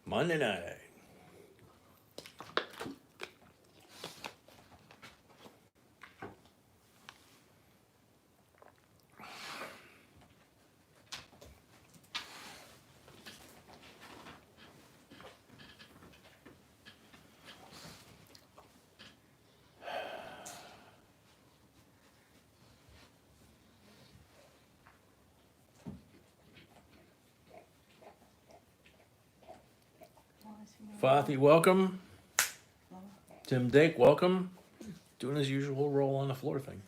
Monday night. Fathy, welcome. Tim Dake, welcome. Doing his usual roll on the floor thing.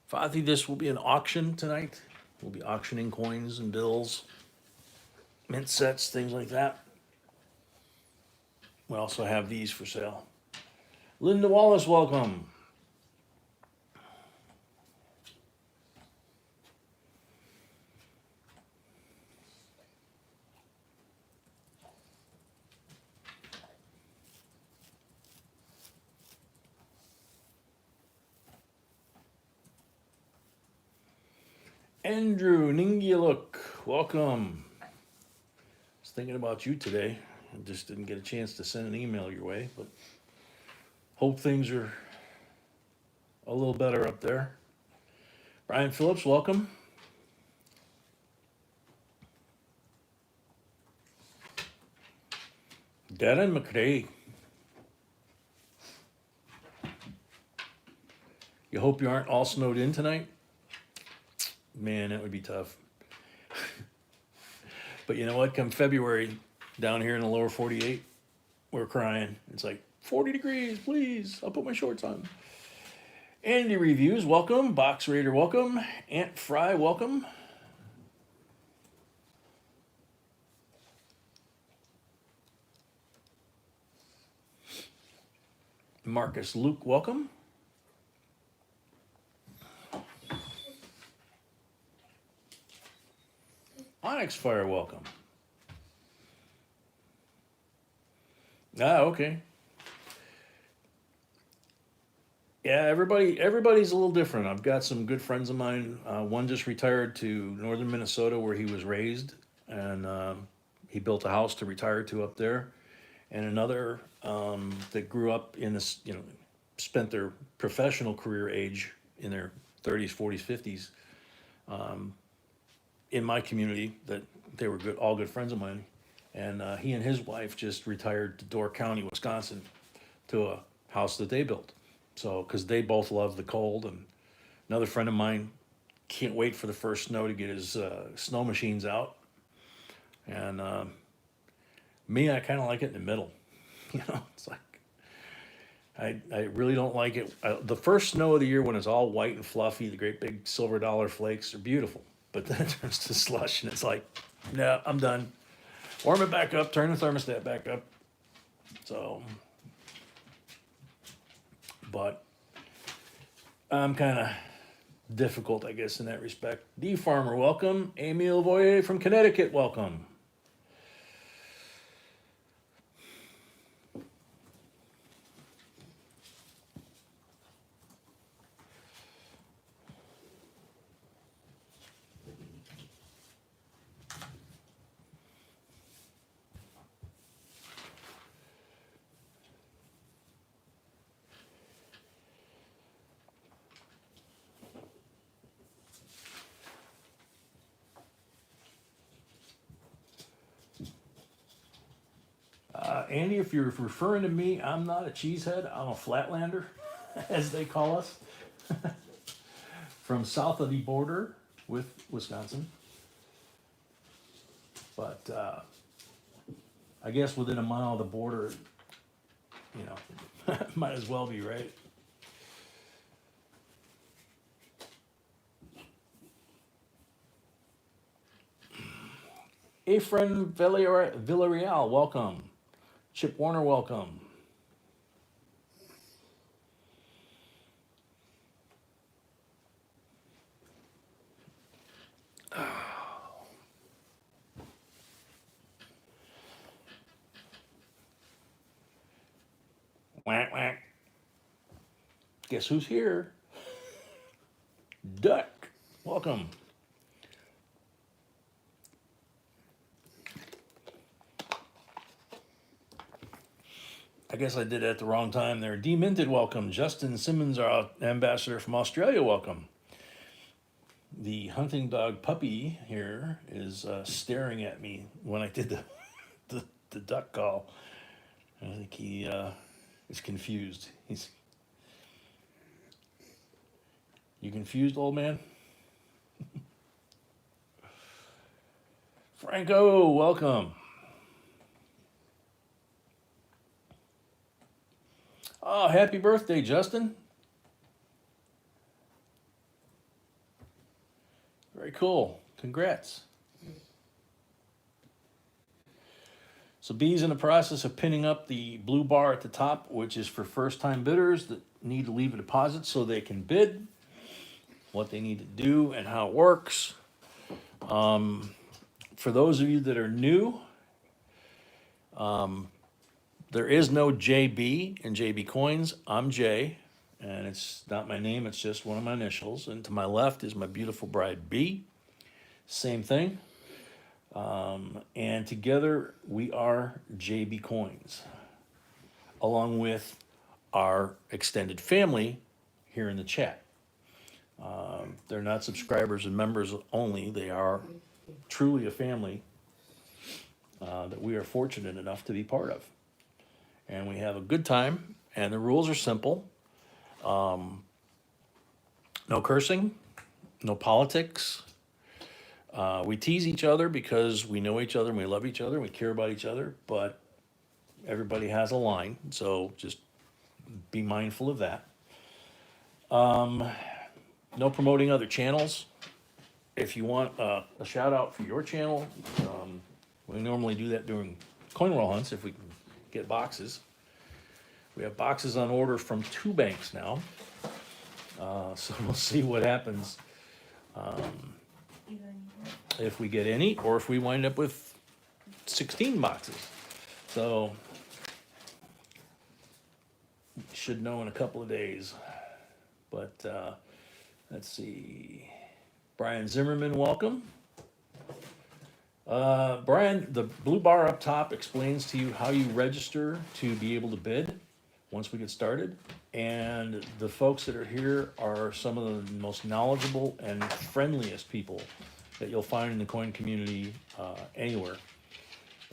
Fathy, this will be an auction tonight. We'll be auctioning coins and bills, mint sets, things like that. We also have these for sale. Linda Wallace, welcome. Andrew Ningialuk, welcome. I was thinking about you today. I just didn't get a chance to send an email your way, but hope things are a little better up there. Brian Phillips, welcome. Darren McRae. You hope you aren't all snowed in tonight? Man, that would be tough. But you know what? Come February, down here in the lower 48, we're crying. It's like 40 degrees, please. I'll put my shorts on. Andy Reviews, welcome. Box Raider, welcome. Ant Fry, welcome. Marcus Luke, welcome. Onyx Fire, welcome. Ah, okay. Yeah, everybody's a little different. I've got some good friends of mine. One just retired to northern Minnesota where he was raised, and he built a house to retire to up there. And another that grew up in this, spent their professional career age in their 30s, 40s, 50s in my community. That they were all good friends of mine. And he and his wife just retired to Door County, Wisconsin, to a house that they built. So, because they both love the cold, and another friend of mine can't wait for the first snow to get his snow machines out. And me, I kind of like it in the middle. It's like I really don't like it. The first snow of the year when it's all white and fluffy, the great big silver dollar flakes are beautiful. But then it turns to slush, and it's like, no, I'm done. Warm it back up, turn the thermostat back up. So, but I'm kind of difficult, I guess, in that respect. D Farmer, welcome. Emile Voyer from Connecticut, welcome. Andy, if you're referring to me, I'm not a cheesehead. I'm a flatlander, as they call us, from south of the border with Wisconsin. But I guess within a mile of the border, might as well be, right? Efren Villarreal, welcome. Chip Warner, welcome. Whack, whack. Guess who's here? Duck, welcome. I guess I did it at the wrong time there. Deminted, welcome. Justin Simmons, our ambassador from Australia, welcome. The hunting dog puppy here is staring at me when I did the duck call. I think he is confused. You confused, old man? Franco, welcome. Oh, happy birthday, Justin. Very cool. Congrats. So B's in the process of pinning up the blue bar at the top, which is for first-time bidders that need to leave a deposit so they can bid, what they need to do and how it works. For those of you that are new, there is no JB in JB Coins. I'm Jay, and it's not my name, it's just one of my initials. And to my left is my beautiful bride, B. Same thing. And together we are JB Coins, along with our extended family here in the chat. They're not subscribers and members only. They are truly a family that we are fortunate enough to be part of. And we have a good time, and the rules are simple. No cursing, no politics. We tease each other because we know each other and we love each other and we care about each other, but everybody has a line, so just be mindful of that. No promoting other channels. If you want a shout out for your channel, we normally do that during coin roll hunts if we can get boxes. We have boxes on order from 2 banks now, so we'll see what happens. If we get any, or if we wind up with 16 boxes. So, should know in a couple of days. But, let's see. Brian Zimmerman, welcome. Brian, the blue bar up top explains to you how you register to be able to bid once we get started. And the folks that are here are some of the most knowledgeable and friendliest people that you'll find in the coin community anywhere.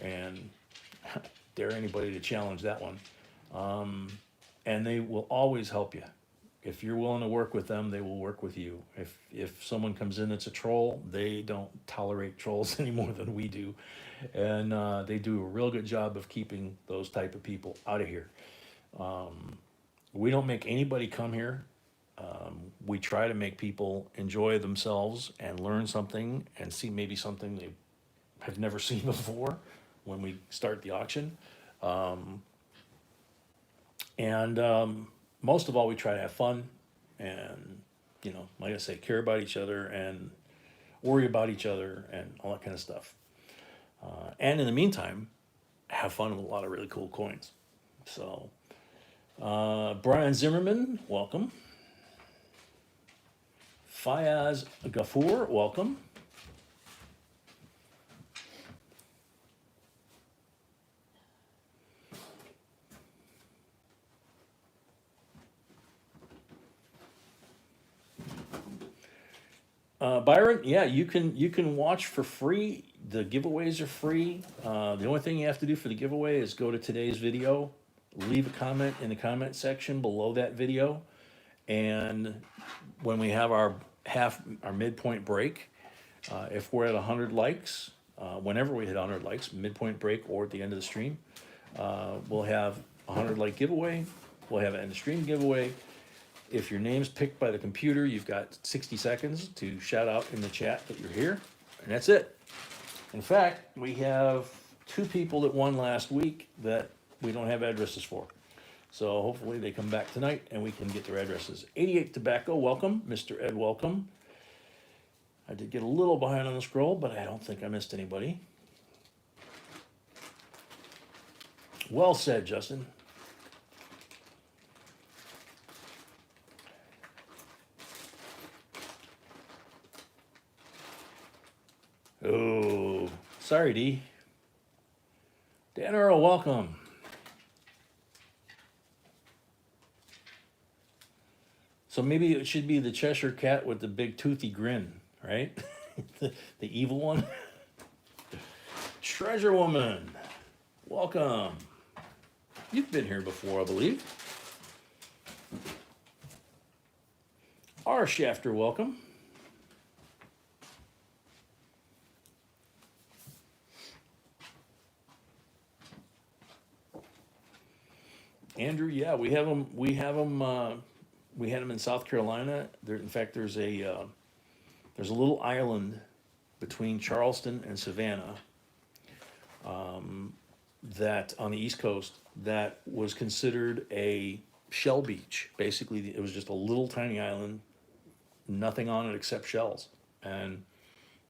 And dare anybody to challenge that one. And they will always help you. If you're willing to work with them, they will work with you. If someone comes in that's a troll, they don't tolerate trolls any more than we do. And they do a real good job of keeping those type of people out of here. We don't make anybody come here. We try to make people enjoy themselves and learn something and see maybe something they have never seen before when we start the auction. Most of all, we try to have fun and, like I say, care about each other and worry about each other and all that kind of stuff. And in the meantime, have fun with a lot of really cool coins. So, Brian Zimmerman, welcome. Fayaz Ghafour, welcome. Byron, yeah, you can watch for free. The giveaways are free. The only thing you have to do for the giveaway is go to today's video, leave a comment in the comment section below that video, and when we have our midpoint break, if we're at 100 likes, whenever we hit 100 likes, midpoint break or at the end of the stream, we'll have a 100 like giveaway. We'll have an end of stream giveaway. If your name's picked by the computer, you've got 60 seconds to shout out in the chat that you're here, and that's it. In fact, we have 2 people that won last week that we don't have addresses for. So hopefully they come back tonight and we can get their addresses. 88 Tobacco, welcome. Mr. Ed, welcome. I did get a little behind on the scroll, but I don't think I missed anybody. Well said, Justin. Oh, sorry, D. Dan Earl, welcome. So maybe it should be the Cheshire Cat with the big toothy grin, right? The evil one. Treasure Woman, welcome. You've been here before, I believe. R. Shafter, welcome. Andrew, yeah, we have them. We had them in South Carolina. In fact, there's a little island between Charleston and Savannah, that on the East Coast that was considered a shell beach. Basically, it was just a little tiny island, nothing on it except shells, and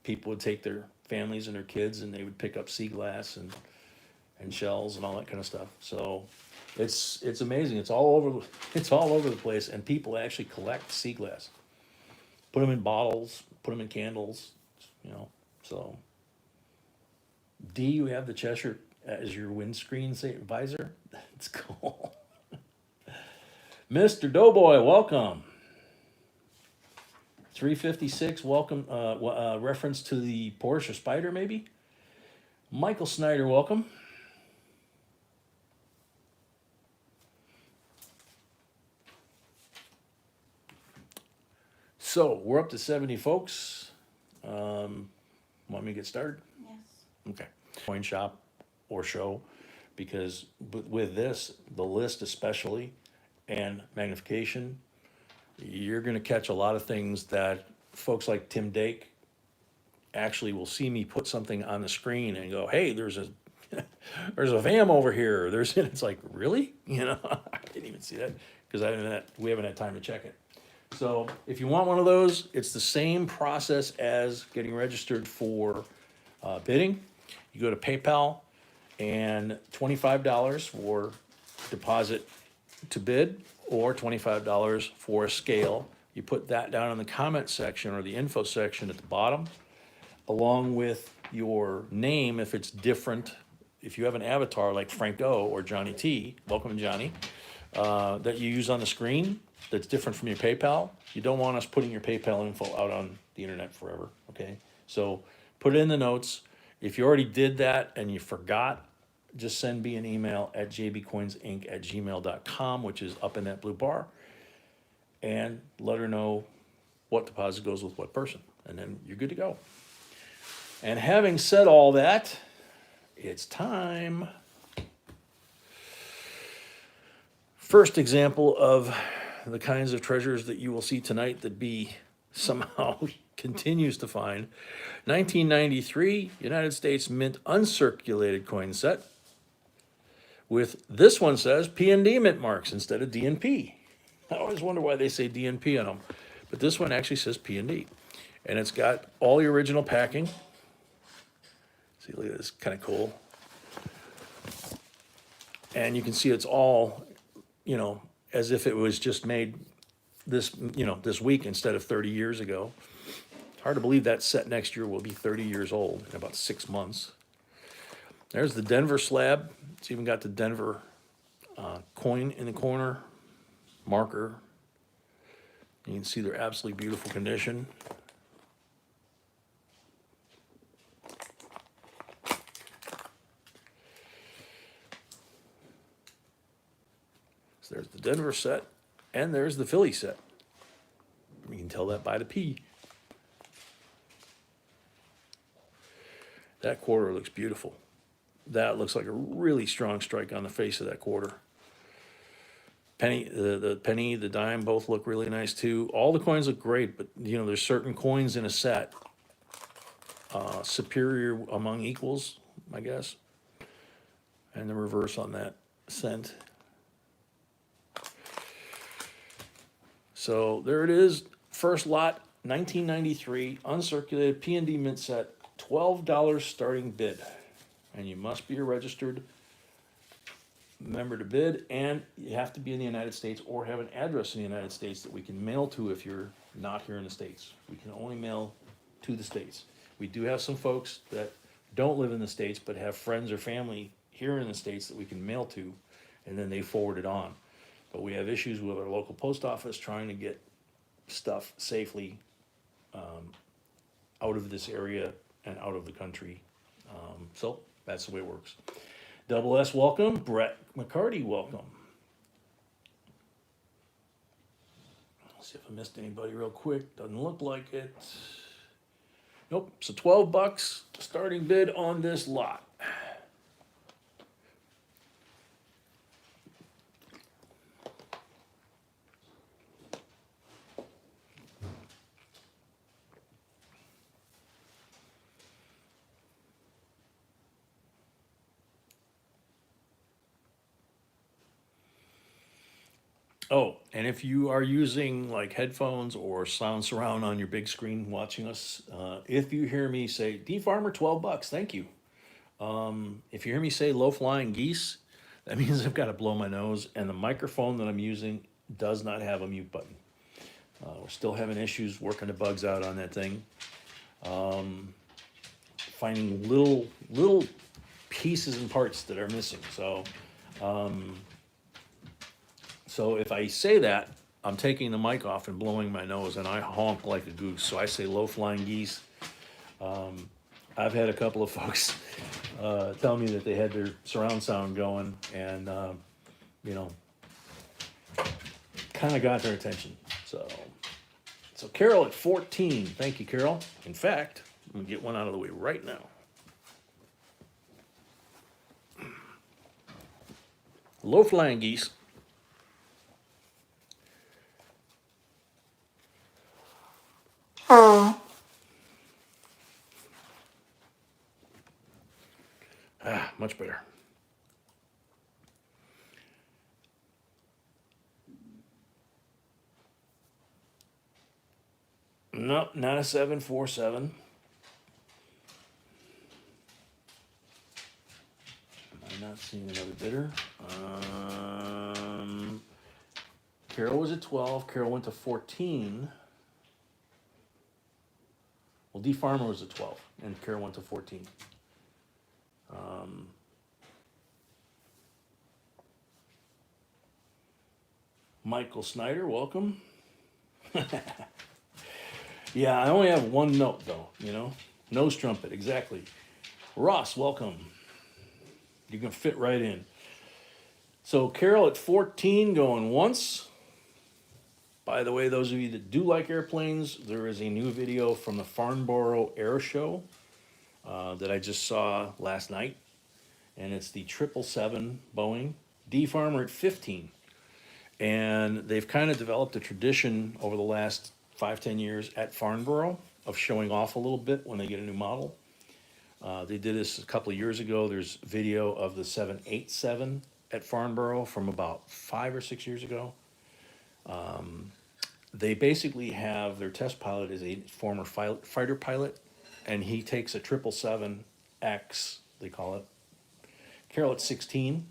people would take their families and their kids, and they would pick up sea glass and shells and all that kind of stuff. So it's amazing. It's all over the place, and people actually collect sea glass, put them in bottles, put them in candles, So, D, you have the Cheshire as your windscreen visor. That's cool. Mr. Doughboy, welcome. 356, welcome. Reference to the Porsche Spider, maybe. Michael Snyder, welcome. So we're up to 70 folks. Want me to get started? Yes. Okay. Coin shop or show, because with this, the list especially, and magnification, you're going to catch a lot of things that folks like Tim Dake actually will see me put something on the screen and go, "Hey, there's a there's a VAM over here." It's like, really? I didn't even see that because we haven't had time to check it. So if you want one of those, it's the same process as getting registered for bidding. You go to PayPal, and $25 for deposit to bid, or $25 for a scale. You put that down in the comment section or the info section at the bottom, along with your name if it's different. If you have an avatar like Frank O or Johnny T, welcome Johnny, that you use on the screen that's different from your PayPal, you don't want us putting your PayPal info out on the internet forever, okay? So put it in the notes. If you already did that and you forgot, just send me an email at jbcoinsinc@gmail.com, which is up in that blue bar, and let her know what deposit goes with what person, and then you're good to go. And having said all that, it's time. First example of the kinds of treasures that you will see tonight that B somehow continues to find. 1993 United States Mint uncirculated coin set with, this one says P&D mint marks instead of D&P. I always wonder why they say D&P on them, but this one actually says P&D. And it's got all the original packing. See, look at this, kind of cool. And you can see it's all, as if it was just made this week instead of 30 years ago. It's hard to believe that set next year will be 30 years old in about 6 months. There's the Denver slab. It's even got the Denver coin in the corner, marker. You can see they're absolutely beautiful condition. So there's the Denver set, and there's the Philly set. You can tell that by the P. That quarter looks beautiful. That looks like a really strong strike on the face of that quarter. Penny, the penny, the dime both look really nice too. All the coins look great, but there's certain coins in a set superior among equals, I guess. And the reverse on that cent. So there it is, first lot, 1993, uncirculated P&D mint set, $12 starting bid. And you must be a registered member to bid, and you have to be in the United States or have an address in the United States that we can mail to if you're not here in the States. We can only mail to the States. We do have some folks that don't live in the States but have friends or family here in the States that we can mail to, and then they forward it on. But we have issues with our local post office trying to get stuff safely out of this area and out of the country. So that's the way it works. Double S, welcome. Brett McCarty, welcome. Let's see if I missed anybody real quick. Doesn't look like it. Nope. So $12 starting bid on this lot. Oh, and if you are using like headphones or sound surround on your big screen watching us, if you hear me say D Farmer $12, thank you. If you hear me say low flying geese, that means I've got to blow my nose, and the microphone that I'm using does not have a mute button. We're still having issues working the bugs out on that thing. Finding little pieces and parts that are missing. So if I say that, I'm taking the mic off and blowing my nose, and I honk like a goose. So I say low flying geese. I've had a couple of folks tell me that they had their surround sound going, and kind of got their attention. So Carol at 14. Thank you, Carol. In fact, I'm gonna get one out of the way right now. Low flying geese. Much better. Nope, not a 747. I'm not seeing another bidder. Carol was at 12. Carol went to 14. Well, D Farmer was at 12, and Carol went to 14. Michael Snyder, welcome. Yeah, I only have one note though, nose trumpet, exactly. Ross, welcome. You can fit right in. So Carol at 14 going once. By the way, those of you that do like airplanes, there is a new video from the Farnborough Air Show that I just saw last night. And it's the 777 Boeing. D Farmer at 15. And they've kind of developed a tradition over the last 5-10 years at Farnborough of showing off a little bit when they get a new model. They did this a couple of years ago. There's video of the 787 at Farnborough from about 5 or 6 years ago. They basically have their test pilot is a former fighter pilot, and he takes a 777X, they call it. Carol at 16.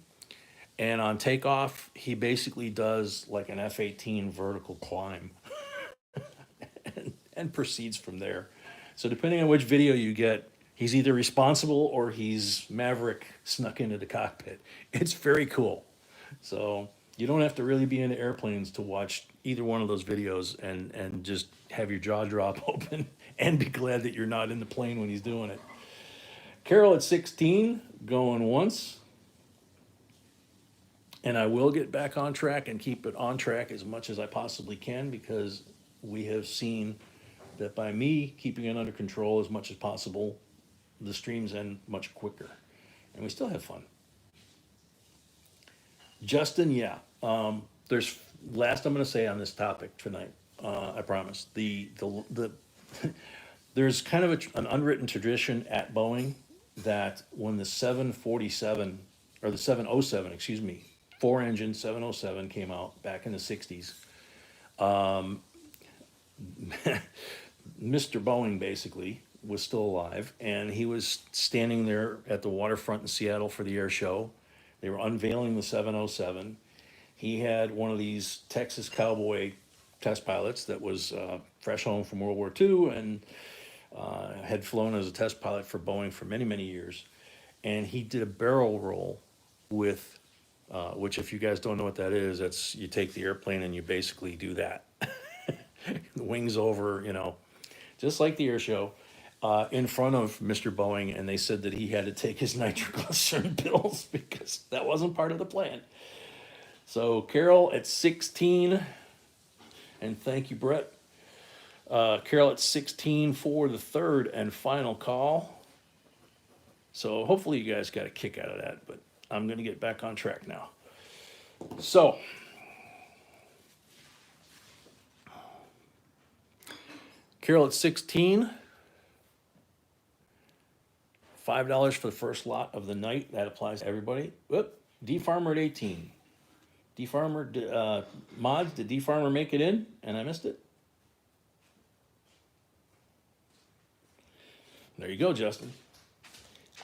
And on takeoff, he basically does like an F-18 vertical climb and proceeds from there. So depending on which video you get, he's either responsible or he's Maverick snuck into the cockpit. It's very cool. So you don't have to really be into airplanes to watch either one of those videos and just have your jaw drop open and be glad that you're not in the plane when he's doing it. Carol at 16, going once. And I will get back on track and keep it on track as much as I possibly can, because we have seen that by me keeping it under control as much as possible, the streams end much quicker. And we still have fun. Justin, yeah. There's last I'm going to say on this topic tonight. I promise. There's kind of an unwritten tradition at Boeing that when the 747 or the 707, excuse me, 4-engine 707 came out back in the 60s. Mr. Boeing basically was still alive, and he was standing there at the waterfront in Seattle for the air show. They were unveiling the 707. He had one of these Texas Cowboy test pilots that was fresh home from World War II and had flown as a test pilot for Boeing for many, many years. And he did a barrel roll with, which if you guys don't know what that is, that's you take the airplane and you basically do that. the wings over, just like the air show, in front of Mr. Boeing, and they said that he had to take his nitroglycerin pills because that wasn't part of the plan. So Carol at 16, and thank you, Brett. Carol at 16 for the third and final call. So hopefully you guys got a kick out of that, but I'm going to get back on track now. So, Carol at 16, $5 for the first lot of the night. That applies to everybody. Whoop, D Farmer at 18. D Farmer, mods, did D Farmer make it in? And I missed it? There you go, Justin.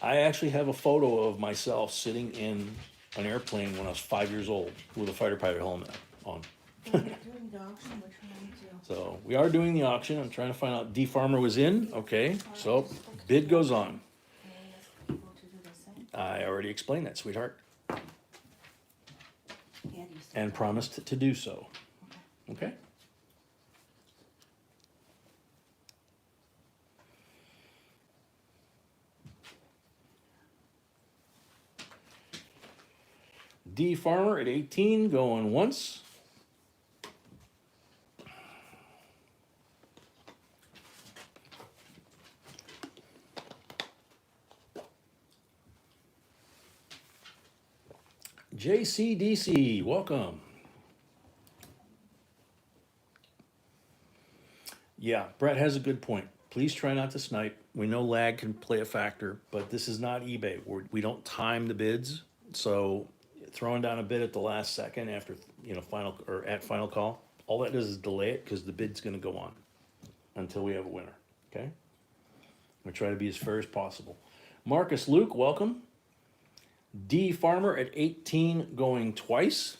I actually have a photo of myself sitting in an airplane when I was 5 years old with a fighter pilot helmet on. We're doing the auction, we're trying to. So we are doing the auction. I'm trying to find out. D Farmer was in. Okay, so bid goes on. People to do the same. I already explained that, sweetheart, And you said and promised to do so. Okay. D Farmer at 18 going once. JCDC, welcome. Yeah, Brett has a good point. Please try not to snipe. We know lag can play a factor, but this is not eBay. We don't time the bids, so throwing down a bid at the last second after final or at final call, all that does is delay it because the bid's going to go on until we have a winner. Okay, we try to be as fair as possible. Marcus Luke, welcome. D Farmer at 18 going twice.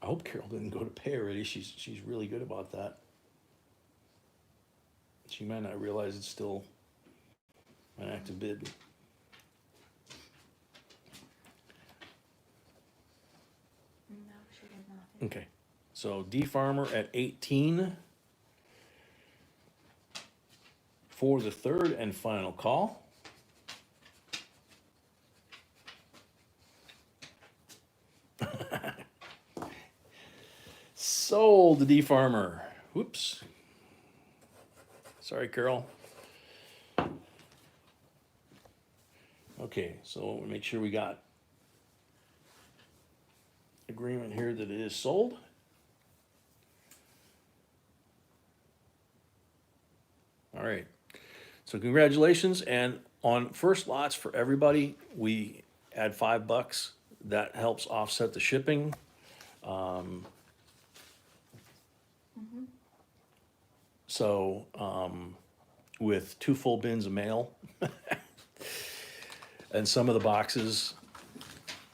I hope Carol didn't go to pay already. She's really good about that. She might not realize it's still an active bid. No, she did not. Okay, so D Farmer at 18 for the third and final call. Sold the D Farmer. Whoops. Sorry, Carol. Okay, so we'll make sure we got agreement here that it is sold. All right. So congratulations, and on first lots for everybody, we add $5. That helps offset the shipping. So with 2 full bins of mail, and some of the boxes,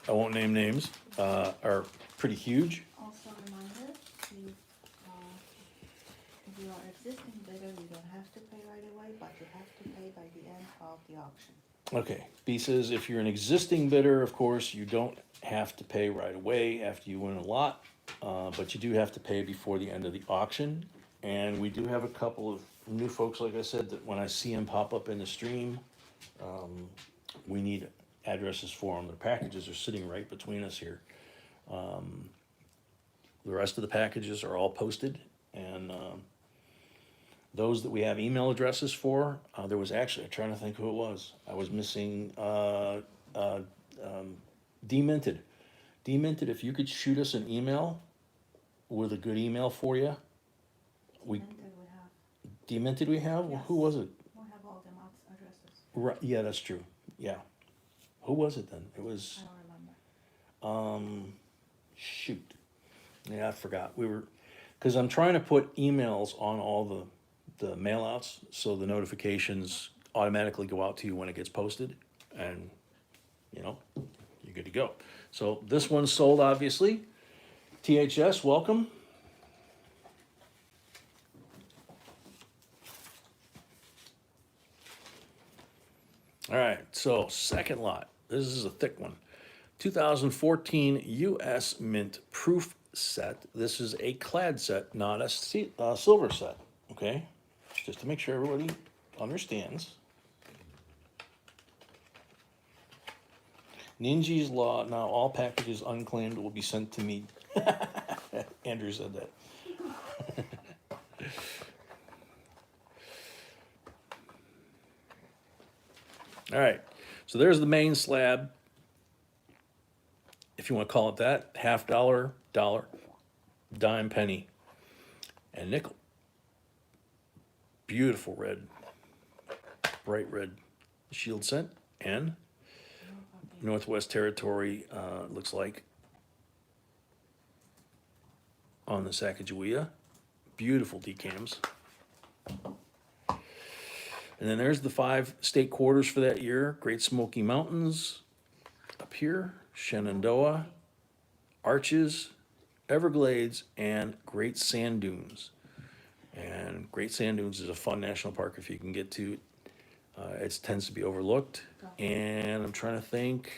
I won't name names, are pretty huge. Also a reminder, if you are existing bidder, you don't have to pay right away, but you have to pay by the end of the auction. Okay, B says if you're an existing bidder, of course, you don't have to pay right away after you win a lot, but you do have to pay before the end of the auction. And we do have a couple of new folks, like I said, that when I see them pop up in the stream, we need addresses for them. Their packages are sitting right between us here. The rest of the packages are all posted, and those that we have email addresses for, there was actually, I'm trying to think who it was. I was missing Demented. Demented, if you could shoot us an email with a good email for you. Demented we have? Yes. Who was it? We have all the addresses. Right, yeah, that's true. Yeah. Who was it then? It I was, don't remember. shoot. Yeah, I forgot. Because I'm trying to put emails on all the mail outs so the notifications automatically go out to you when it gets posted, and you're good to go. So this one's sold, obviously. THS, welcome. All right, so second lot. This is a thick one. 2014 U.S. Mint Proof Set. This is a clad set, not a silver set. Okay, just to make sure everybody understands. Ninji's Law. Now all packages unclaimed will be sent to me. Andrew said that. All right, so there's the main slab, if you want to call it that. $50, dollar, dime, penny, and nickel. Beautiful red, bright red shield cent, and Northwest Territory, looks like, on the Sacagawea. Beautiful decams. And then there's the 5 state quarters for that year. Great Smoky Mountains up here, Shenandoah, Arches, Everglades, and Great Sand Dunes. And Great Sand Dunes is a fun national park if you can get to it. It tends to be overlooked. And I'm trying to think.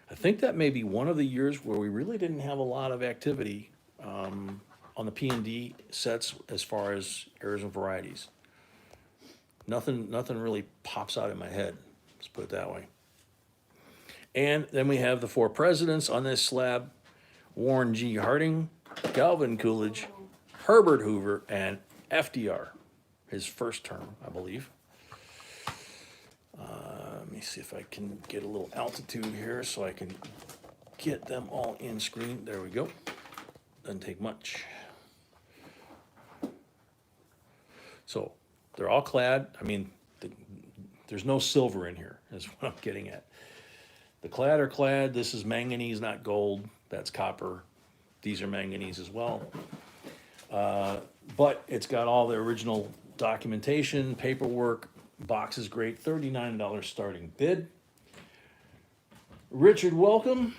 I think that may be one of the years where we really didn't have a lot of activity on the P&D sets as far as errors and varieties. Nothing really pops out in my head. Let's put it that way. And then we have the 4 presidents on this slab: Warren G. Harding, Calvin Coolidge, Herbert Hoover, and FDR, his first term, I believe. Let me see if I can get a little altitude here so I can get them all in screen. There we go. Doesn't take much. So they're all clad. I mean, there's no silver in here, is what I'm getting at. The clad are clad. This is manganese, not gold. That's copper. These are manganese as well. But it's got all the original documentation, paperwork. Box is great. $39 starting bid. Richard, welcome.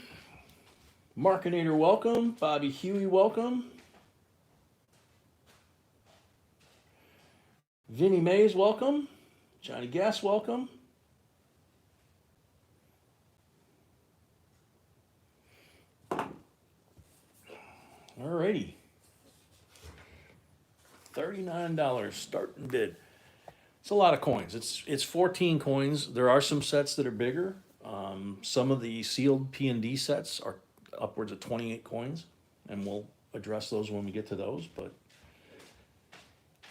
Markinator, welcome. Bobby Huey, welcome. Vinnie Mays, welcome. Johnny Gass, welcome. Alrighty. $39 starting bid. It's a lot of coins. It's 14 coins. There are some sets that are bigger. Some of the sealed P&D sets are upwards of 28 coins, and we'll address those when we get to those. But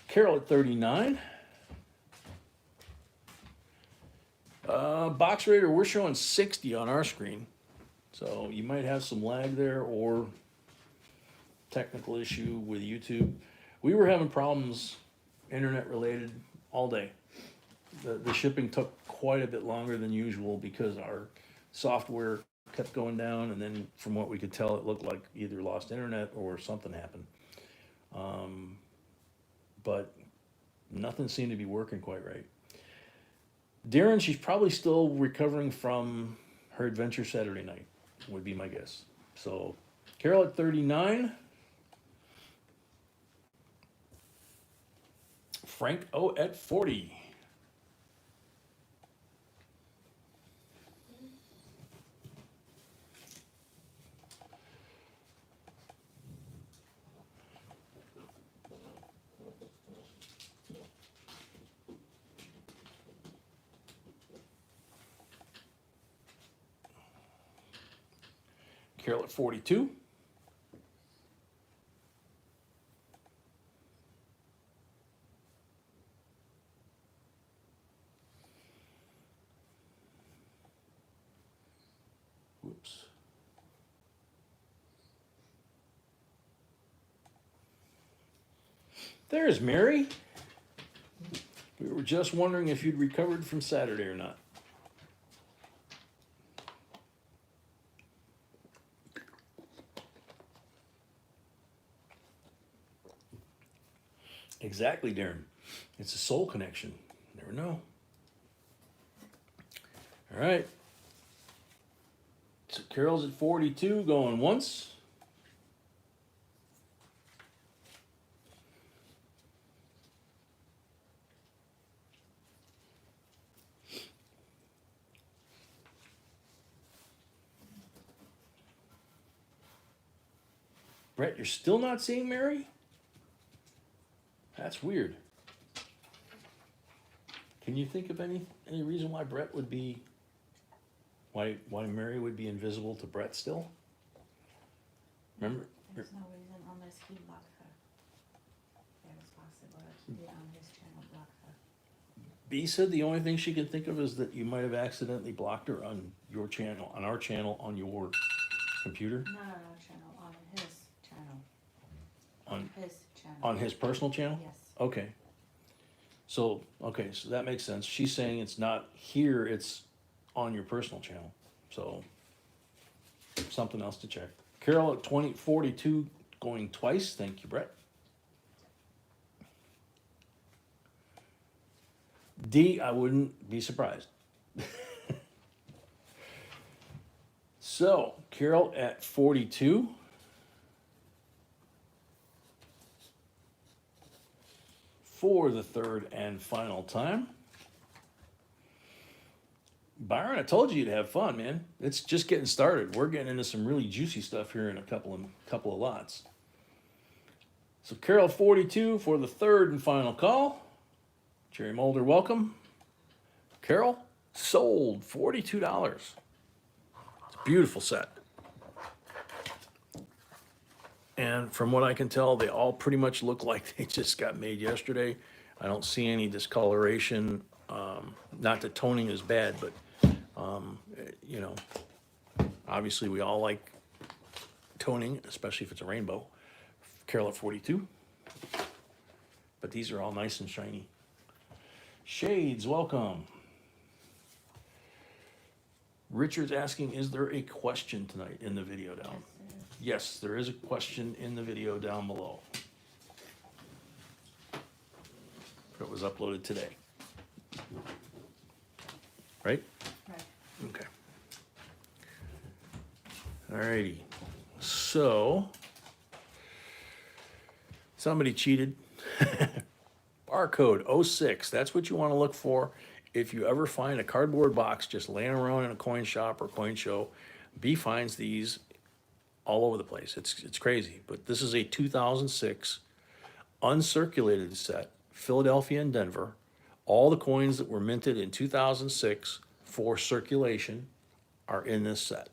Carol at 39. Box Raider, we're showing 60 on our screen, so you might have some lag there or technical issue with YouTube. We were having problems, internet related, all day. The shipping took quite a bit longer than usual because our software kept going down, and then from what we could tell, it looked like either lost internet or something happened. But nothing seemed to be working quite right. Darren, she's probably still recovering from her adventure Saturday night, would be my guess. So Carol at 39. Frank O at 40. Carol at 42. Whoops. There's Mary. We were just wondering if you'd recovered from Saturday or not. Exactly, Darren. It's a soul connection. Never know. All right. So Carol's at 42, going once. Brett, you're still not seeing Mary? That's weird. Can you think of any reason why Brett would be, why Mary would be invisible to Brett still? Remember? There's no reason unless he blocked her. There is possibility on his channel blocked her. B said the only thing she can think of is that you might have accidentally blocked her on your channel, on our channel, on your computer, Not on our channel, on his channel. on His channel. on his personal channel? Yes. Okay. So that makes sense. She's saying it's not here, it's on your personal channel. So something else to check. Carol at 2042 going twice. Thank you, Brett. D, I wouldn't be surprised. So, Carol at 42. For the third and final time. Byron, I told you you'd have fun, man. It's just getting started. We're getting into some really juicy stuff here in a couple of lots. So Carol 42 for the third and final call. Jerry Mulder, welcome. Carol, sold $42. It's a beautiful set. And from what I can tell, they all pretty much look like they just got made yesterday. I don't see any discoloration. Not that toning is bad, but you know, obviously we all like toning, especially if it's a rainbow. Carol at 42. But these are all nice and shiny. Shades, welcome. Richard's asking, is there a question tonight in the video down? Yes, there is a question in the video down below. It was uploaded today. Right? Right. Okay. Alrighty. So, somebody cheated. Barcode 06. That's what you want to look for if you ever find a cardboard box just laying around in a coin shop or coin show. B finds these all over the place. It's crazy. But this is a 2006 uncirculated set, Philadelphia and Denver. All the coins that were minted in 2006 for circulation are in this set.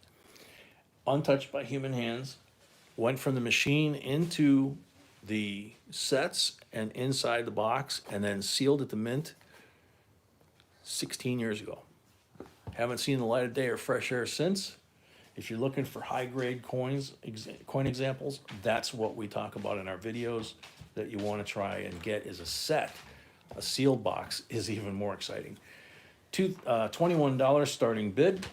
Untouched by human hands, went from the machine into the sets and inside the box, and then sealed at the mint 16 years ago. Haven't seen the light of day or fresh air since. If you're looking for high-grade coins, coin examples, that's what we talk about in our videos that you want to try and get is a set. A sealed box is even more exciting. $21 starting bid.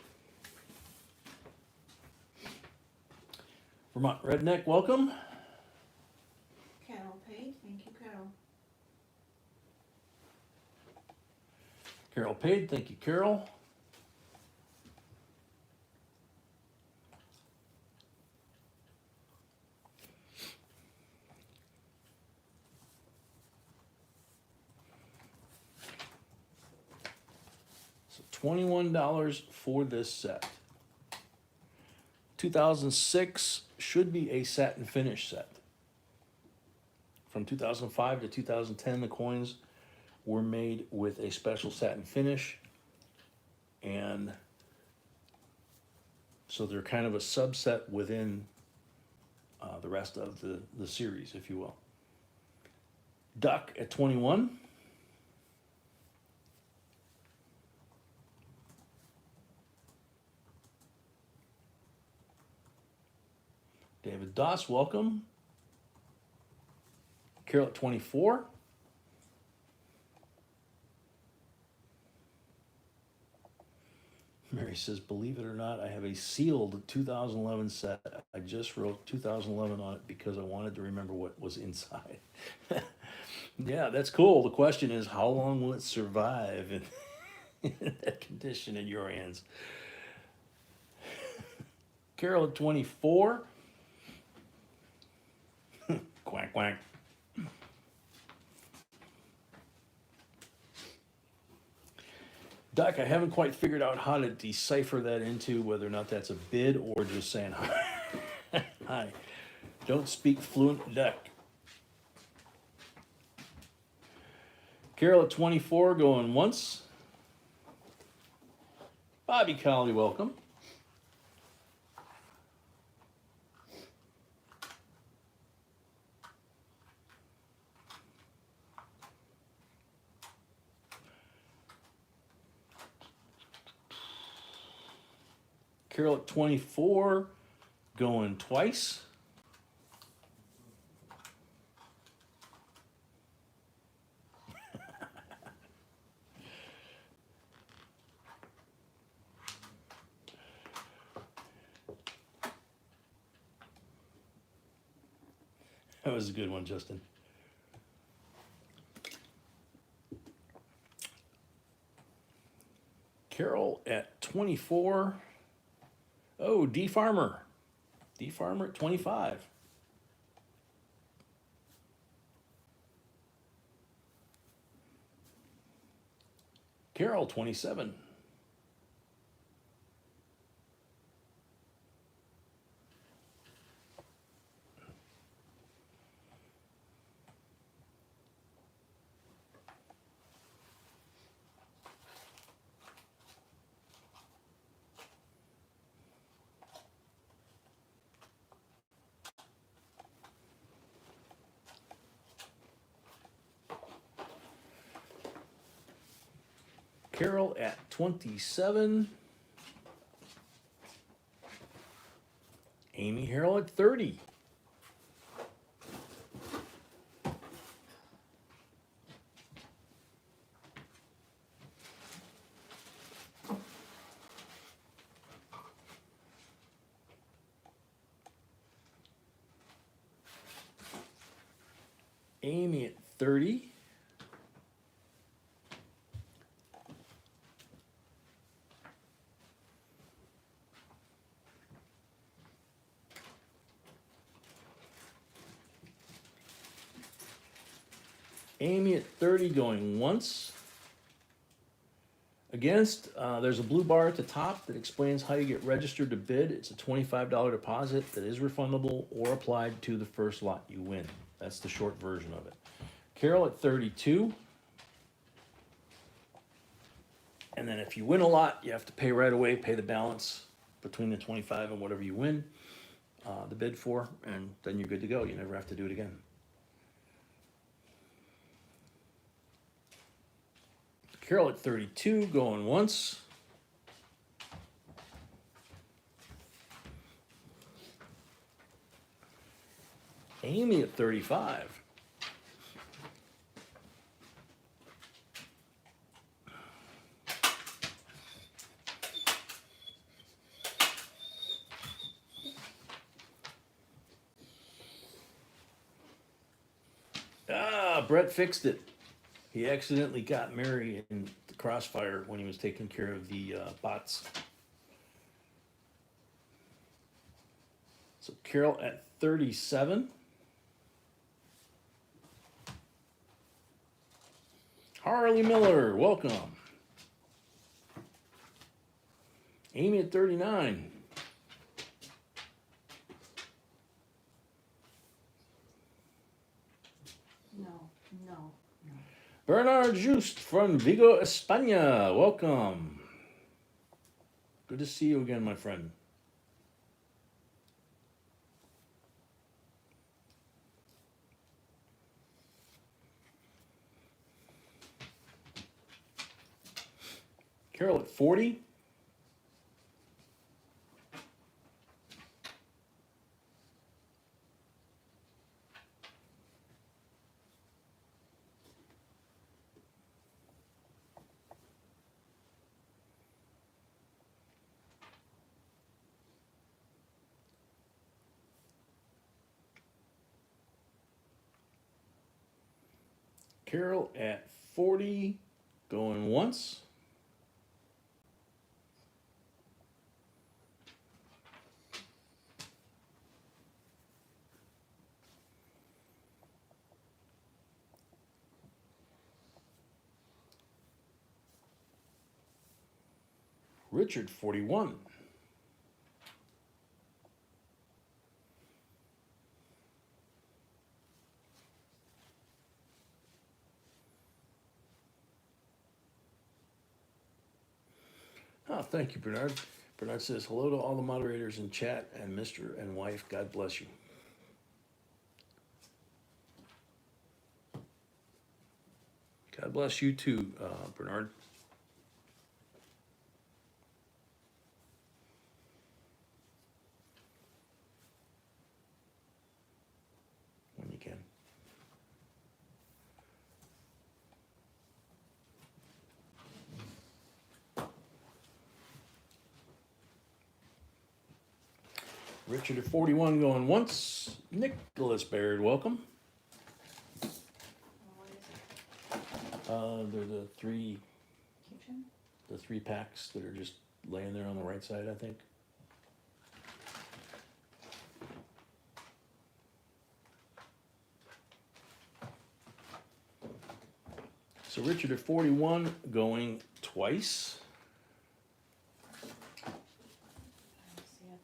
Vermont Redneck, welcome. Carol paid, thank you, Carol. Carol paid, thank you, Carol. So $21 for this set. 2006 should be a satin finish set. From 2005 to 2010, the coins were made with a special satin finish. And so they're kind of a subset within the rest of the series, if you will. Duck at 21. David Doss, welcome. Carol at 24. Mary says, believe it or not, I have a sealed 2011 set. I just wrote 2011 on it because I wanted to remember what was inside. Yeah, that's cool. The question is, how long will it survive in that condition in your hands? Carol at 24. Quack, quack. Doc, I haven't quite figured out how to decipher that into whether or not that's a bid or just saying hi. Hi. Don't speak fluent deck. Carol at 24 going once. Bobby Colley, welcome. Carol at 24 going twice. That was a good one, Justin. Carol at 24. Oh, D Farmer. D Farmer at 25. Carol, 27. Carol at 27. Amy Harrell at 30. Amy at 30. Amy at 30 going once. Against, there's a blue bar at the top that explains how you get registered to bid. It's a $25 deposit that is refundable or applied to the first lot you win. That's the short version of it. Carol at 32. And then if you win a lot, you have to pay right away, pay the balance between the 25 and whatever you win the bid for, and then you're good to go. You never have to do it again. Carol at 32 going once. Amy at 35. Brett fixed it. He accidentally got Mary in the crossfire when he was taking care of the bots. So Carol at 37. Harley Miller, welcome. Amy at 39. No. Bernard Just from Vigo, España, welcome. Good to see you again, my friend. Carol at 40. Carol at 40, going once. Richard, 41. Oh, thank you, Bernard. Bernard says, hello to all the moderators in chat and Mr. and wife. God bless you. God bless you too, Bernard. When you can. Richard at 41 going once. Nicholas Baird, welcome. What is it? They're Kitchen? the three packs that are just laying there on the right side, I think. So Richard at 41 going twice. I don't see it.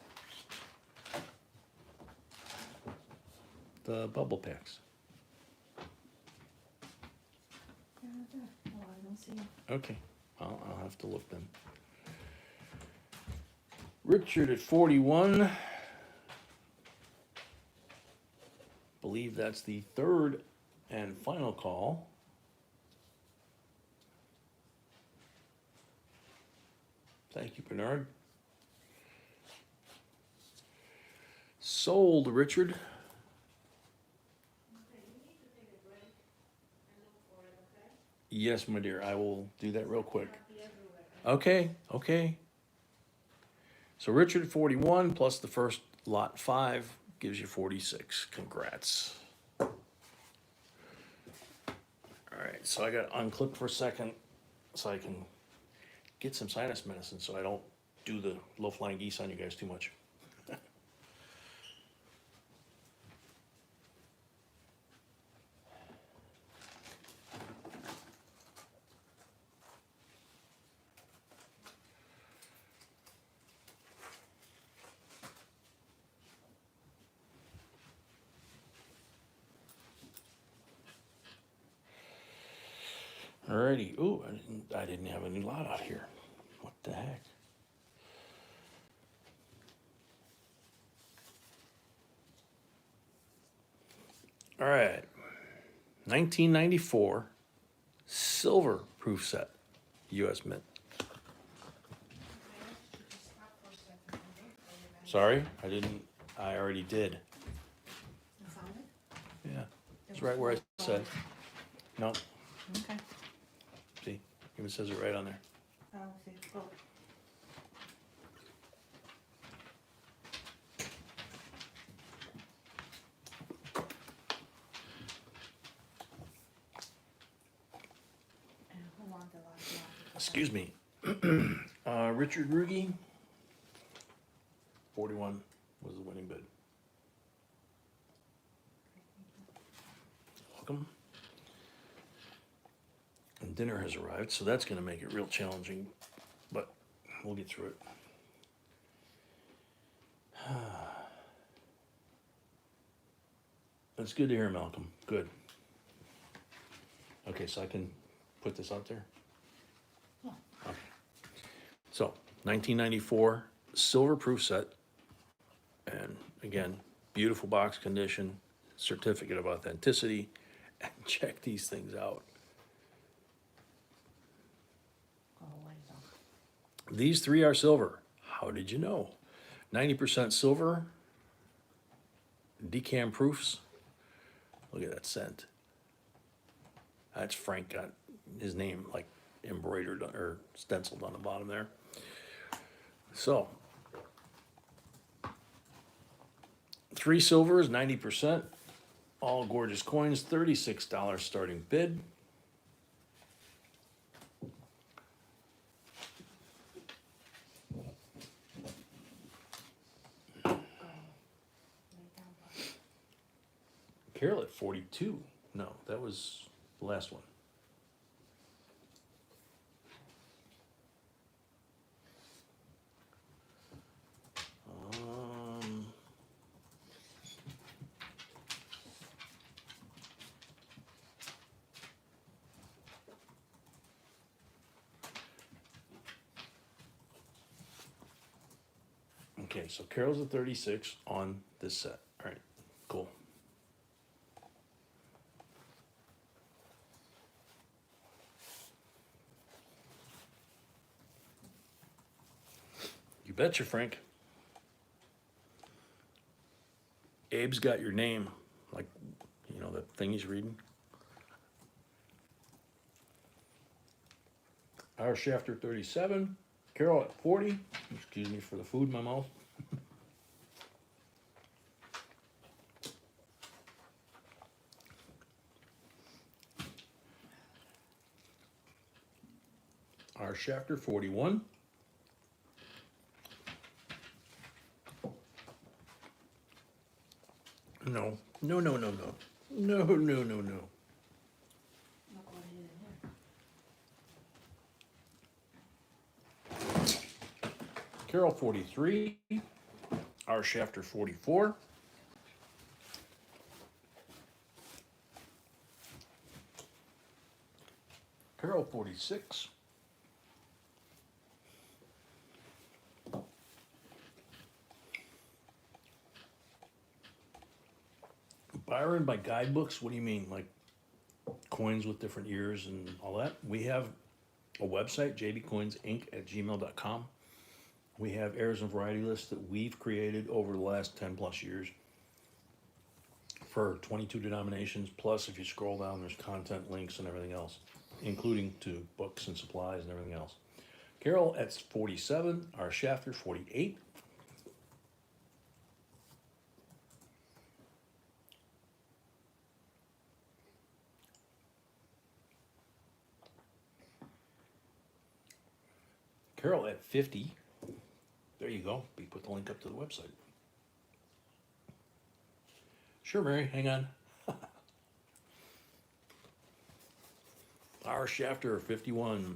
The bubble packs. Yeah, there. Oh, I don't see it. Okay, I'll have to look then. Richard at 41. Believe that's the third and final call. Thank you, Bernard. Sold, Richard. Yes, my dear, I will do that real quick. Okay, okay. So Richard 41 plus the first lot 5 gives you 46. Congrats. All right, so I got to unclip for a second so I can get some sinus medicine so I don't do the low-flying geese on you guys too much. Alrighty. Ooh, I didn't have a new lot out here. What the heck? All right. 1994 silver proof set, U.S. Mint. Sorry, I didn't. I already did. You found it? Yeah, it's right where I said. No, Okay. see, even says it right on there. Oh, see. Oh. And who won the last one? Excuse me. Richard Ruge, 41 was the winning bid. Welcome. And dinner has arrived, so that's going to make it real challenging, but we'll get through it. That's good to hear, Malcolm. Good. Okay, so I can put this out there? Yeah. Okay. So, 1994 silver proof set. And again, beautiful box condition, certificate of authenticity, and check these things out. Oh, wait, no. These 3 are silver. How did you know? 90% silver, decam proofs. Look at that scent. That's Frank got his name like embroidered or stenciled on the bottom there. So, 3 silvers, 90%. All gorgeous coins, $36 starting bid. Lay down, bud. Carol at 42. No, that was the last one. Okay, so Carol's a 36 on this set. All right, cool. You betcha, Frank. Abe's got your name, like, you know, that thing he's reading. Our Shafter 37, Carol at 40. Excuse me for the food in my mouth. Our Shafter 41. No, no, no, no, no. No, no, no, no. Look what it is here. Carol 43. Our Shafter 44. Carol 46. Byron by guidebooks, what do you mean? Like coins with different years and all that? We have a website, jbcoinsinc@gmail.com. We have errors and variety lists that we've created over the last 10 plus years for 22 denominations. Plus, if you scroll down, there's content links and everything else, including to books and supplies and everything else. Carol at 47, our Shafter 48. Carol at 50. There you go. We put the link up to the website. Sure, Mary, hang on. Our Shafter 51.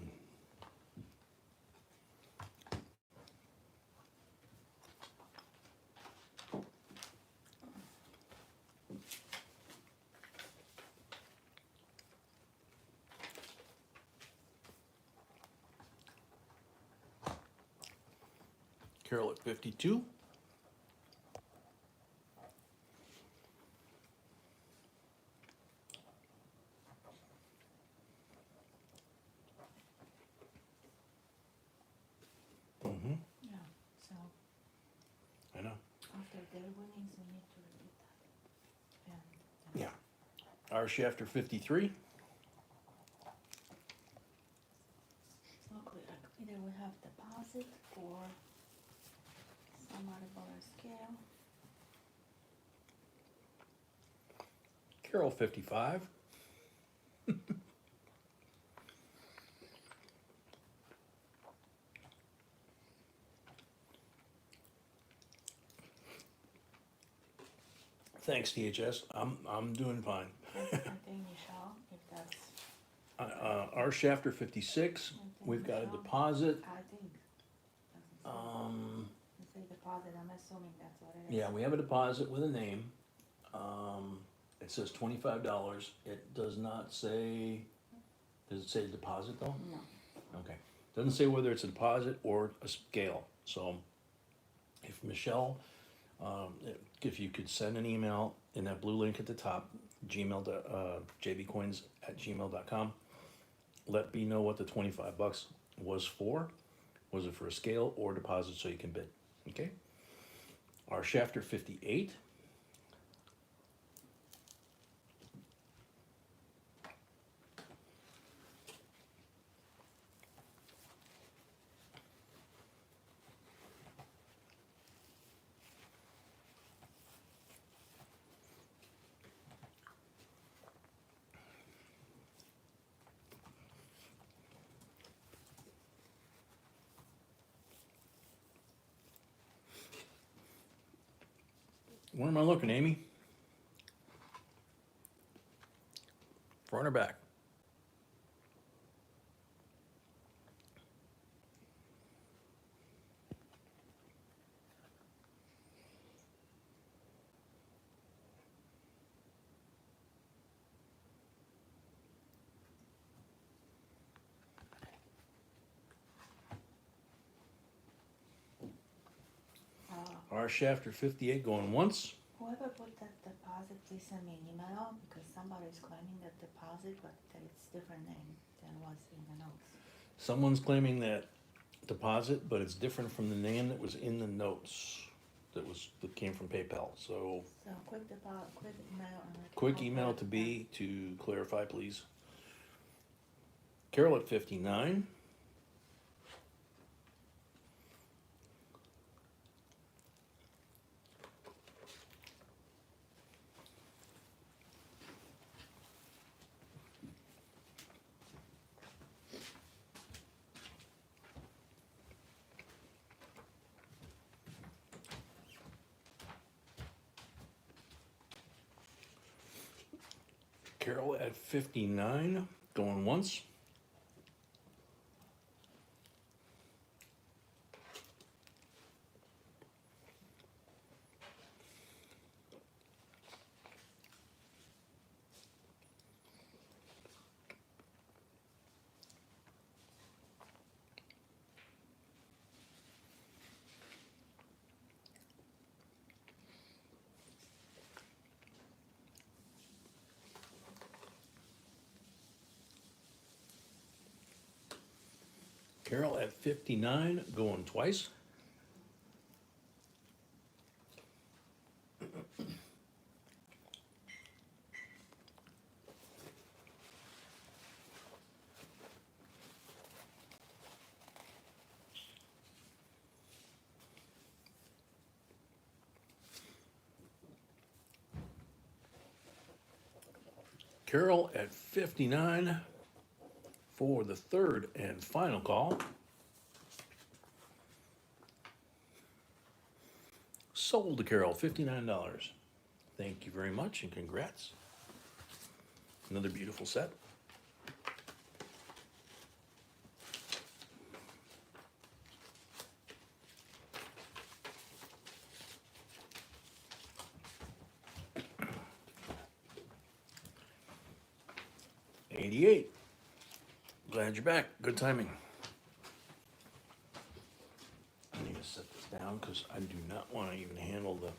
Carol at 52. Mm-hmm. Yeah, so I know. after their winnings, we need to repeat that. And, Yeah. Our Shafter 53. look, either we have deposit or some other bonus scale. Carol 55. Thanks, THS. I'm doing fine. I think Michelle, if that's, Our Shafter 56. We've got a deposit. I think. It's a deposit, I'm assuming that's what it is. Yeah, we have a deposit with a name. It says $25. It does not say, does it say deposit though? No. Okay. Doesn't say whether it's a deposit or a scale. So if Michelle, if you could send an email in that blue link at the top, jbcoins@gmail.com, let me know what the $25 was for. Was it for a scale or deposit so you can bid? Okay. Our Shafter 58. Where am I looking, Amy? Front or back? Okay. Shafter 58 going once. Whoever put that deposit, please send me an email, because somebody's claiming that deposit, but that it's different name than what's in the notes. Someone's claiming that deposit, but it's different from the name that was in the notes that came from PayPal. So So quick email. And quick email to B to clarify, please. Carol at 59. Carol at 59, going once. Carol at 59, going twice. Carol at 59 for the third and final call. Sold to Carol, $59. Thank you very much and congrats. Another beautiful set. $88. Glad you're back. Good timing. I need to set this down because I do not want to even handle the.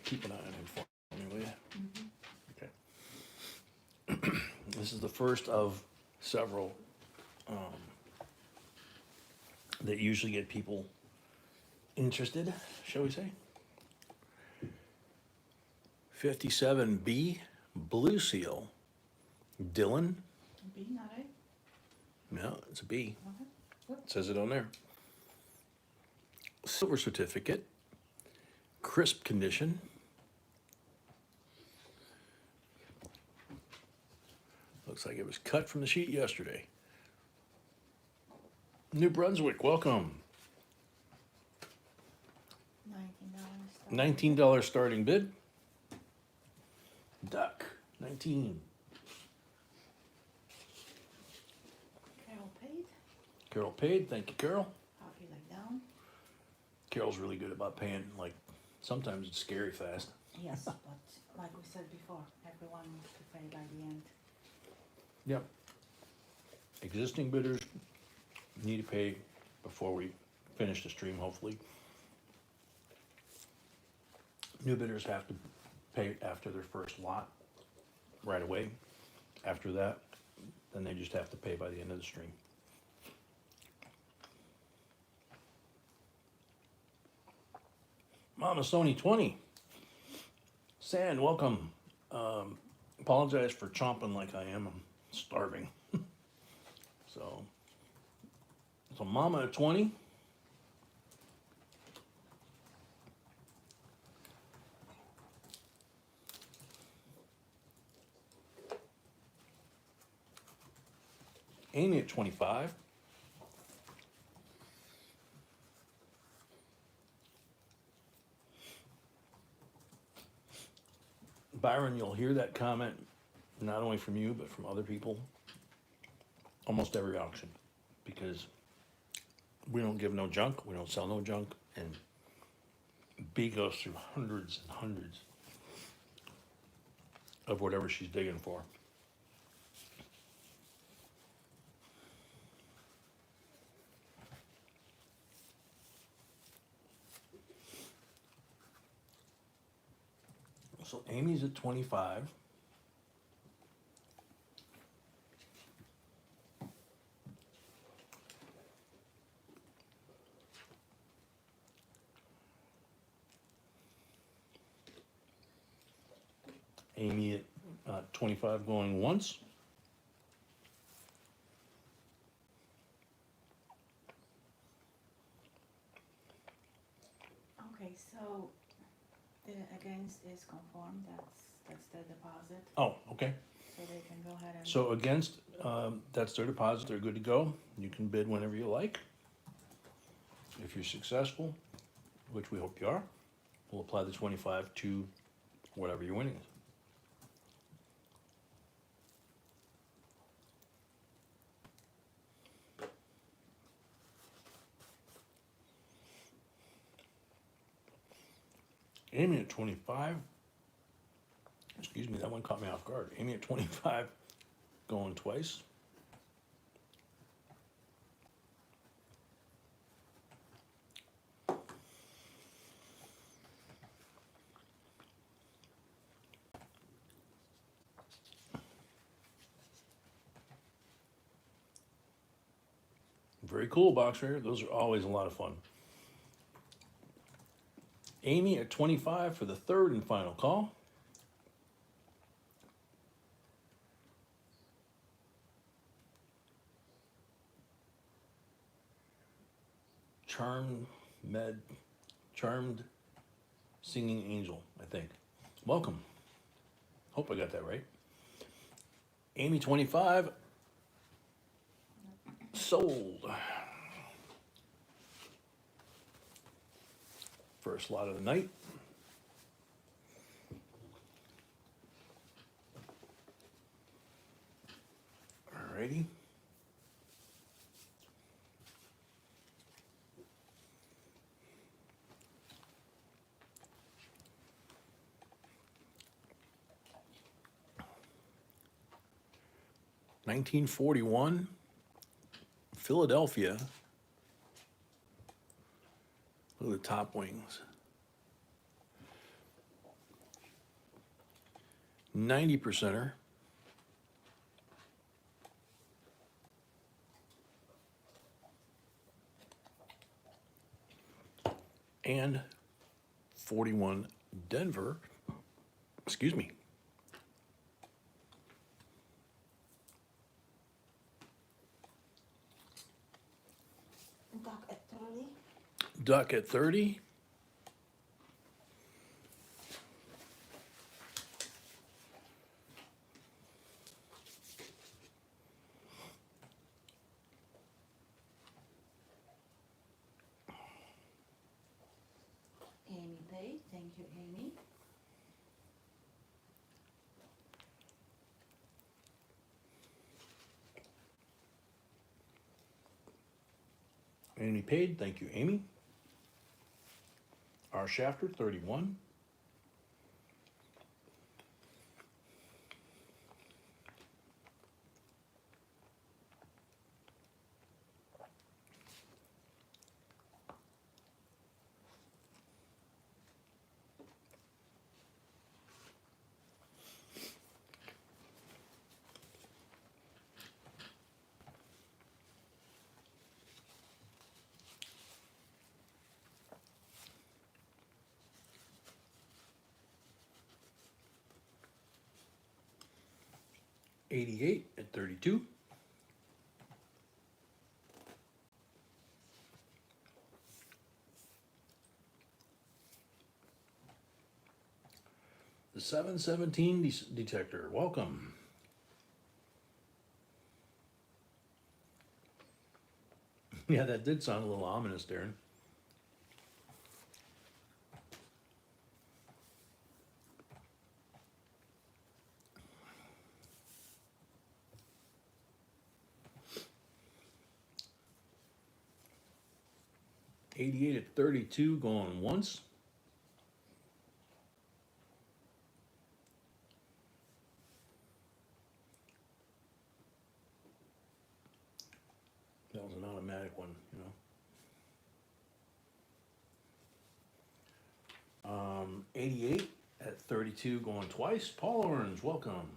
Keep an eye on him for me, will you? Okay. This is the first of several that usually get people interested, shall we say? 57B, Blue Seal. Dylan. B, not A? No, it's a B. Okay. It says it on there. Silver certificate. Crisp condition. Looks like it was cut from the sheet yesterday. New Brunswick, welcome. $19. $19 starting bid. Duck, 19. Carol paid. Carol paid, thank you, Carol. Copy like down. Carol's really good about paying, like, sometimes it's scary fast. Yes, but like we said before, everyone needs to pay by the end. Yep. Existing bidders need to pay before we finish the stream, hopefully. New bidders have to pay after their first lot right away. After that, then they just have to pay by the end of the stream. Mama Sony 20. Sand, welcome. Apologize for chomping like I am. I'm starving. So Mama at 20. Amy at 25. Byron, you'll hear that comment not only from you, but from other people almost every auction, because we don't give no junk, we don't sell no junk, and B goes through hundreds and hundreds of whatever she's digging for. So Amy's at 25. Amy at 25 going once. Okay, so the against is conform, that's the deposit, Oh, okay. so they can go ahead and. So against, that's their deposit. They're good to go. You can bid whenever you like. If you're successful, which we hope you are, we'll apply the 25 to whatever your winning is. Amy at 25. Excuse me, that one caught me off guard. Amy at 25 going twice. Very cool, box rare. Those are always a lot of fun. Amy at 25 for the third and final call. Charmed singing angel, I think. Welcome. Hope I got that right. Amy 25 sold. First lot of the night. Alrighty. $1941, Philadelphia. Look at the top wings. 90%er. And 41 Denver. Excuse me. Duck at 30. Duck at 30. Amy paid, thank you, Amy. Amy paid. Thank you, Amy. Our shafter, 31. $88 at 32. The 717 detector. Welcome. Yeah, that did sound a little ominous, Darren. $88 at 32 going once. That was an automatic one, you know. 88 at 32 going twice. Paul Orange, welcome.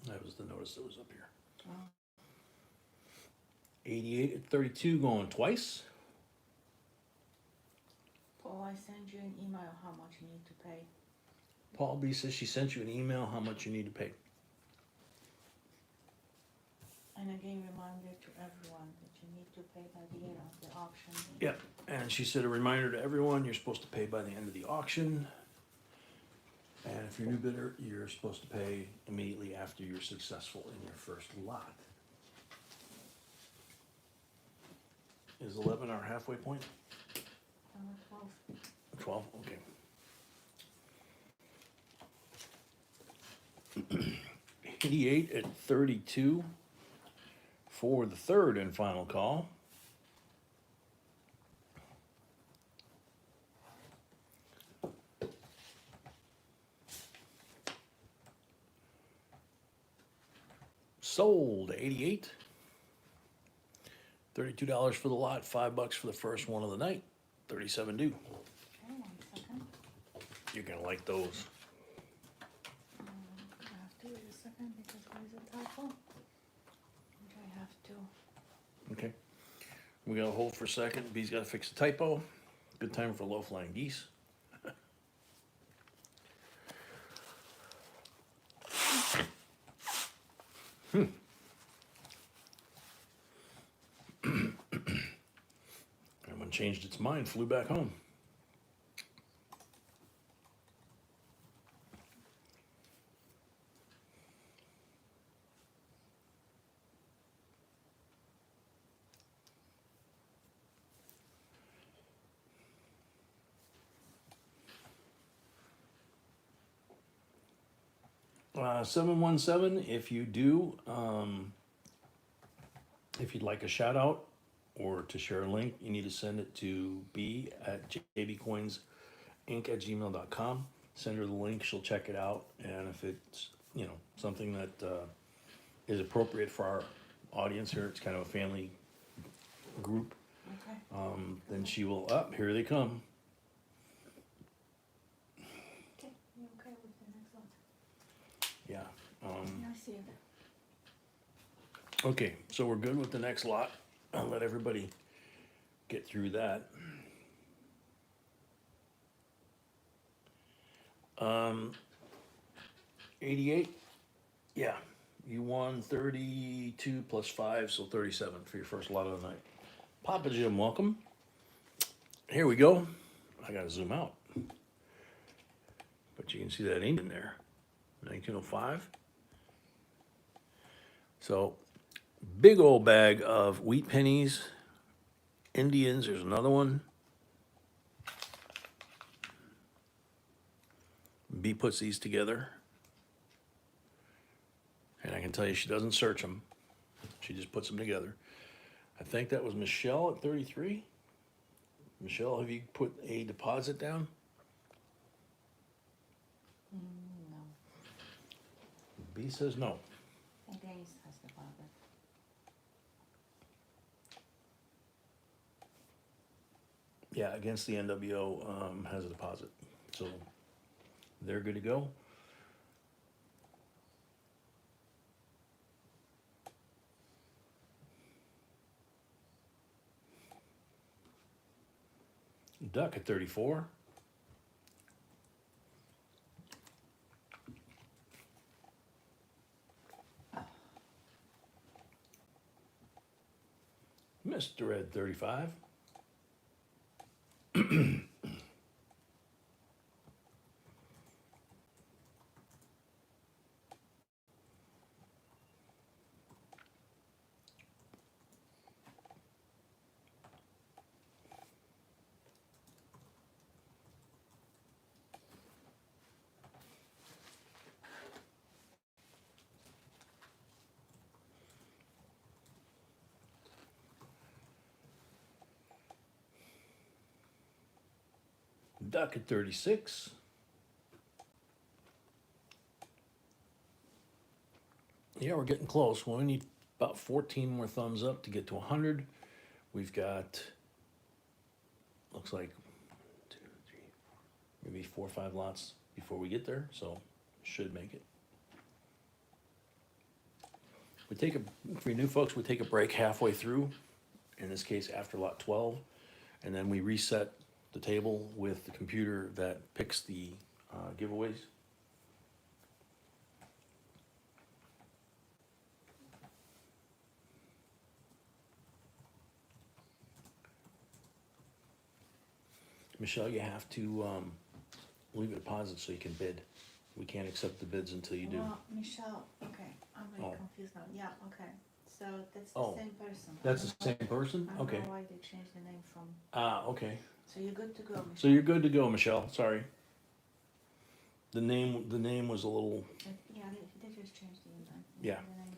That was the notice that was up here. Oh. 88 at 32 going twice. Paul, I send you an email how much you need to pay. Paul B says she sent you an email how much you need to pay. And again, reminder to everyone that you need to pay by the end of the auction. Yep. And she said a reminder to everyone, you're supposed to pay by the end of the auction. And if you're a new bidder, you're supposed to pay immediately after you're successful in your first lot. Is 11 our halfway point? 12. 12, okay. 88 at 32 for the third and final call. Sold 88. $32 for the lot, $5 for the first one of the night. 37 due. Okay, 1 second. You're gonna like those. I have to wait a second because there's a typo. Which I have to. Okay. We gotta hold for a second. B's gotta fix the typo. Good time for low-flying geese. Everyone changed its mind, flew back home. Uh, 717, if you do, if you'd like a shout out or to share a link, you need to send it to b at jbcoinsinc@gmail.com. Send her the link, she'll check it out, and if it's, you know, something that is appropriate for our audience here, it's kind of a family group, Okay. then she will, here they come. Okay, you okay with the next one? Yeah. Yeah, I see it. Okay, so we're good with the next lot. I'll let everybody get through that. 88, yeah, you won 32 plus 5, so 37 for your first lot of the night. Papa Jim, welcome. Here we go. I gotta zoom out. But you can see that ink in there. 1905. So, big old bag of wheat pennies, Indians, there's another one. B puts these together. And I can tell you she doesn't search them. She just puts them together. I think that was Michelle at 33. Michelle, have you put a deposit down? No. B says no. I think Dennis has the father. Yeah, against the NWO has a deposit. So they're good to go. Duck at 34. Mr. Red 35. Duck at 36. Yeah, we're getting close. We only need about 14 more thumbs up to get to 100. We've got, looks like 2, 3, maybe 4 or 5 lots before we get there, so should make it. We take a, for you new folks, we take a break halfway through, in this case after lot 12, and then we reset the table with the computer that picks the giveaways. Michelle, you have to leave a deposit so you can bid. We can't accept the bids until you do. Well, Michelle, okay, I'm Oh. really confused now. Yeah, okay. So that's the Oh, same person. I That's don't the know- same person? I don't Okay. know why they changed the name from, Okay. so you're good to go, Michelle. So you're good to go, Michelle. Sorry. The name was a little. Yeah, they just changed the name. Yeah. The name.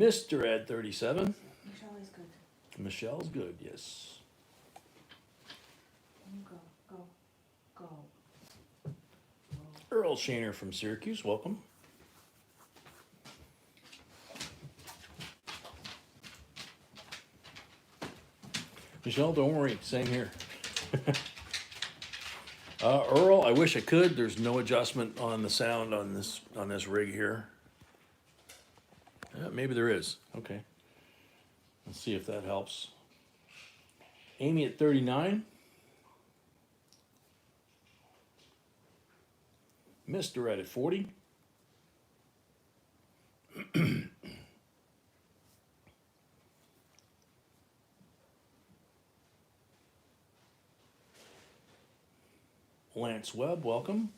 Mr. Ed 37. Michelle is good. Michelle's good, yes. You go, go, go. Earl Shaner from Syracuse, welcome. Michelle, don't worry, same here. Earl, I wish I could. There's no adjustment on the sound on this rig here. Maybe there is. Okay. Let's see if that helps. Amy at 39. Mr. Ed at 40. Lance Webb, welcome.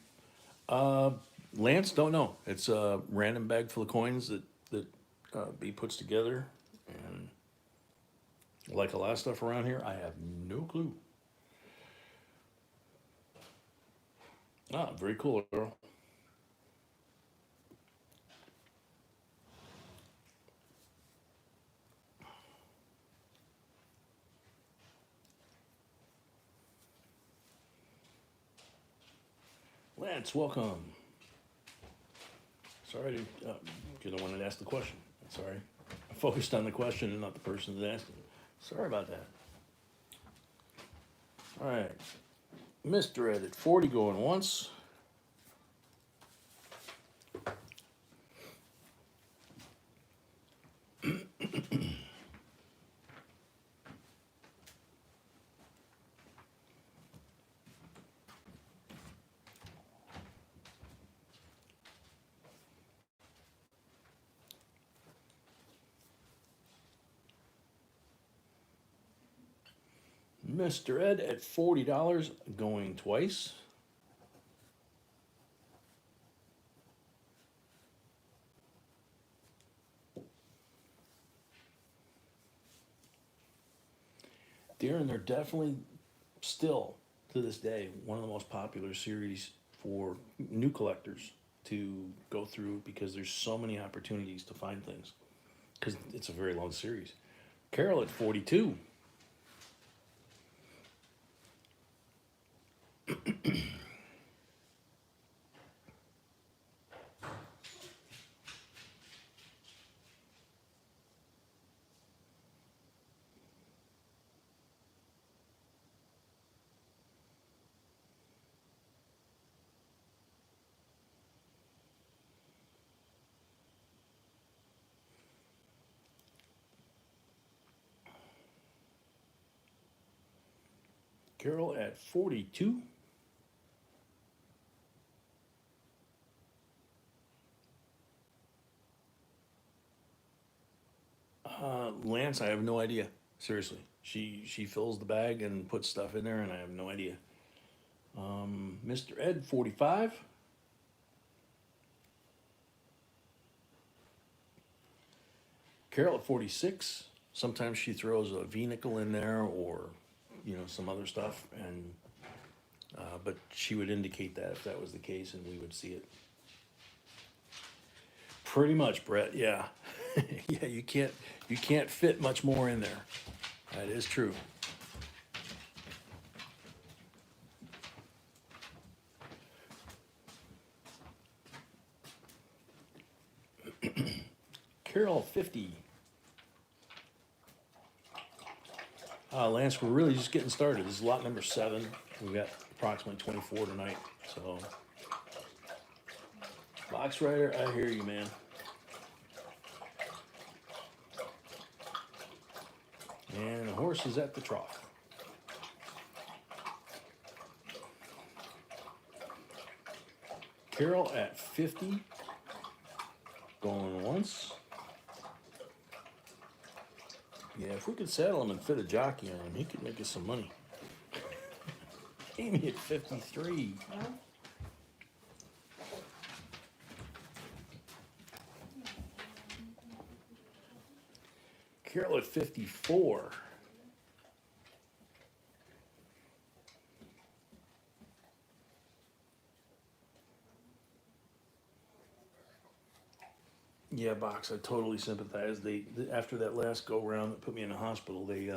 Lance, don't know. It's a random bag full of coins that B puts together, and like a lot of stuff around here, I have no clue. Very cool, Earl. Lance, welcome. Sorry, you're the one that asked the question. Sorry. I focused on the question and not the person that asked it. Sorry about that. All right. Mr. Ed at 40 going once. Mr. Ed at $40 going twice. Darren, they're definitely still to this day one of the most popular series for new collectors to go through because there's so many opportunities to find things because it's a very long series. Carol at 42. Carol at 42. Lance, I have no idea. Seriously, she fills the bag and puts stuff in there, and I have no idea. Mr. Ed 45. Carol at 46. Sometimes she throws a V-nickel in there, or some other stuff, and but she would indicate that if that was the case, and we would see it. Pretty much, Brett. Yeah, yeah. You can't fit much more in there. That is true. Carol 50. Lance, we're really just getting started. This is lot number 7. We've got approximately 24 tonight. So, Box Rider, I hear you, man. And the horse is at the trough. Carol at 50. Going once. Yeah, if we could saddle him and fit a jockey on him, he could make us some money. Amy at 53. No? Carol at 54. Yeah, Box, I totally sympathize. After that last go round that put me in the hospital, they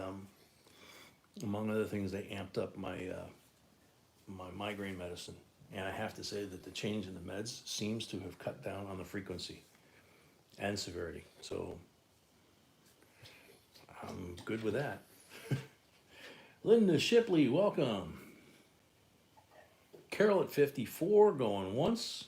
among other things, they amped up my my migraine medicine. And I have to say that the change in the meds seems to have cut down on the frequency and severity. So I'm good with that. Linda Shipley, welcome. Carol at 54, going once.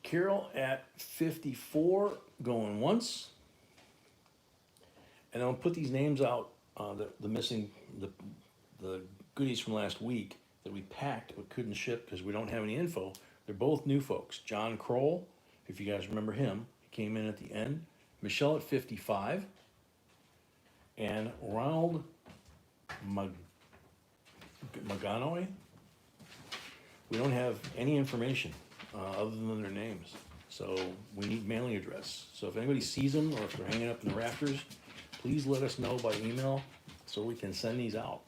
Carol at 54, going once. And I'll put these names out, the missing, the goodies from last week that we packed but couldn't ship because we don't have any info. They're both new folks. John Kroll, if you guys remember him, he came in at the end. Michelle at 55. And Ronald Maganoy. We don't have any information other than their names. So we need mailing address. So if anybody sees them or if they're hanging up in the rafters, please let us know by email so we can send these out.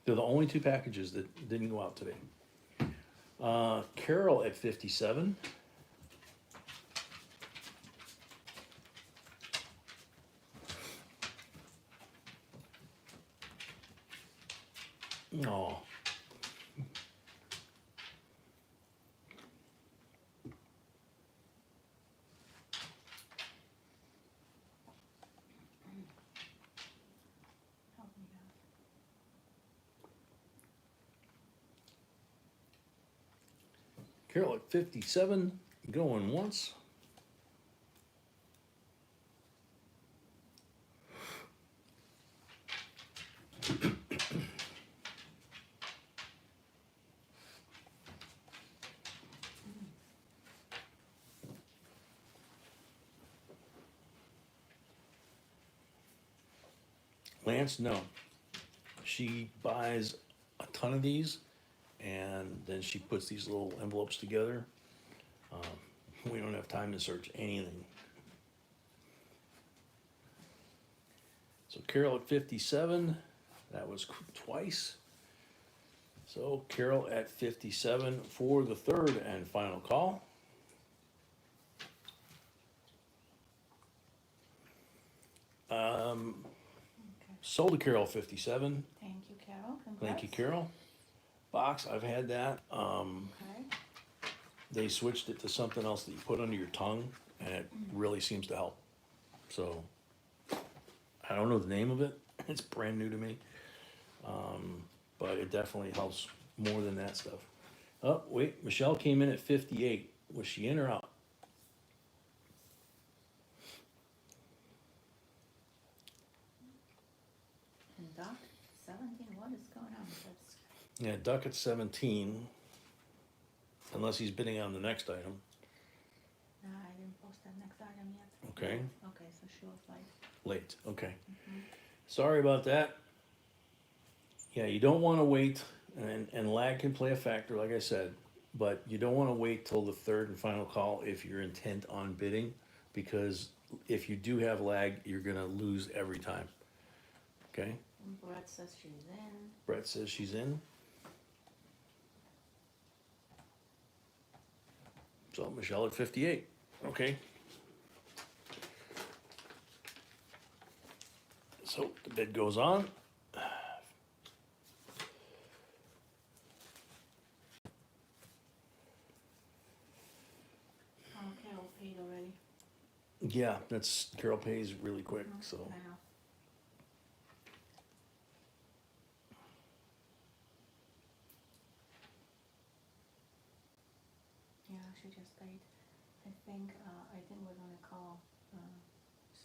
They're the only 2 packages that didn't go out today. Carol at 57. Oh. Help me out. Carol at 57, going once. Lance, no. She buys a ton of these and then she puts these little envelopes together. We don't have time to search anything. So Carol at 57, that was twice. So Carol at 57 for the 3rd and final call. Okay. Sold to Carol 57. Thank you, Carol. Thank you, Congrats. Carol. Box, I've had that. Okay. They switched it to something else that you put under your tongue, and it really seems to help. So, I don't know the name of it. It's brand new to me. But it definitely helps more than that stuff. Oh, wait, Michelle came in at 58. Was she in or out? And Doc, 17, what is going on? That's, Yeah, Duck at 17. Unless he's bidding on the next item. no, I didn't post that next item yet. Okay. Okay, so she was like, Late, okay. Sorry about that. Yeah, you don't want to wait, and lag can play a factor, like I said, but you don't want to wait till the 3rd and final call if you're intent on bidding, because if you do have lag, you're gonna lose every time. Okay? Brett says she's in. Brett says she's in. So Michelle at 58. Okay. So the bid goes on. Oh, Carol paid already. Yeah, that's Carol pays really quick. So I know. Yeah, she just paid. I think we're gonna call,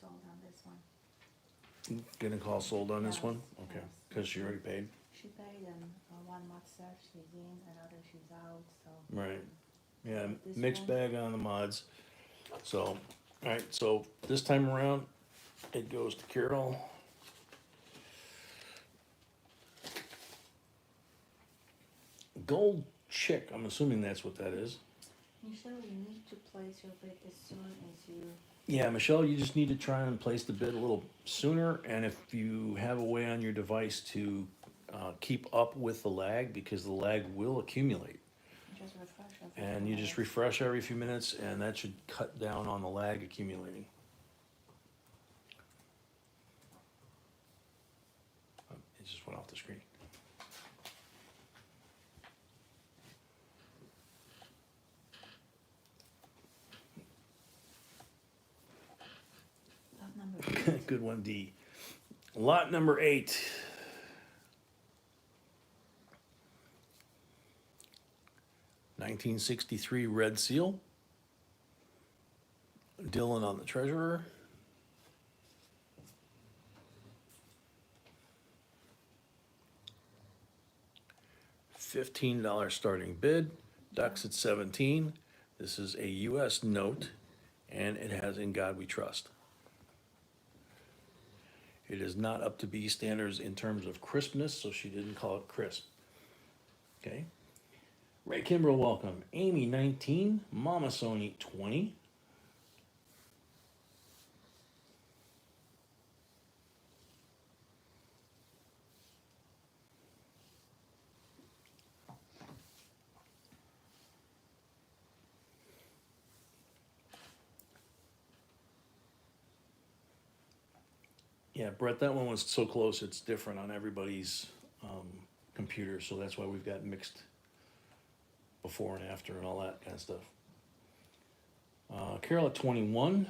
sold on this one. gonna call sold on this Yes, one. Okay, yes. because she already paid. She paid and, 1 month search, she's in, another she's out, so. Right. Yeah, This mixed one? bag on the mods. So, all right. So this time around, it goes to Carol. Gold chick. I'm assuming that's what that is. Michelle, you need to place your bid as soon as you, Yeah, Michelle, you just need to try and place the bid a little sooner, and if you have a way on your device to keep up with the lag, because the lag will accumulate, just refresh everything. and you just refresh every few minutes, and that should cut down on the lag accumulating. Oh, it just went off the screen. Lot number 8. Good one, D. Lot number 8. $1963 red seal. Dylan on the treasurer. $15 starting bid. Ducks at 17. This is a U.S. note, and it has "In God We Trust." It is not up to B standards in terms of crispness, so she didn't call it crisp. Okay. Ray Kimbrell, welcome. Amy, 19. Mama Sony, 20. Yeah, Brett, that one was so close, it's different on everybody's computer, so that's why we've got mixed before and after and all that kind of stuff. Carol at 21.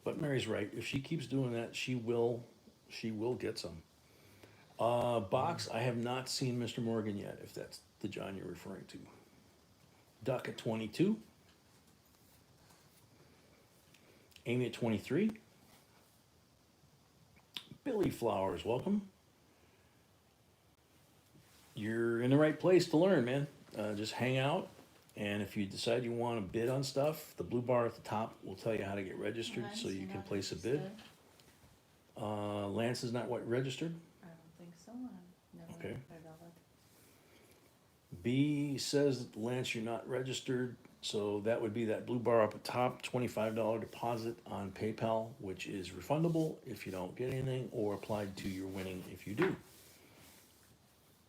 But Mary's right. If she keeps doing that, she will get some. Box, I have not seen Mr. Morgan yet, if that's the John you're referring to. Duck at 22. Amy at 23. Billy Flowers, welcome. You're in the right place to learn, man. Just hang out, and if you decide you want to bid on stuff, the blue bar at the top will tell you how to get registered, Lance, so you you're can not place a bid. registered? Lance is not what registered. I don't think so, I've never Okay. heard of it. B says, Lance, you're not registered, so that would be that blue bar up at top, $25 deposit on PayPal, which is refundable if you don't get anything, or applied to your winning if you do.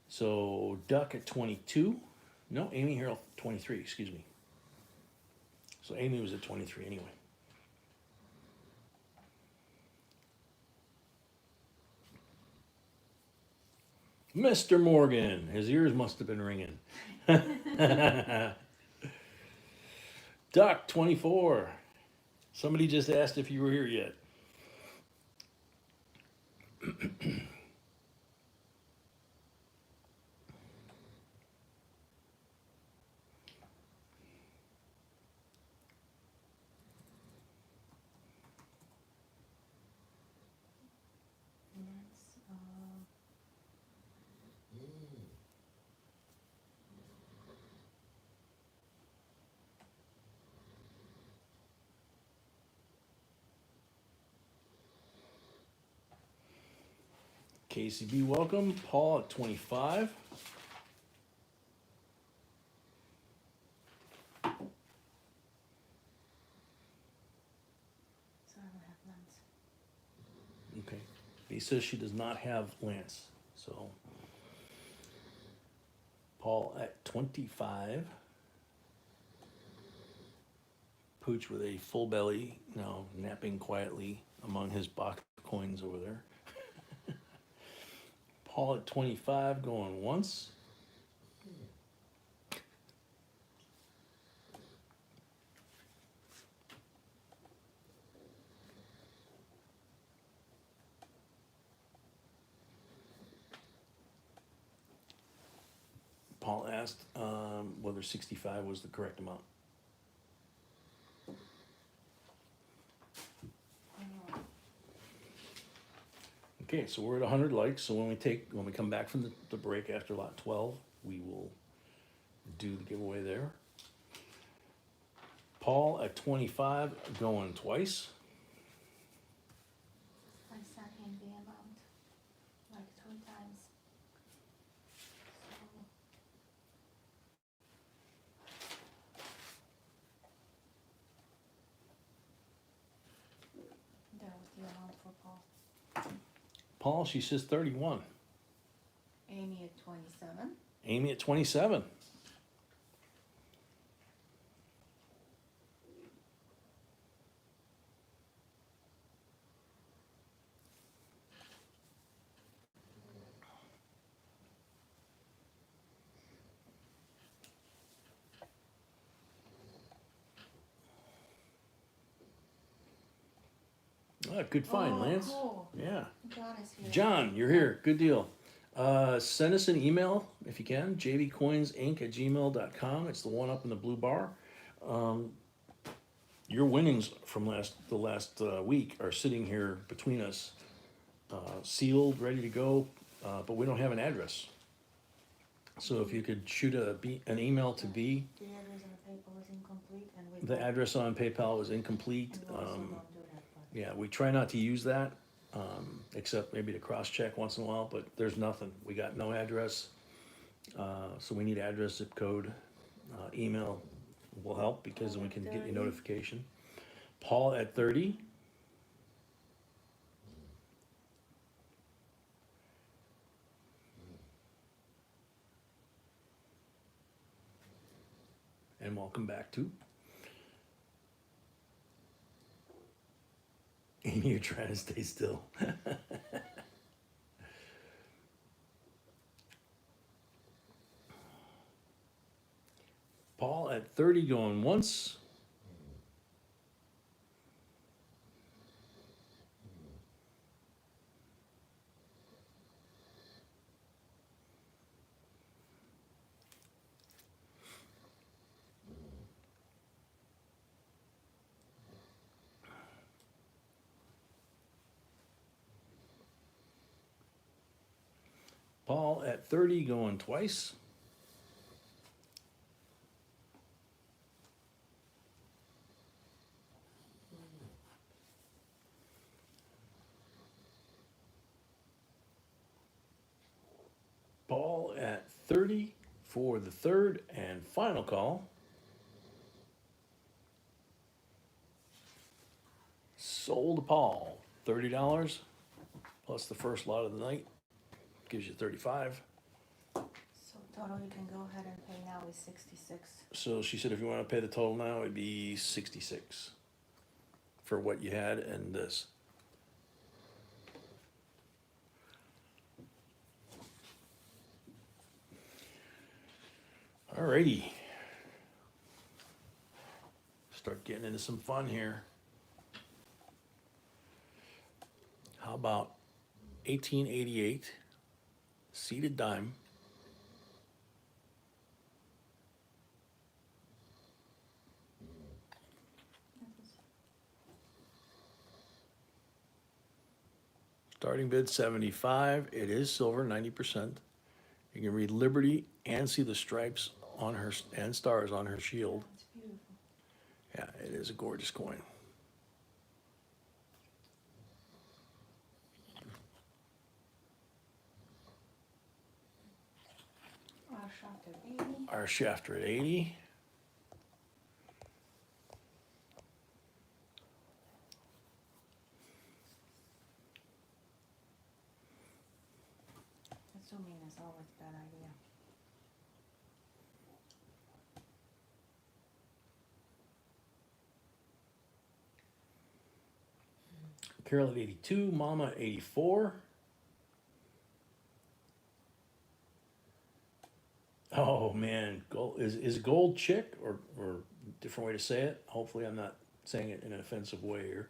So Duck at 22. No, Amy Harrell, 23, excuse me. So Amy was at 23 anyway. Mr. Morgan, his ears must have been ringing. Duck, 24. Somebody just asked if you were here yet. Lance, KCB, welcome. Paul at 25. so I don't have Lance. Okay. He says she does not have Lance. So Paul at 25. Pooch with a full belly, now napping quietly among his box of coins over there. Paul at 25 going once. Paul asked whether 65 was the correct amount. Okay, so we're at 100 likes. So when we come back from the break after lot 12, we will do the giveaway there. Paul at 25 going twice. I sent him the amount like 3 times. So that was the amount for Paul. Paul, she says 31. Amy at 27. Amy at 27. Ah, good find, Oh, Lance. cool. Yeah. John is here. John, you're here. Good deal. Send us an email if you can, jvcoinsinc@gmail.com. It's the one up in the blue bar. Your winnings from the last week are sitting here between us, sealed, ready to go, but we don't have an address. So if you could shoot an email to B. The address on the paper was incomplete, and we The address on PayPal was incomplete. and we also don't do that. But Yeah, we try not to use that, except maybe to cross-check once in a while, but there's nothing. We got no address. So we need address, zip code, email will help because then we can get you notification. Paul at 30. And welcome back to. Amy, you're trying to stay still. Paul at 30 going once. Paul at 30 going twice. Paul at 30 for the third and final call. Sold to Paul, $30 plus the first lot of the night, gives you 35. so total you can go ahead and pay now is 66. So she said if you want to pay the total now, it'd be 66 for what you had and this. Alrighty. Start getting into some fun here. How about 1888 seated dime? Starting bid 75. It is silver, 90%. You can read Liberty and see the stripes on her and stars on her shield. It's beautiful. Yeah, it is a gorgeous coin. Our shop at 80. Our shafter at 80. Assuming is always a bad idea. Carol at 82, Mama at 84. Oh man, gold is gold chick or different way to say it. Hopefully, I'm not saying it in an offensive way here.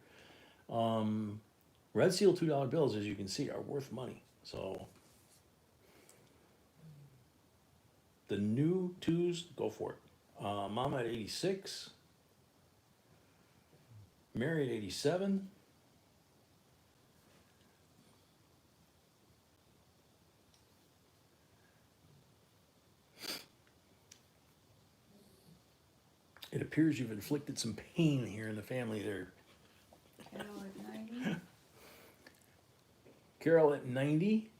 Red Seal $2 bills, as you can see, are worth money. So the new twos, go for it. Mama at 86, Mary at 87. It appears you've inflicted some pain here in the family there. Carol at 90. Carol at 90.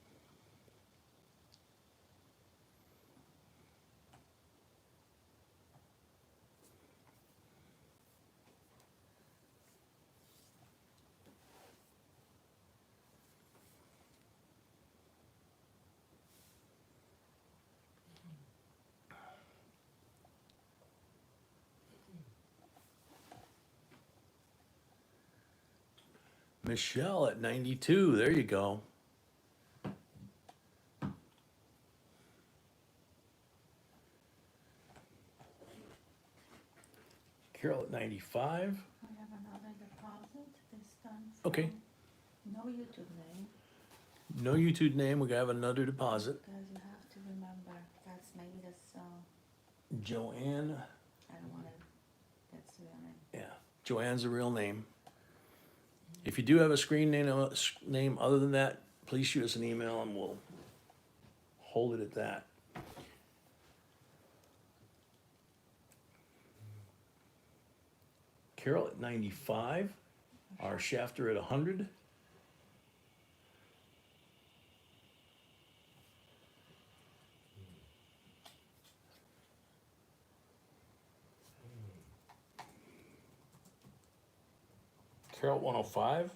Michelle at 92. There you go. Carol at 95. I have another deposit this time. Okay. No YouTube name, No YouTube name. We have another deposit. because you have to remember, that's maybe that's, Joanne. I don't wanna, that's the real name. Yeah, Joanne's a real name. If you do have a screen name other than that, please shoot us an email and we'll hold it at that. Carol at 95. Our Shafter at 100. Carol at 105.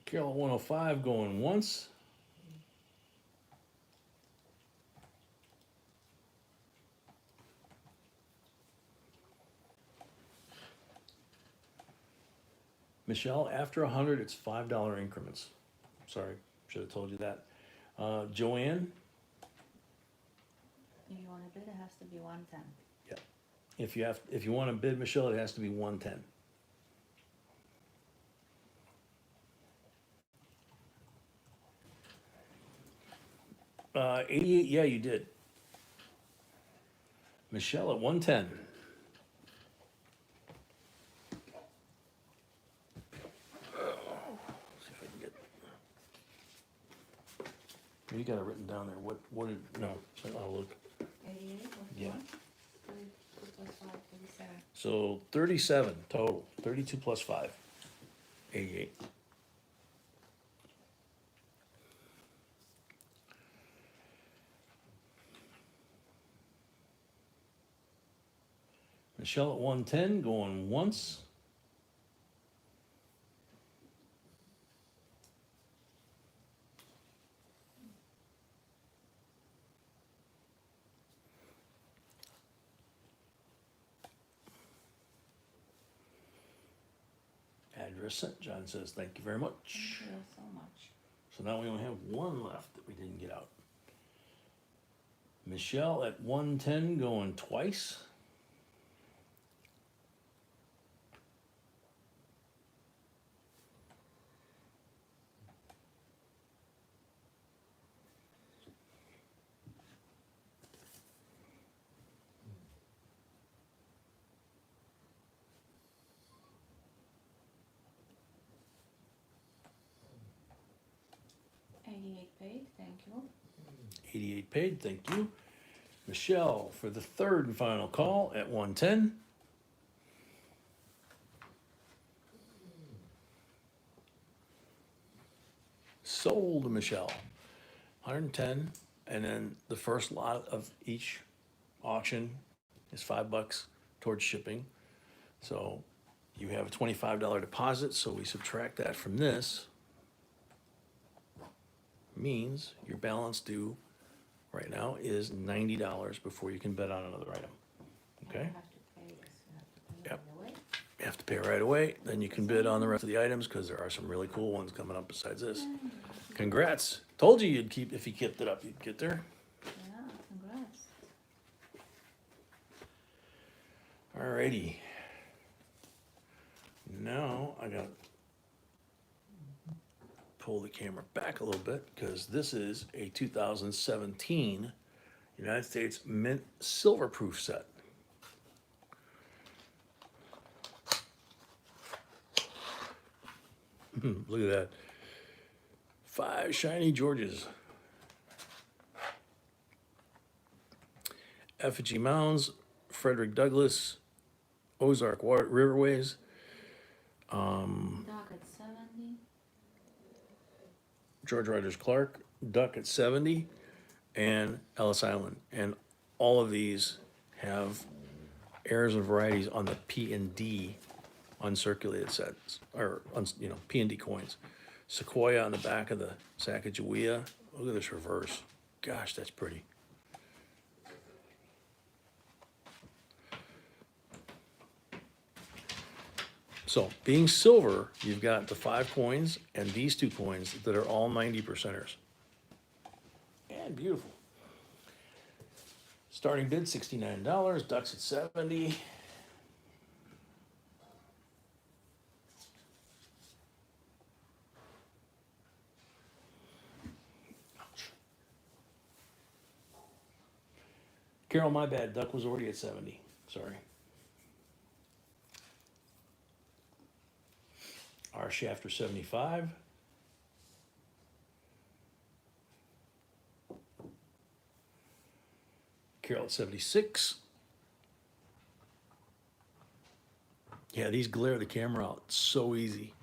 Carol at 105 going once. Michelle, after 100, it's $5 increments. Sorry, should have told you that. Joanne, If you wanna bid, it has to be 110. if you want to bid Michelle, it has to be 110. Uh, 88, yeah, you did. Michelle at 110. See if I can get. You got it written down there. What did, no, I'll look. 88, what do Yeah. you want? 32 plus 5, 37. So 37 total, 32 plus 5, 88. Michelle at 110 going once. Address sent. John says, thank you very much. Thank you so much. So now we only have one left that we didn't get out. Michelle at 110 going twice. Paid, thank you. 88 paid, thank you. Michelle for the third and final call at 110. Sold to Michelle. 110. And then the first lot of each auction is $5 towards shipping. So you have a $25 deposit, so we subtract that from this. Means your balance due right now is $90 before you can bid on another item. Okay? You have to pay this, you have to pay Yep. right away. You have to pay right away, then you can bid on the rest of the items, because there are some really cool ones coming up besides this. Congrats. Told you you'd keep, if you kept it up, you'd get there. Yeah, congrats. Alrighty. Now I gotta pull the camera back a little bit, because this is a 2017 United States Mint Silver Proof set. Look at that. 5 shiny Georges. Effigy Mounds, Frederick Douglass, Ozark Riverways, Dock at 70. George Rogers Clark, Duck at 70, and Ellis Island. And all of these have errors and varieties on the P and D uncirculated sets, or P and D coins. Sequoia on the back of the Sacagawea. Look at this reverse. Gosh, that's pretty. So, being silver, you've got the 5 coins and these 2 coins that are all 90 percenters. And beautiful. Starting bid $69, Ducks at 70. Ouch. Carol, my bad. Duck was already at 70. Sorry. Our Shafter 75. Carol at 76. Yeah, these glare the camera out so easy.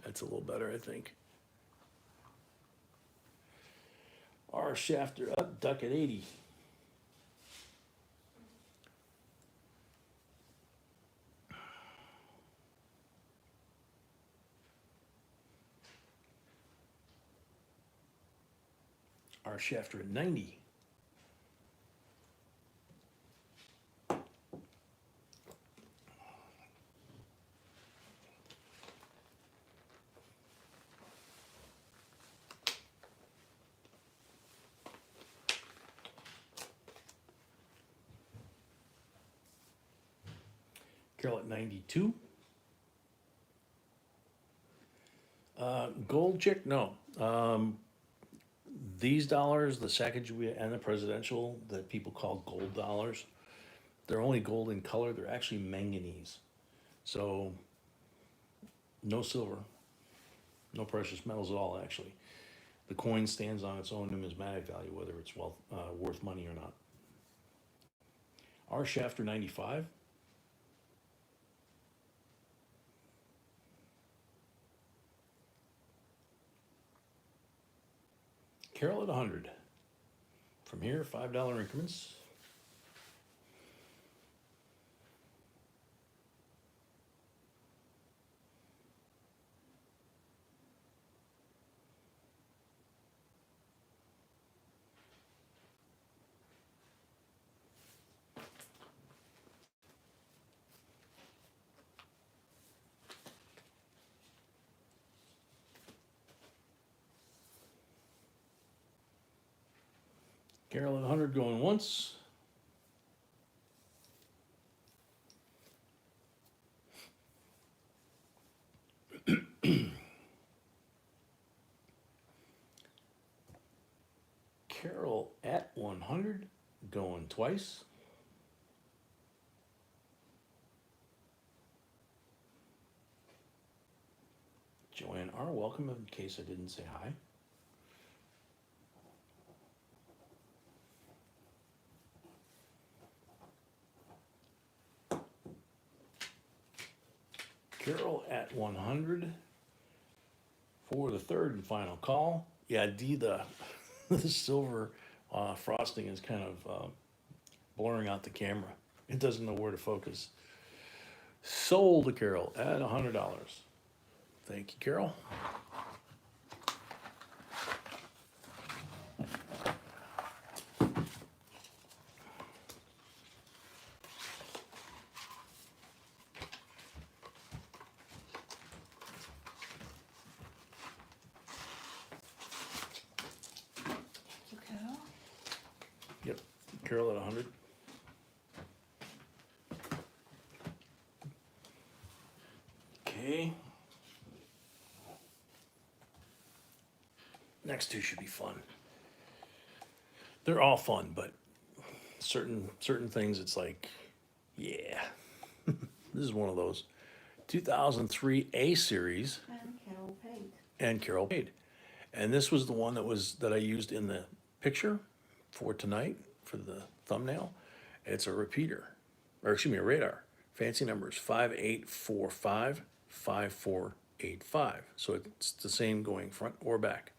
That's a little better, I think. Our Shafter up, Duck at 80. Our Shafter at 90. Carol at 92. Gold chick, no. These dollars, the Sacagawea and the presidential that people call gold dollars, they're only gold in color. They're actually manganese. So no silver, no precious metals at all, actually. The coin stands on its own numismatic value, whether it's worth money or not. Our Shafter 95. Carol at 100. From here, $5 increments. Carol at 100 going once. Carol at 100 going twice. Joanne R., welcome in case I didn't say hi. Carol at 100 for the third and final call. Yeah, D, the silver frosting is kind of blurring out the camera. It doesn't know where to focus. Sold to Carol at $100. Thank you, Carol. You Carol? Yep, Carol at 100. Okay. Next two should be fun. They're all fun, but certain things it's like, yeah. This is one of those. 2003 A series And Carol paid. and Carol paid. And this was the one that I used in the picture for tonight for the thumbnail. It's a repeater, or excuse me, a radar. Fancy numbers 5845 5485. So it's the same going front or back.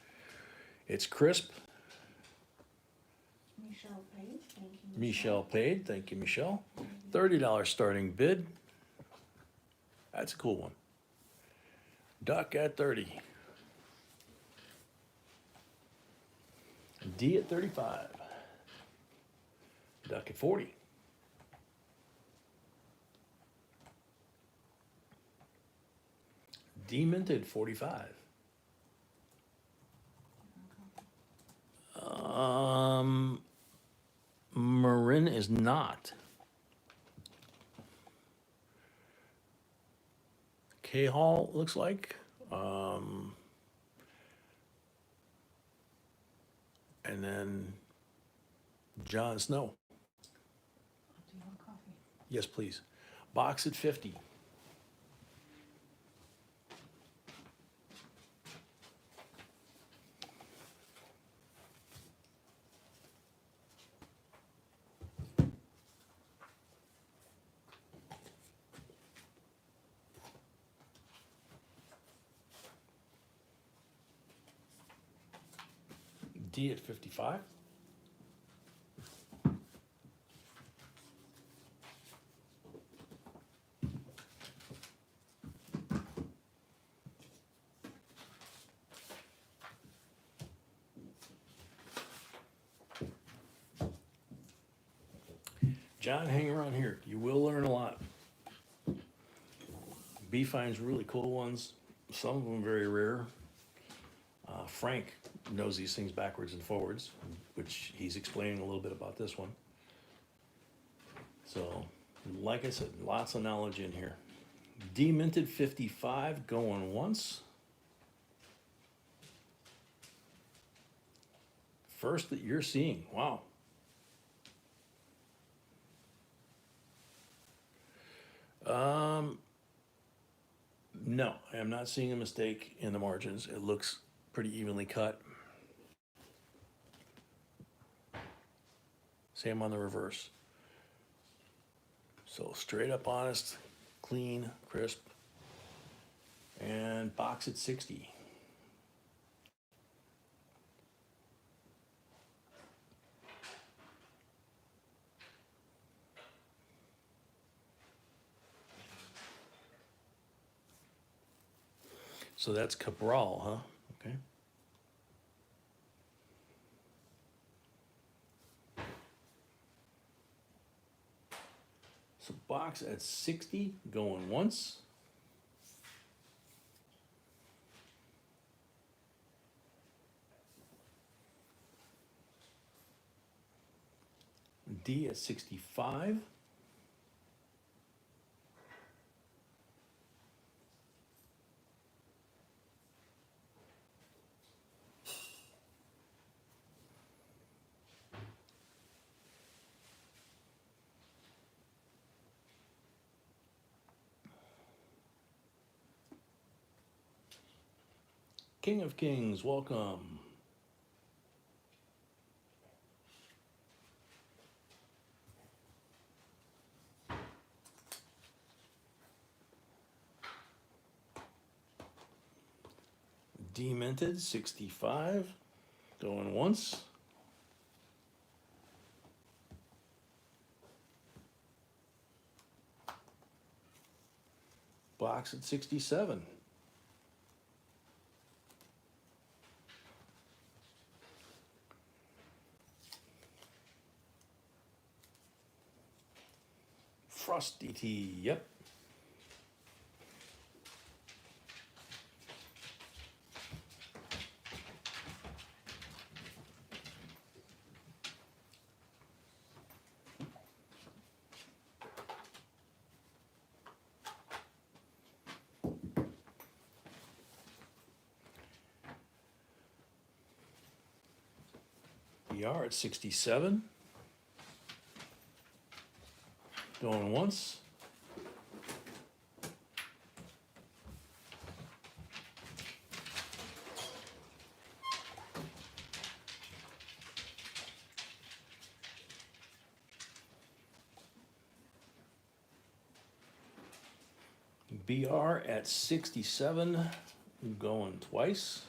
It's crisp. Michelle paid. Thank you, Michelle paid. Thank you, Michelle. $30 starting bid. That's a cool one. Duck at 30. D at 35. Duck at 40. D minted 45. Marin is not. K Hall looks like. And then John Snow. Do you want coffee? Yes, please. Box at 50. D at 55. John, hang around here. You will learn a lot. B finds really cool ones. Some of them very rare. Frank knows these things backwards and forwards, which he's explaining a little bit about this one. So, like I said, lots of knowledge in here. D minted 55 going once. First that you're seeing. Wow. No, I am not seeing a mistake in the margins. It looks pretty evenly cut. Same on the reverse. So straight up honest, clean, crisp, and box at 60. So that's Cabral, huh? Okay. So box at 60 going once. D at 65. King of Kings, welcome. Deminted 65. Going once. Box at 67. Frosty tea, yep. We are at 67. Going once. BR at 67. Going twice.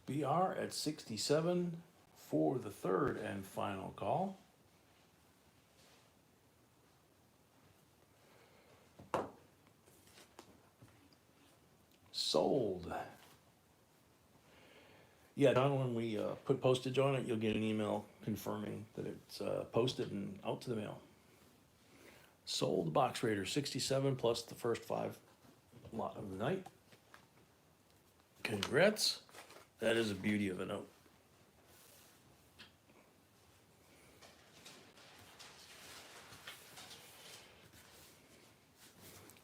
BR at 67 for the third and final call. Sold. Yeah, Don, when we put postage on it, you'll get an email confirming that it's posted and out to the mail. Sold Box Raider 67 plus the first 5 lot of the night. Congrats. That is a beauty of a note.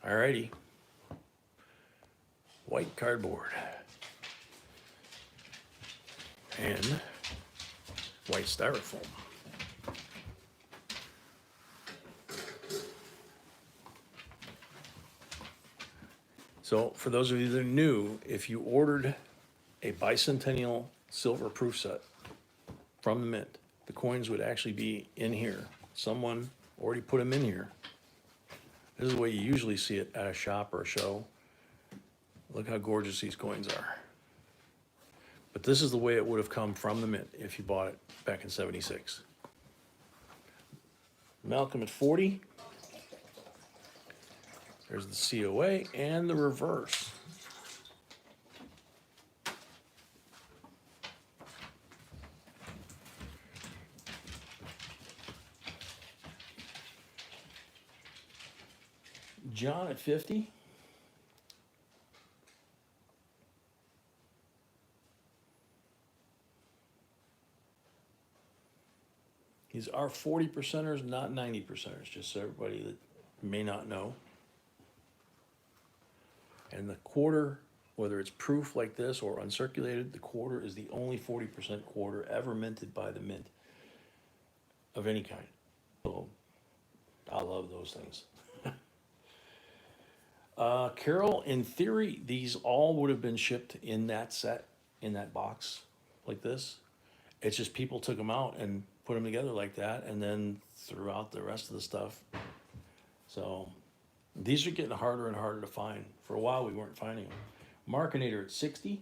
Alrighty. White cardboard. And white styrofoam. So for those of you that are new, if you ordered a bicentennial silver proof set from the mint, the coins would actually be in here. Someone already put them in here. This is the way you usually see it at a shop or a show. Look how gorgeous these coins are. But this is the way it would have come from the mint if you bought it back in '76. Malcolm at 40. There's the COA and the reverse. John at 50. These are 40 percenters, not 90 percenters, just so everybody that may not know. And the quarter, whether it's proof like this or uncirculated, the quarter is the only 40% quarter ever minted by the mint of any kind. So I love those things. Carol, in theory, these all would have been shipped in that set, in that box like this. It's just people took them out and put them together like that and then threw out the rest of the stuff. So these are getting harder and harder to find. For a while, we weren't finding them. Markinator at 60.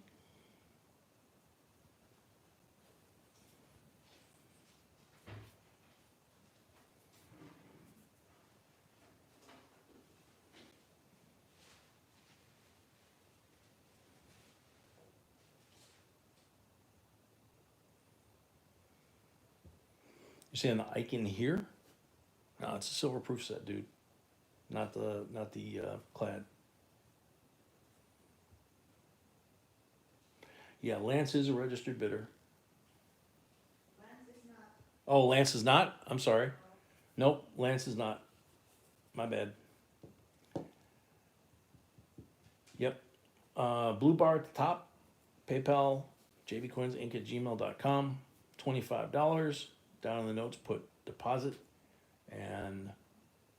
You seeing the icon here? No, it's a silver proof set, dude. Not the clad. Yeah, Lance is a registered bidder. Lance is not. Oh, Lance is not? I'm sorry. Nope, Lance is not. My bad. Yep. Blue bar at the top. PayPal, jbcoinsinc@gmail.com. $25. Down in the notes, put deposit, and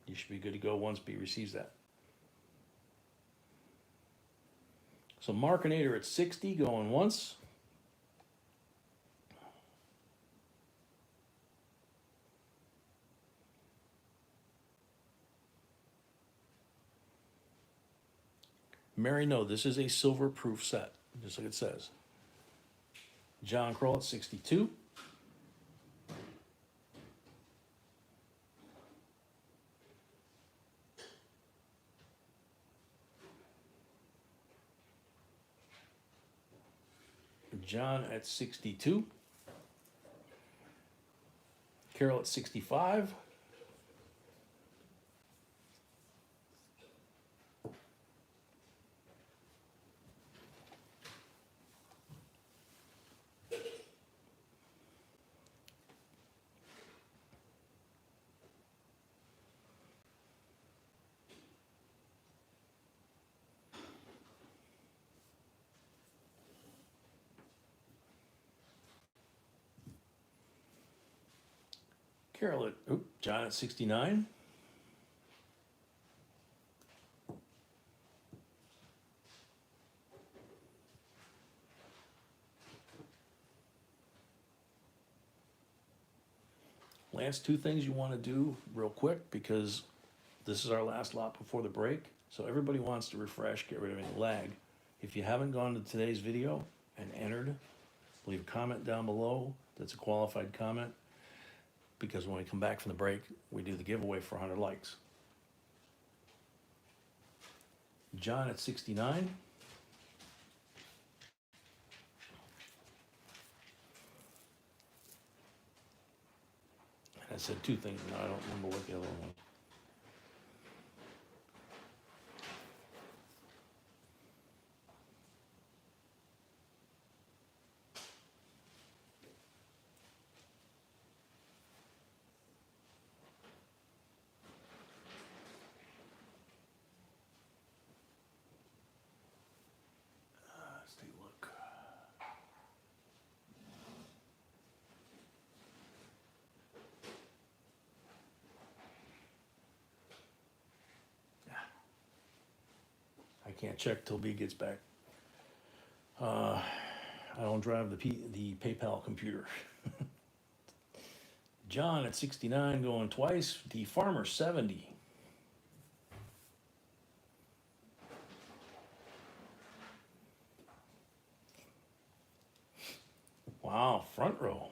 you should be good to go once B receives that. So Markinator at 60 going once. Mary, no, this is a silver proof set, just like it says. John Kroll at 62. John at 62. Carol at 65. Carol at, John at 69. Lance, two things you want to do real quick because this is our last lot before the break. So everybody wants to refresh, get rid of any lag. If you haven't gone to today's video and entered, leave a comment down below. That's a qualified comment. Because when we come back from the break, we do the giveaway for 100 likes. John at 69. I said two things, now I don't remember what the other one was. Let's take a look. I can't check till B gets back. I don't drive the PayPal computer. John at 69 going twice. D Farmer 70. Wow, front row.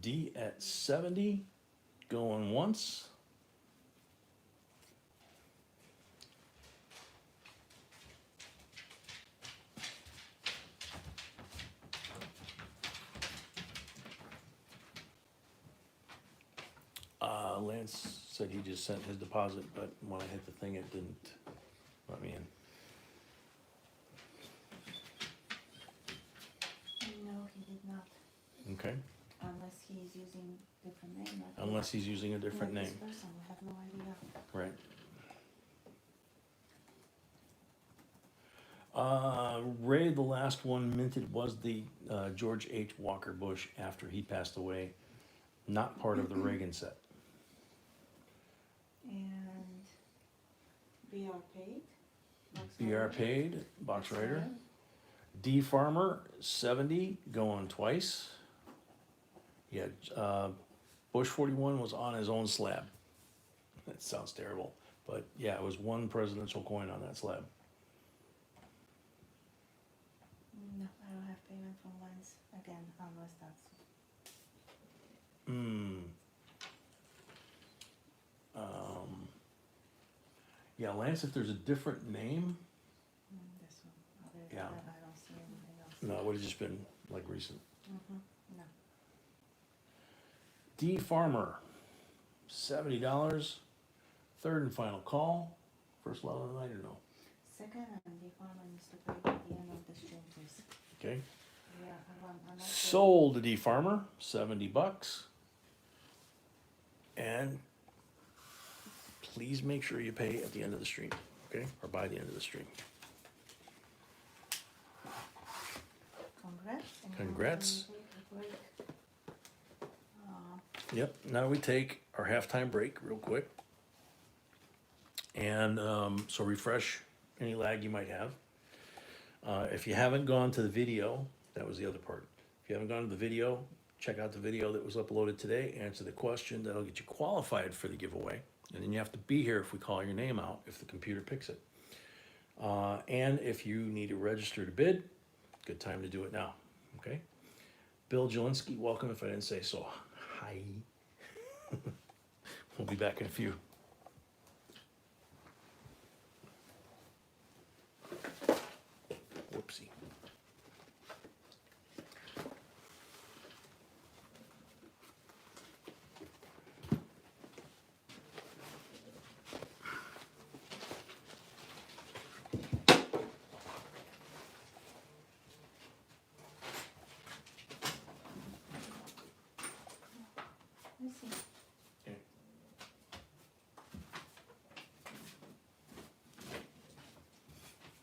D at 70, going once. Lance said he just sent his deposit, but when I hit the thing, it didn't let me in. No, he did not, Okay, unless he's using different name. unless he's using a different like name, This person, we have no idea. right. Ray, the last one minted was the George H. Walker Bush after he passed away, not part of the Reagan set. And BR paid. BR paid, box writer. Right. D Farmer 70 going twice. Yeah, Bush 41 was on his own slab. That sounds terrible, but yeah, it was one presidential coin on that slab. No, I don't have payment from Lens again, unless that's. Yeah, Lance, if there's a different name, This one. Other than Yeah. that, I don't see anything else. no, it would have just been like recent. No. D Farmer, $70. Third and final call. First lot of the night or no? Second, and the farmer needs to pay at the end of the stream, please. Okay. Yeah, I'm not sure. Sold to D Farmer, $70. And please make sure you pay at the end of the stream, okay? okay? Or by the end of the stream. Congrats. And now Congrats. we take a break. Yep, now we take our halftime break real quick. And so refresh any lag you might have. If you haven't gone to the video, that was the other part. If you haven't gone to the video, check out the video that was uploaded today, answer the question, that'll get you qualified for the giveaway. And then you have to be here if we call your name out, if the computer picks it. And if you need to register to bid, good time to do it now, okay? Bill Jelinski, welcome if I didn't say so. Hi. We'll be back in a few. Whoopsie. Let's see. Okay.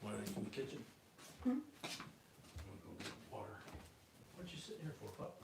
Want anything in the kitchen? Hmm? I'm gonna go get water. What you sitting here for, pup?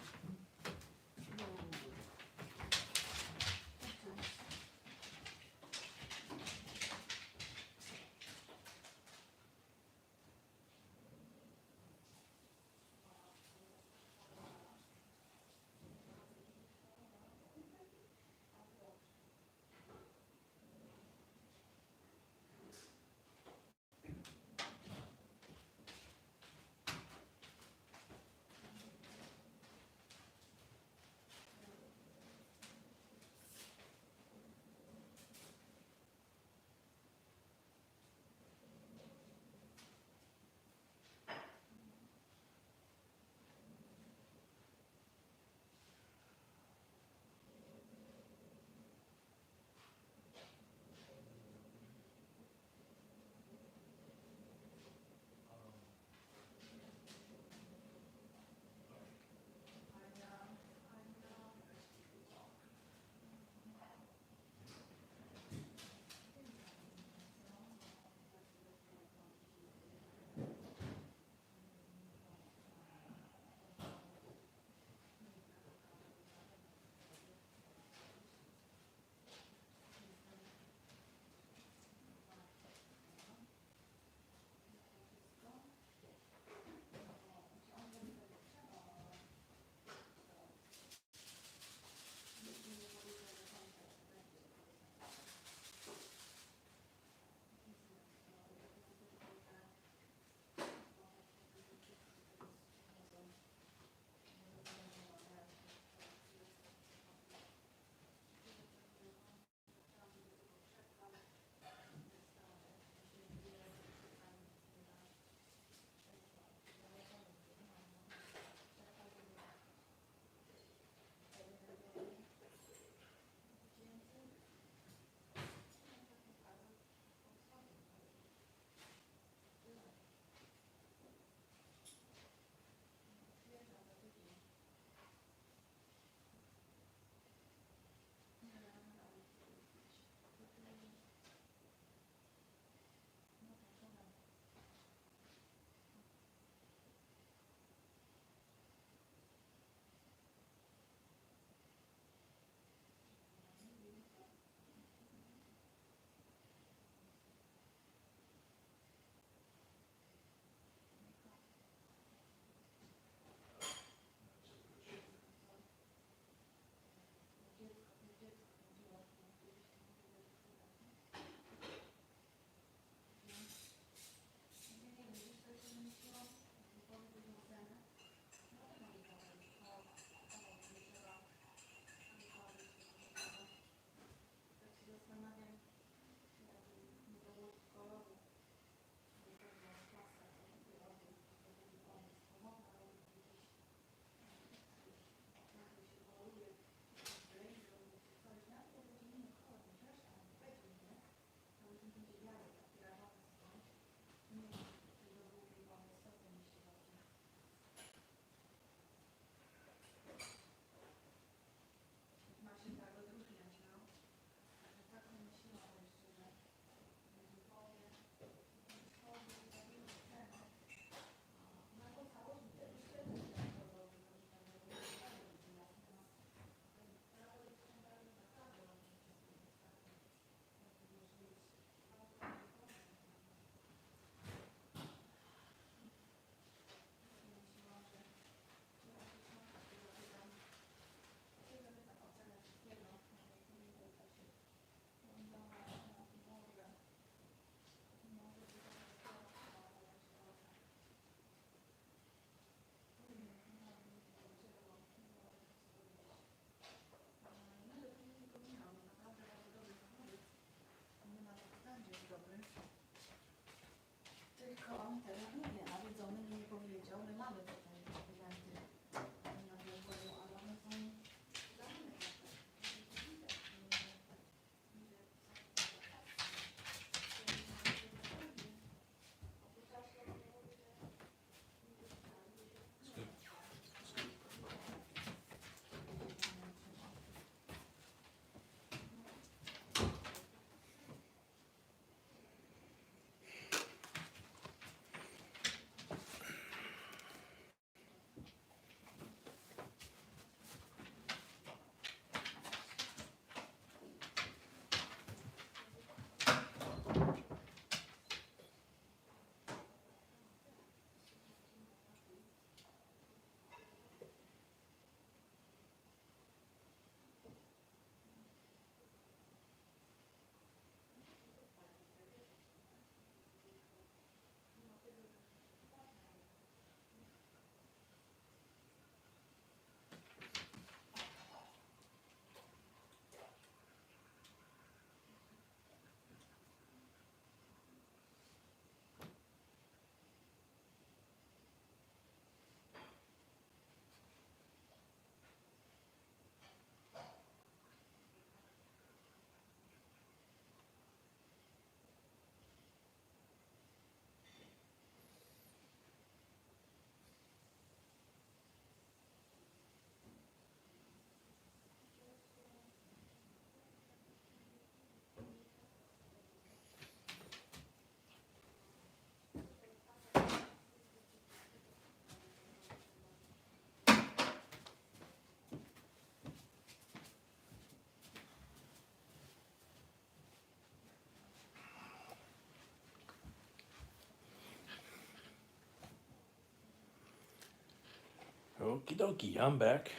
Okie dokie, I'm back.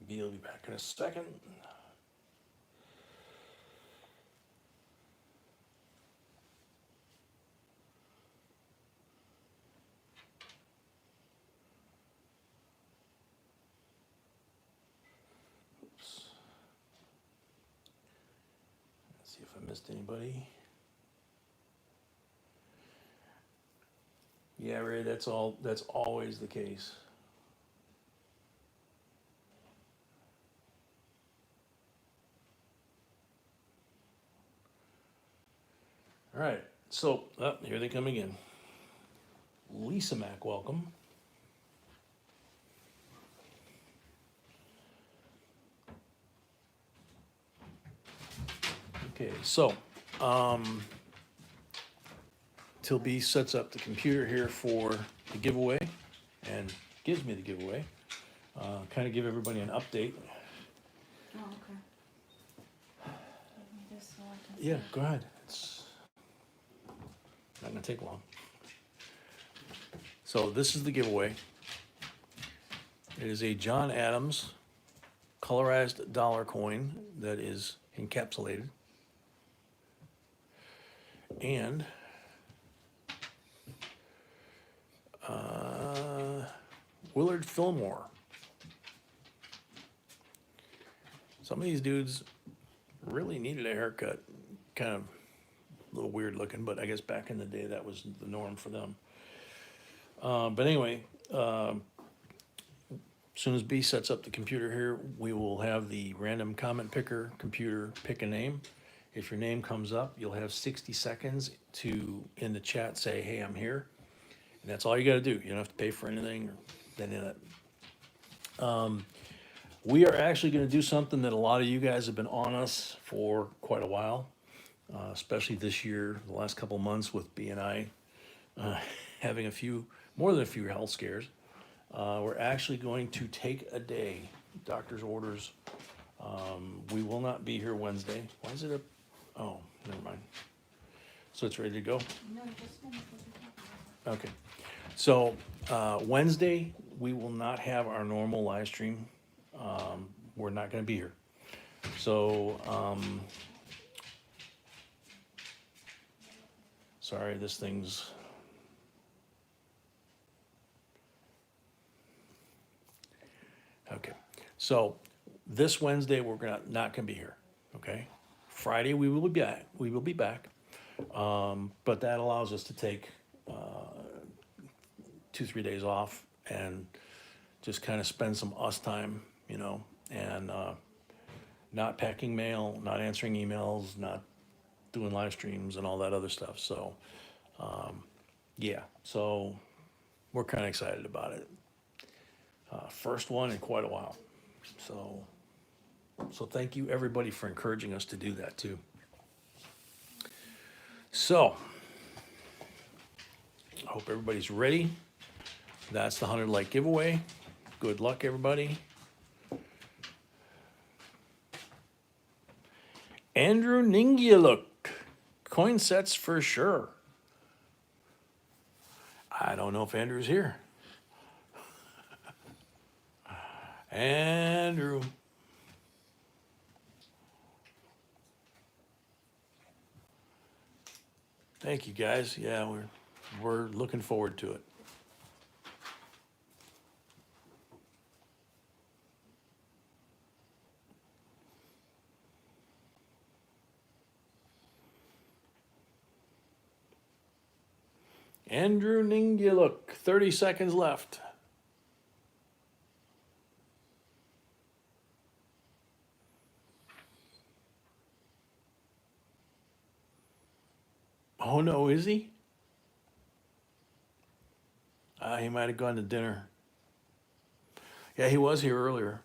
Bee'll be back in a second. Oops. Let's see if I missed anybody. Yeah, Ray, that's always the case. All right, so here they come again. Lisa Mack, welcome. Okay, so till B sets up the computer here for the giveaway and gives me the giveaway. Kind of give everybody an update. Oh, okay. Give me this so I can Yeah, see. go ahead. It's not gonna take long. So this is the giveaway. It is a John Adams colorized dollar coin that is encapsulated. And Willard Fillmore. Some of these dudes really needed a haircut. Kind of a little weird looking, but I guess back in the day that was the norm for them. But anyway, as soon as B sets up the computer here, we will have the random comment picker computer pick a name. If your name comes up, you'll have 60 seconds to, in the chat, say, hey, I'm here. And that's all you got to do. You don't have to pay for anything or any of that. We are actually going to do something that a lot of you guys have been on us for quite a while, especially this year, the last couple of months with BNI having more than a few health scares. We're actually going to take a day, doctor's orders. We will not be here Wednesday. Why is it up? Oh, never mind. So it's ready to go? No, just finish what you're talking about. Okay. So Wednesday, we will not have our normal live stream. We're not going to be here. So, sorry, this thing's. Okay. So this Wednesday, we're not going to be here. Okay. Friday, we will be back. We will be back. But that allows us to take 2-3 days off and just kind of spend some us time, and not packing mail, not answering emails, not doing live streams and all that other stuff. So, yeah, so we're kind of excited about it. First one in quite a while. So thank you everybody for encouraging us to do that too. So, I hope everybody's ready. That's the 100 like giveaway. Good luck, everybody. Andrew Ningialuk, coin sets for sure. I don't know if Andrew's here. Andrew. Thank you, guys. Yeah, we're looking forward to it. Andrew Ningialuk, 30 seconds left. Oh no, is he? He might have gone to dinner. Yeah, he was here earlier.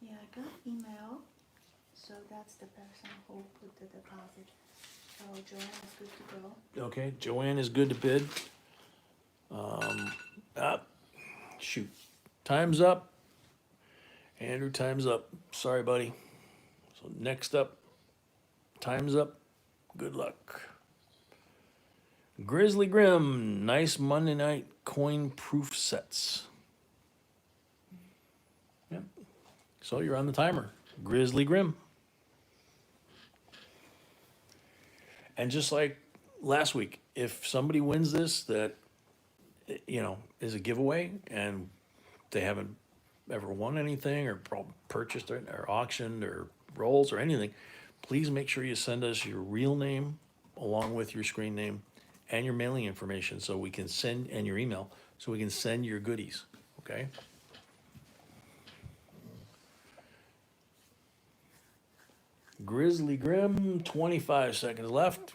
Yeah, I got email, so that's the person who put the deposit. So Joanne is good to go. Okay, Joanne is good to bid. Shoot. Time's up. Andrew, time's up. Sorry, buddy. So next up, time's up. Good luck. Grizzly Grim, nice Monday night coin proof sets. Yep. So you're on the timer. Grizzly Grim. And just like last week, if somebody wins this that, is a giveaway and they haven't ever won anything or purchased or auctioned or rolls or anything, please make sure you send us your real name along with your screen name and your mailing information so we can send, and your email, so we can send your goodies, okay? Grizzly Grim, 25 seconds left.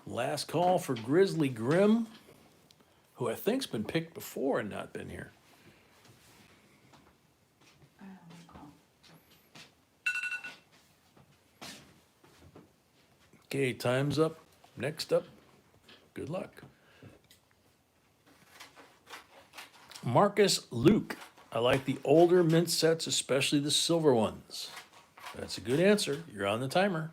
Last call for Grizzly Grim, who I think's been picked before and not been here. I don't recall. Okay, time's up. Next up, good luck. Marcus Luke. I like the older mint sets, especially the silver ones. That's a good answer. You're on the timer.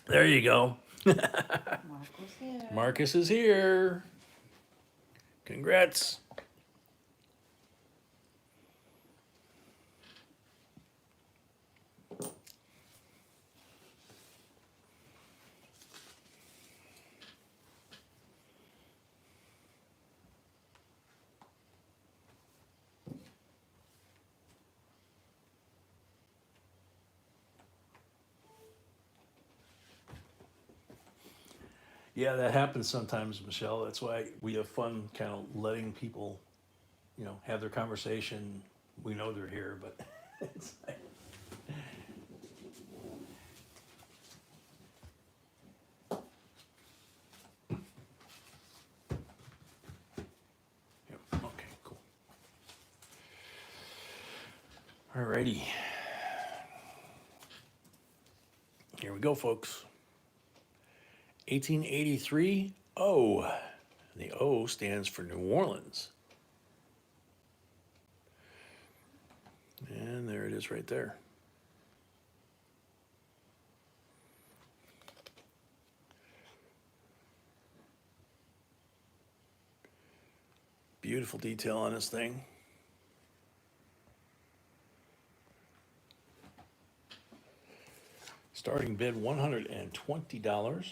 There you go. Marco's here. Marcus is here. Congrats. Yeah, that happens sometimes, Michelle. That's why we have fun kind of letting people, have their conversation. We know they're here, but it's like, yep, okay, cool. Alrighty. Here we go, folks. 1883 O. The O stands for New Orleans. And there it is right there. Beautiful detail on this thing. Starting bid $120.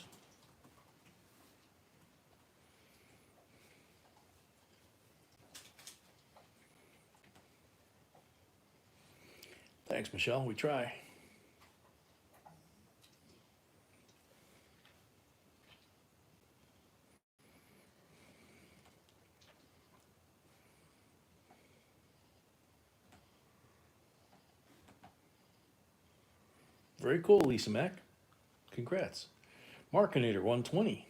Thanks, Michelle. We try. Very cool, Lisa Mack. Congrats. Markinator 120.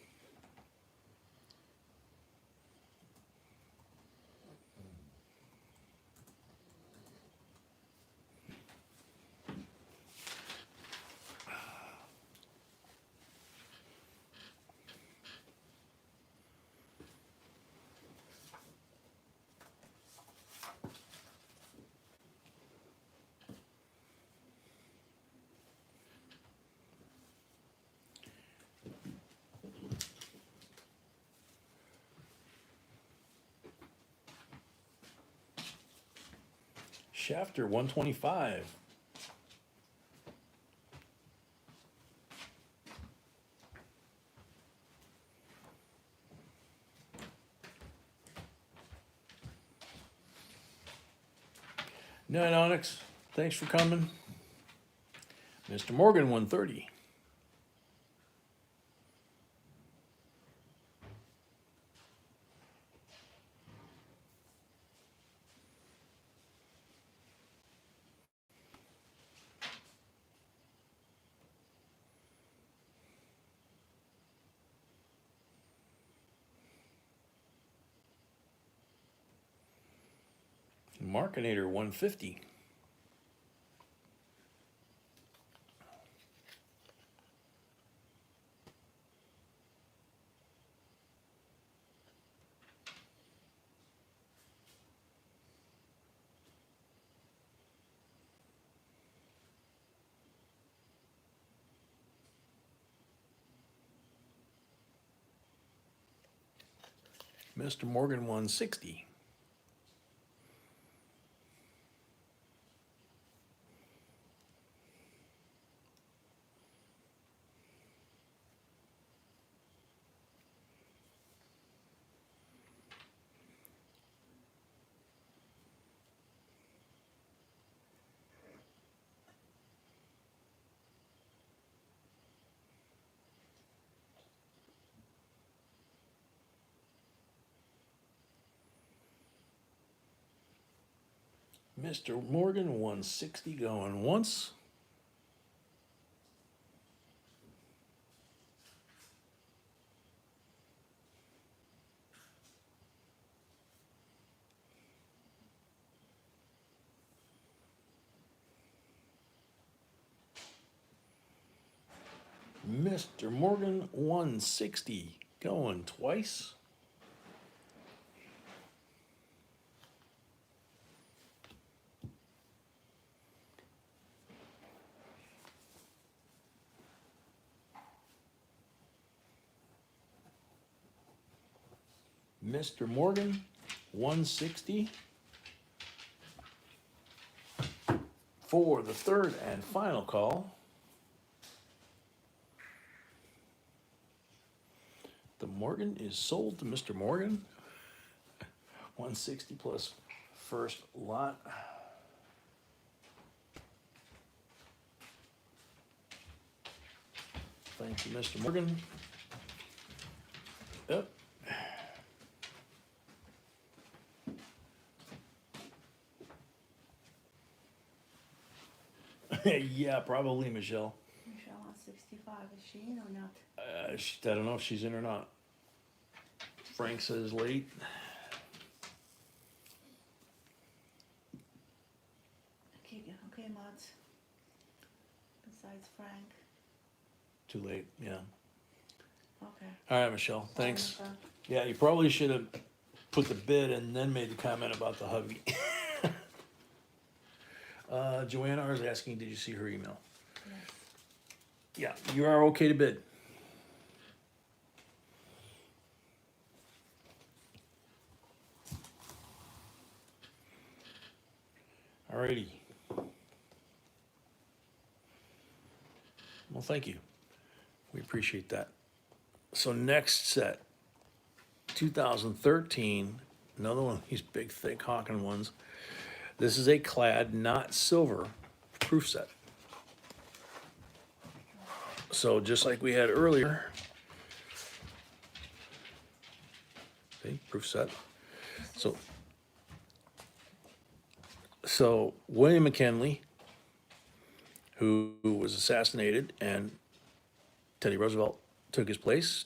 Shafter 125. Night Onyx, thanks for coming. Mr. Morgan 130. Markinator 150. Mr. Morgan 160. Mr. Morgan 160 going once. Mr. Morgan 160 going twice. Mr. Morgan 160 for the third and final call. The Morgan is sold to Mr. Morgan. 160 plus first lot. Thank you, Mr. Morgan. Yep. Yeah, probably, Michelle. Michelle on 65, is she in or not? I don't know if she's in or not. Frank says late. Okay, Mods. Besides Frank. Too late, yeah. Okay. All right, Michelle, thanks. Michelle. Yeah, you probably should have put the bid and then made the comment about the hubby. Joanna is asking, did you see her email? Yes. Yeah, you are okay to bid. Alrighty. Well, thank you. We appreciate that. So next set, 2013, another one of these big, thick Hawken ones. This is a clad, not silver, proof set. So just like we had earlier, see, proof set. So William McKinley, who was assassinated, and Teddy Roosevelt took his place,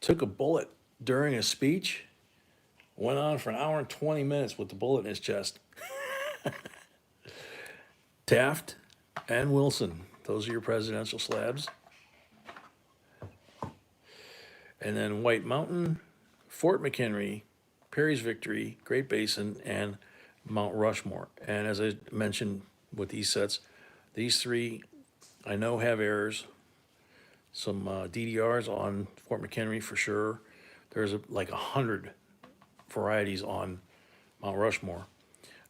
took a bullet during a speech, went on for an hour and 20 minutes with the bullet in his chest. Taft and Wilson, those are your presidential slabs. And then White Mountain, Fort McHenry, Perry's Victory, Great Basin, and Mount Rushmore. And as I mentioned with these sets, these three I know have errors. Some DDRs on Fort McHenry for sure. There's like 100 varieties on Mount Rushmore.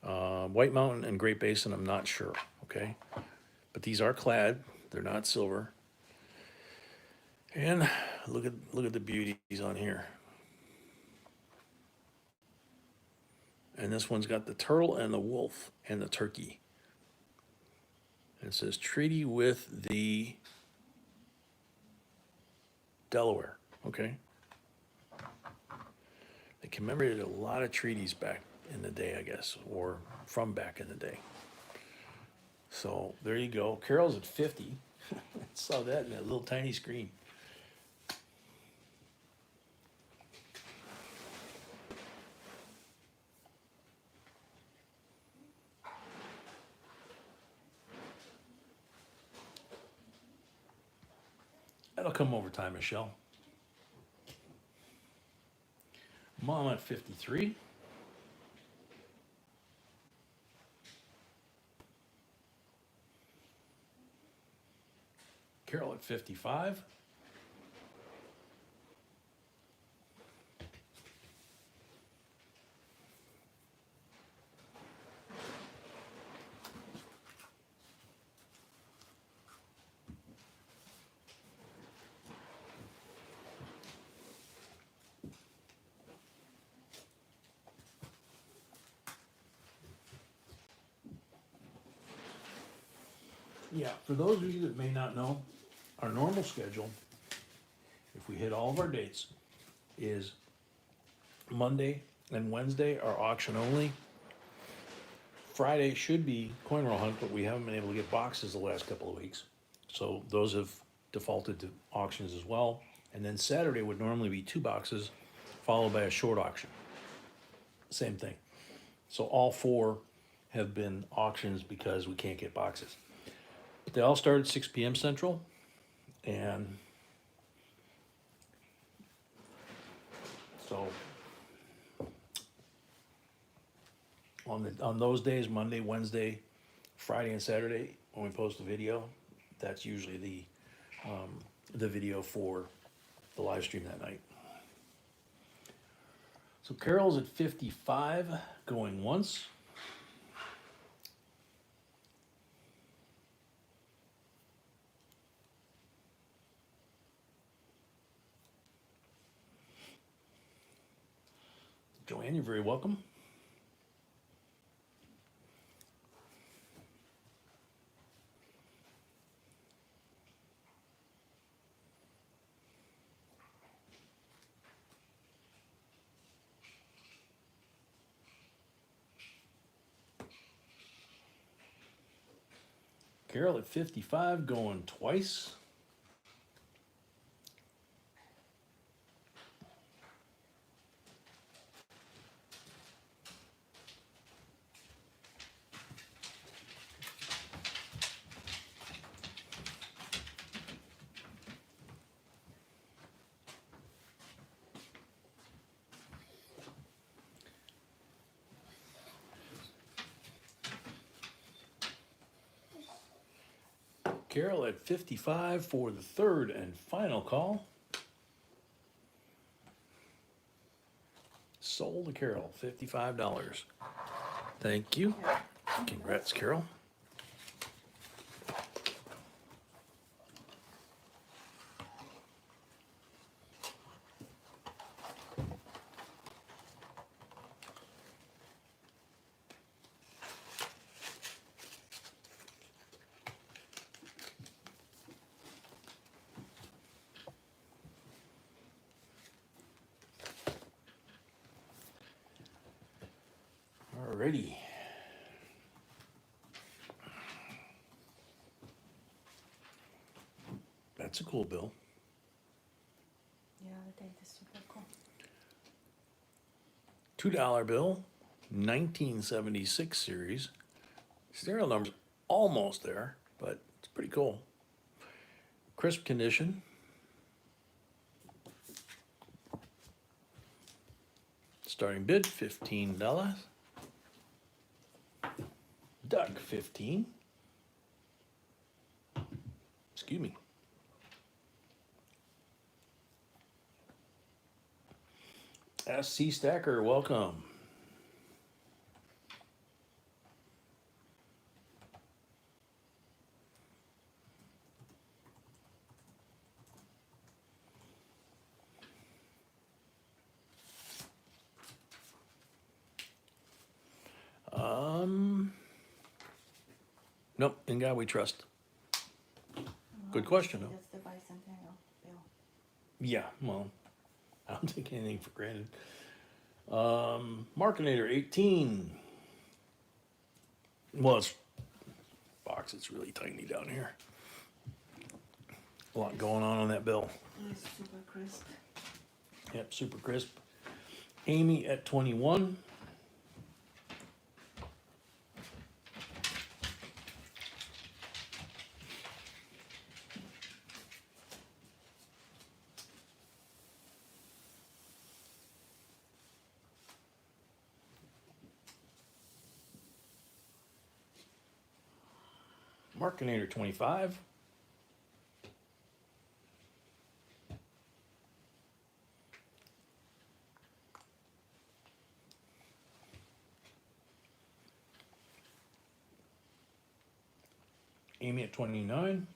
White Mountain and Great Basin, I'm not sure, okay? But these are clad, they're not silver. And look at the beauties on here. And this one's got the turtle and the wolf and the turkey. And it says treaty with the Delaware, okay? They commemorated a lot of treaties back in the day, I guess, or from back in the day. So there you go. Carol's at 50. I saw that in that little tiny screen. That'll come over time, Michelle. Mom at 53. Carol at 55. Yeah, for those of you that may not know, our normal schedule, if we hit all of our dates, is Monday and Wednesday are auction only. Friday should be coin roll hunt, but we haven't been able to get boxes the last couple of weeks. So those have defaulted to auctions as well. And then Saturday would normally be 2 boxes, followed by a short auction. Same thing. So all 4 have been auctions because we can't get boxes. But they all start at 6 p.m. Central, and so on those days, Monday, Wednesday, Friday, and Saturday, when we post a video, that's usually the video for the live stream that night. So Carol's at 55, going once. Joanne, you're very welcome. Carol at 55, going twice. Carol at 55 for the third and final call. Sold to Carol, $55. Thank you. Congrats, Carol. Alrighty. That's a cool bill. Yeah, the date is super cool. $2 bill, 1976 series. Serial number's almost there, but it's pretty cool. Crisp condition. Starting bid, $15. Doug, 15. Excuse me. SC Stacker, welcome. Nope, in God we trust. Good question, though. That's the bicentennial bill. Yeah, well, I don't take anything for granted. Markinator 18. Well, it's box, it's really tiny down here. A lot going on that bill. It's super crisp. Yep, super crisp. Amy at 21. Markinator 25. Amy at 29.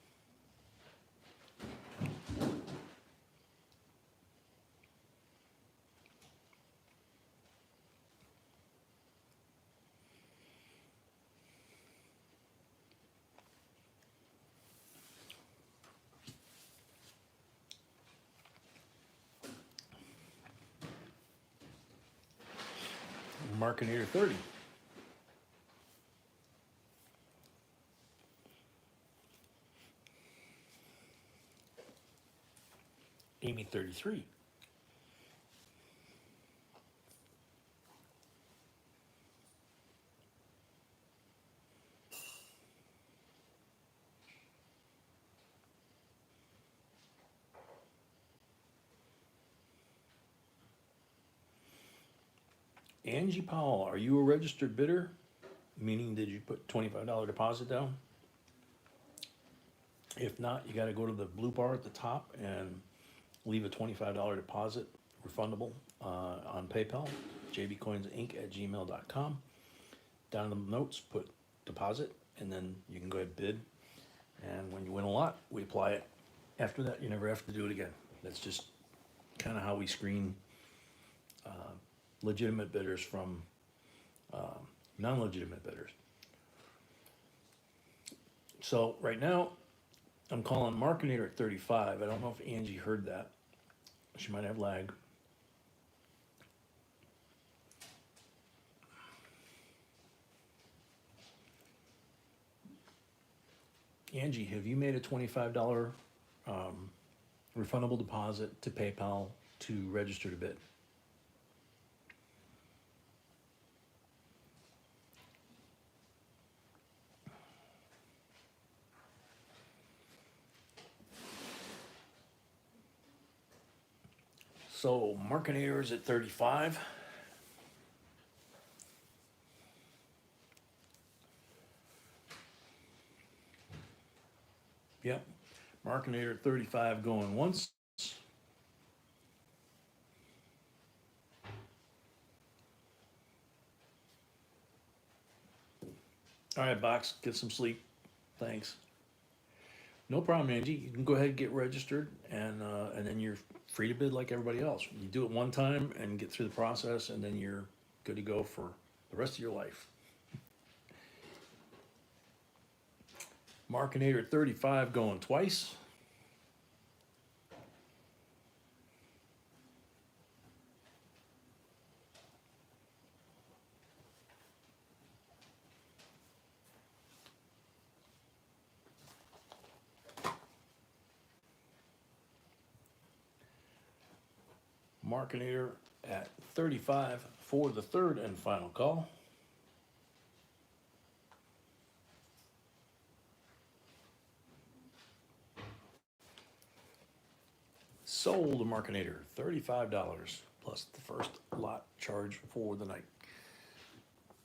Markinator 30. Amy 33. Angie Powell, are you a registered bidder? Meaning, did you put $25 deposit down? If not, you gotta go to the blue bar at the top and leave a $25 deposit, refundable, on PayPal, jbcoinsinc@gmail.com. Down in the notes, put deposit, and then you can go ahead and bid. And when you win a lot, we apply it. After that, you never have to do it again. That's just kind of how we screen legitimate bidders from non-legitimate bidders. So right now, I'm calling Markinator at 35. I don't know if Angie heard that. She might have lag. Angie, have you made a $25 refundable deposit to PayPal to register to bid? So Markinator is at 35. Yep, Markinator at 35 going once. All right, Box, get some sleep. Thanks. No problem, Angie. You can go ahead and get registered, and then you're free to bid like everybody else. You do it one time and get through the process, and then you're good to go for the rest of your life. Markinator at 35 going twice. Markinator at 35 for the third and final call. Sold a Markinator, $35 plus the first lot charge for the night.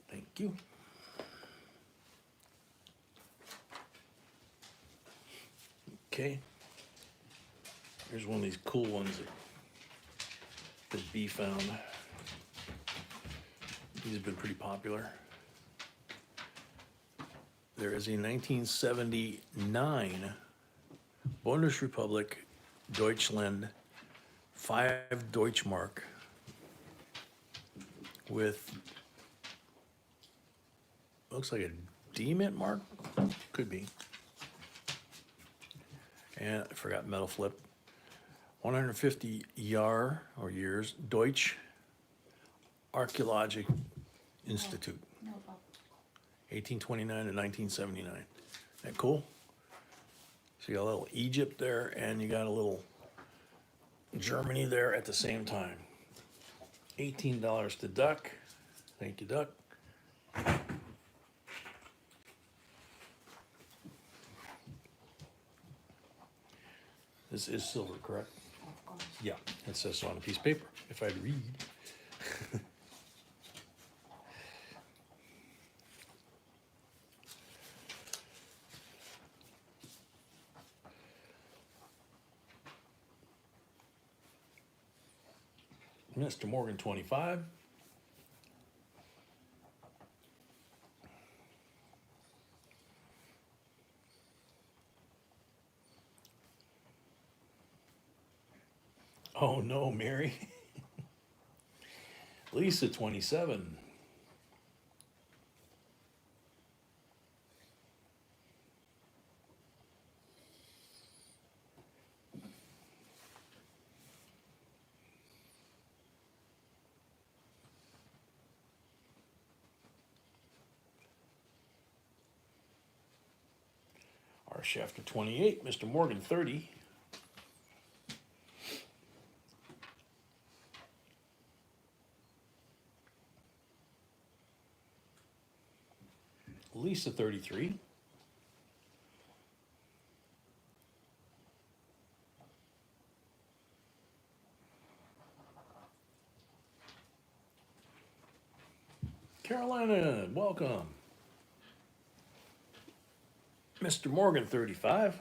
Thank you. Okay. Here's one of these cool ones that B found. These have been pretty popular. There is a 1979 Bundesrepublik Deutschland 5 Deutschmark with, looks like a D-mint mark, could be. And I forgot metal flip. 150 Jahr or years, Deutsch Archäologische Institut, No problem. 1829 to 1979. Isn't that cool? So you got a little Egypt there, and you got a little Germany there at the same time. $18 to Duck. Thank you, Duck. This is silver, correct? Of course. Yeah, it says so on a piece of paper, if I'd read. Mr. Morgan, 25. Oh no, Mary. Lisa, 27. Fresh after 28, Mr. Morgan 30. Lisa 33. Carolina, welcome. Mr. Morgan 35.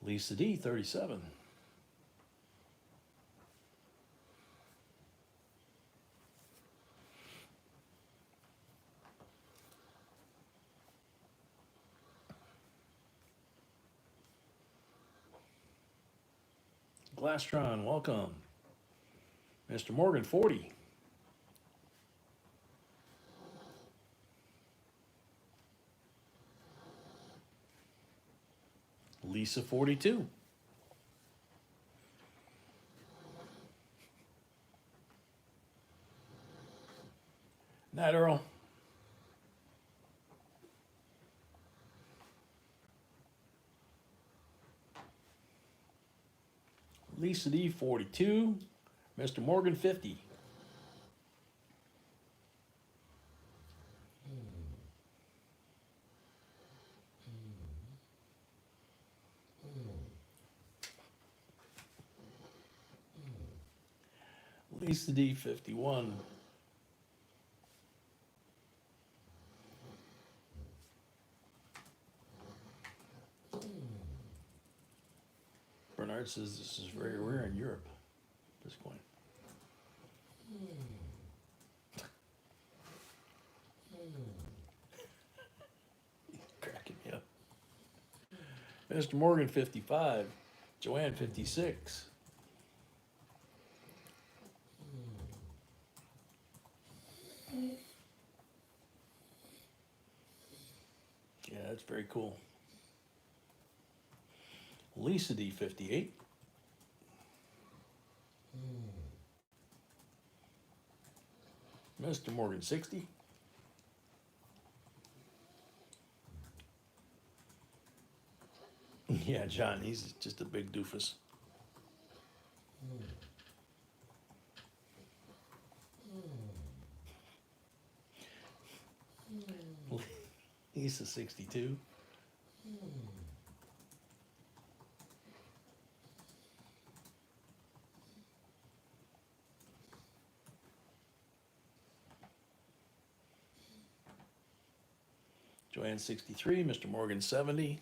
Lisa D 37. Glastron, welcome. Mr. Morgan 40. Lisa 42. Night, Earl. Lisa D 42. Mr. Morgan 50. Lisa D 51. Bernard says this is very rare in Europe at this point. Cracking me up. Mr. Morgan 55. Joanne 56. Yeah, that's very cool. Lisa D 58. Mr. Morgan 60. Yeah, John, he's just a big doofus. Lisa 62. Joanne 63, Mr. Morgan 70.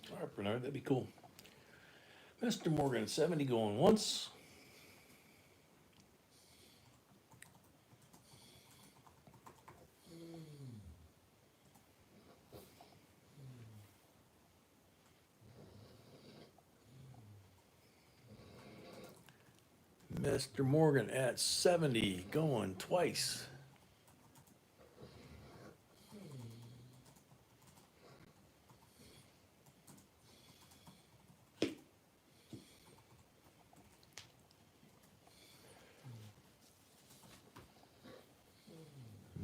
All right, Bernard, that'd be cool. Mr. Morgan 70 going once. Mr. Morgan at 70 going twice.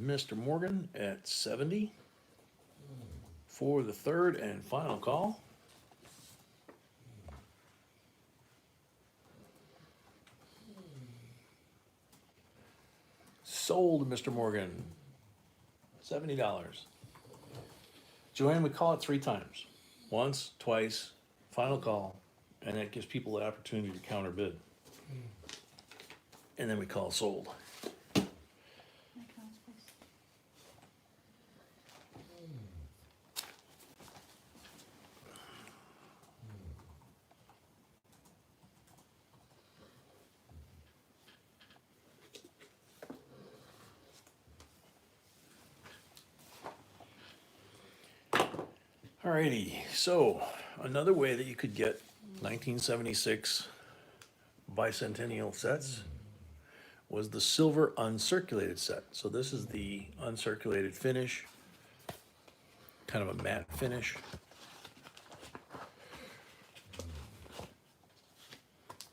Mr. Morgan at 70 for the third and final call. Sold, Mr. Morgan. $70. Joanne, we call it 3 times. Once, twice, final call, and that gives people the opportunity to counter bid. and then we call sold. Accounts, please. Alrighty, so another way that you could get 1976 bicentennial sets was the silver uncirculated set. So this is the uncirculated finish, kind of a matte finish.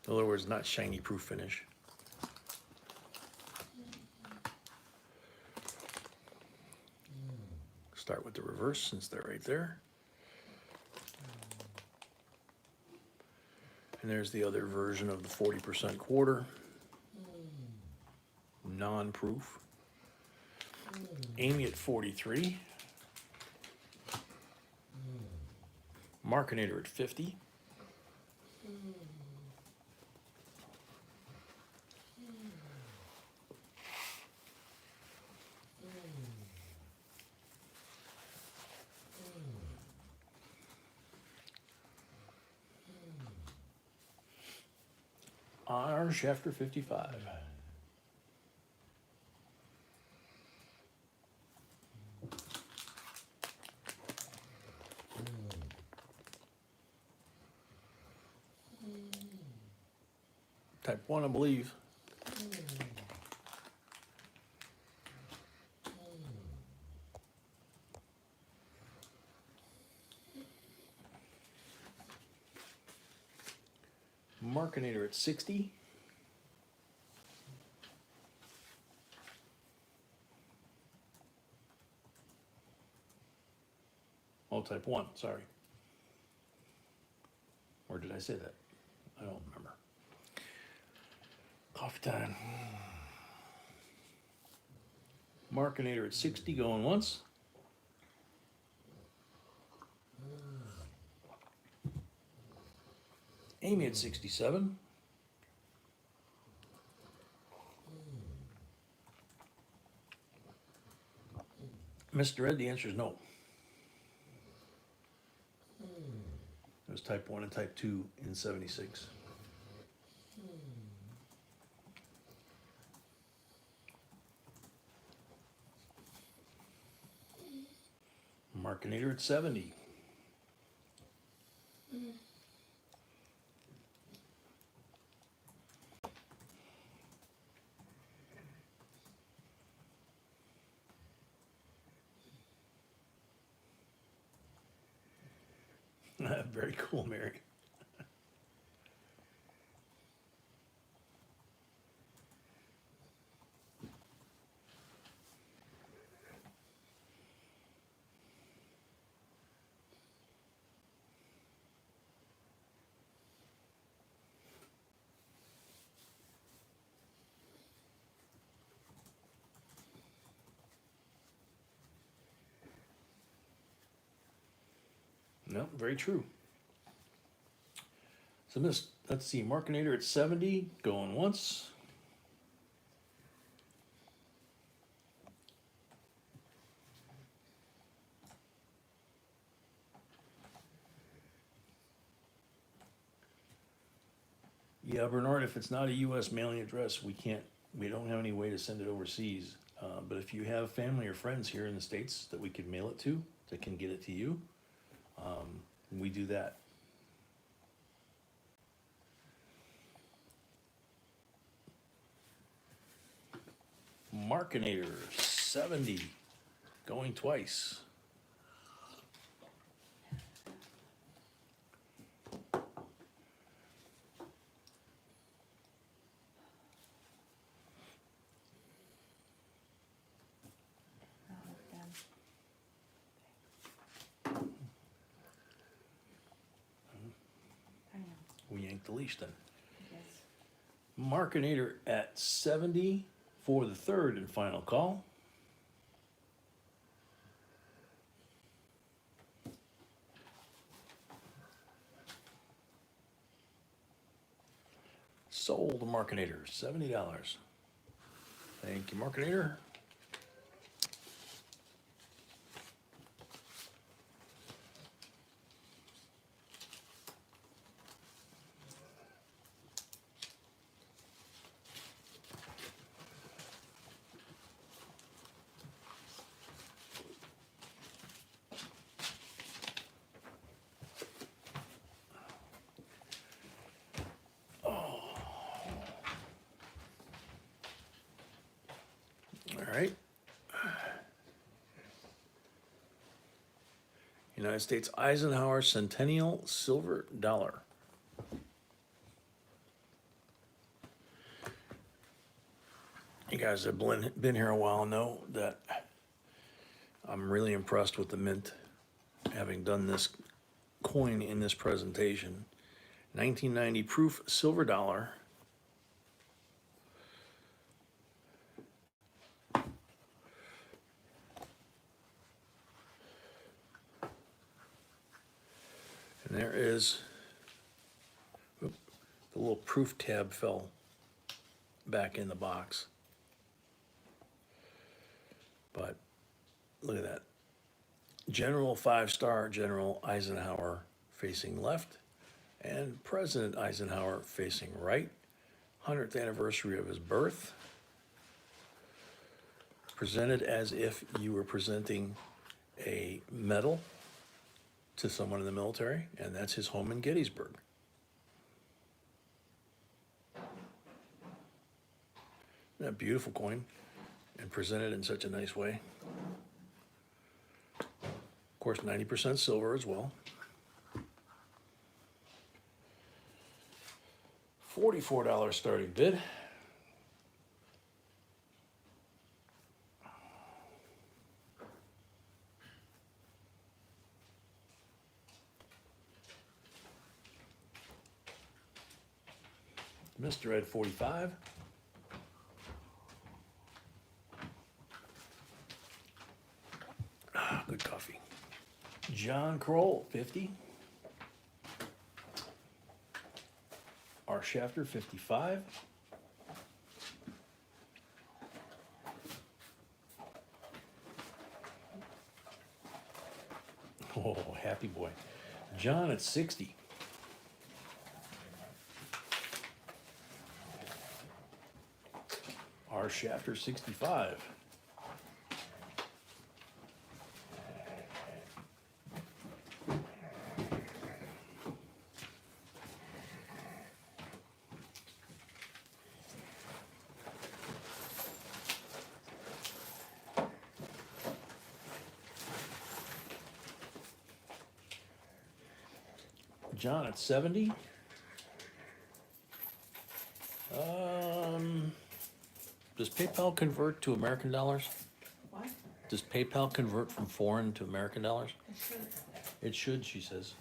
In other words, not shiny proof finish. Start with the reverse since they're right there. And there's the other version of the 40% quarter, non-proof. Amy at 43. Markinator at 50. Orange after 55. Type 1, I believe. Markinator at 60. Oh, type 1, sorry. Or did I say that? I don't remember. Coffee time. Markinator at 60 going once. Amy at 67. Mr. Ed, the answer is no. It was type 1 and type 2 in 76. Markinator at 70. Very cool, Mary. No, very true. So let's see, Markinator at 70, going once. Yeah, Bernard, if it's not a U.S. mailing address, we don't have any way to send it overseas. But if you have family or friends here in the States that we could mail it to, that can get it to you, we do that. Markinator 70, going twice. We yanked the leash then. Yes. Markinator at 70 for the third and final call. Sold to Markinator, $70. Thank you, Markinator. All right. United States Eisenhower Centennial silver dollar. You guys that have been here a while know that I'm really impressed with the mint, having done this coin in this presentation. 1990 proof silver dollar. And there is, the little proof tab fell back in the box. But look at that. General 5-star General Eisenhower facing left, and President Eisenhower facing right. 100th anniversary of his birth. Presented as if you were presenting a medal to someone in the military, and that's his home in Gettysburg. Isn't that a beautiful coin? And presented in such a nice way. Of course, 90% silver as well. $44 starting bid. Mr. Ed 45. Good coffee. John Kroll 50. R. Shafter 55. Oh, happy boy. John at 60. R. Shafter 65. John at 70. Does PayPal convert to American dollars? What? Does PayPal convert from foreign to American dollars? It should. It should, she says.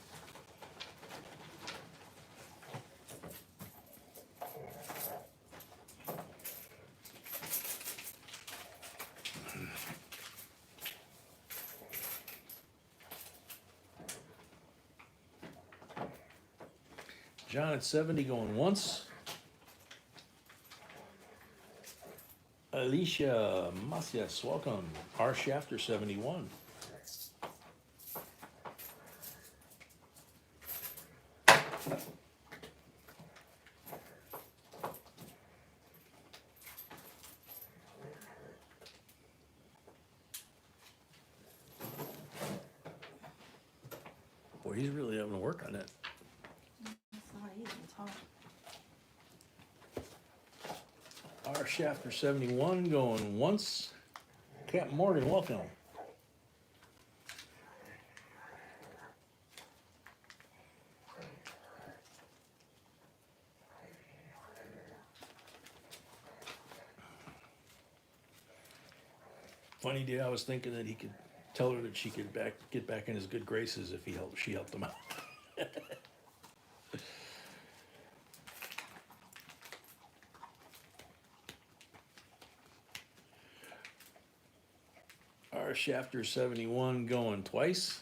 John at 70 going once. Alicia Macias, welcome. R. Shafter 71. Boy, he's really having to work on that. It's not easy, it's hard. R. Shafter 71 going once. Captain Morgan, welcome. Funny day, I was thinking that he could tell her that she could get back in his good graces if she helped him out. R. Shafter 71 going twice.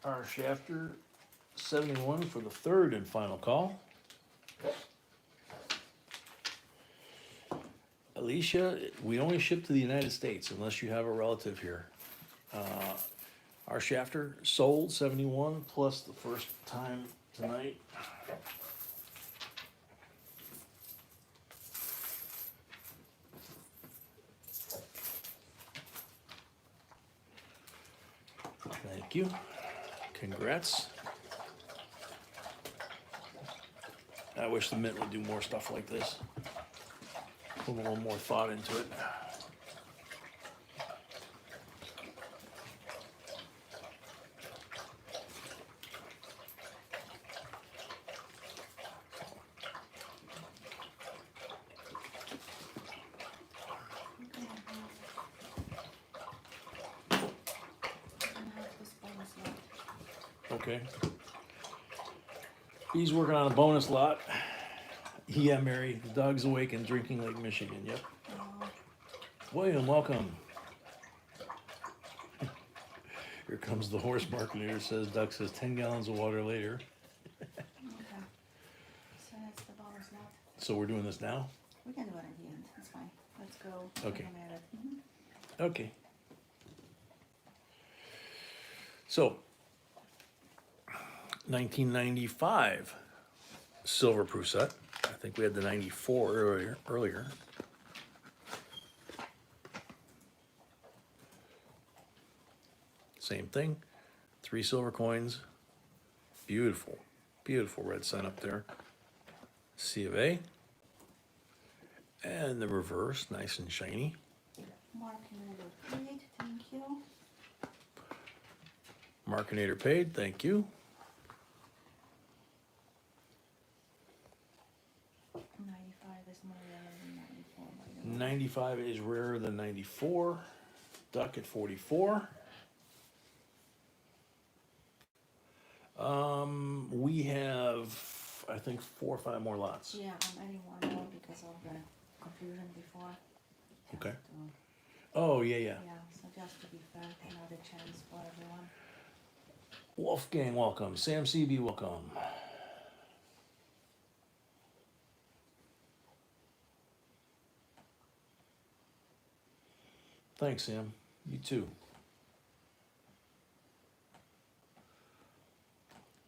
our shafter 71 for the third and final call. Alicia, we only ship to the United States unless you have a relative here. Our shafter sold 71 plus the first time tonight. Thank you. Congrats. I wish the Mint would do more stuff like this. Put a little more thought into it. Okay. He's working on a bonus lot. Yeah, Mary, the dog's awake and drinking Lake Michigan, yep. William, welcome. Here comes the horse marketer, says Duck says 10 gallons of water later. Okay. So that's the bonus lot. So we're doing this now? We can do it at the end, it's fine. Let's go. Okay. Mm-hmm. Okay. So, 1995 silver proof set. I think we had the 94 earlier. Same thing. 3 silver coins. Beautiful, beautiful red sign up there. C of A. And the reverse, nice and shiny. Markinator paid, thank you. Markinator paid, thank you. 95 is more rare than 94. By the way. 95 is rarer than 94. Duck at 44. We have, I think, 4 or 5 more lots. Yeah, I'm adding one more because of the confusion before. Okay. Have to- Oh, yeah, yeah. Yeah, so just to be fair, another chance for everyone. Wolfgang, welcome. Sam CB, welcome. Thanks, Sam. You too.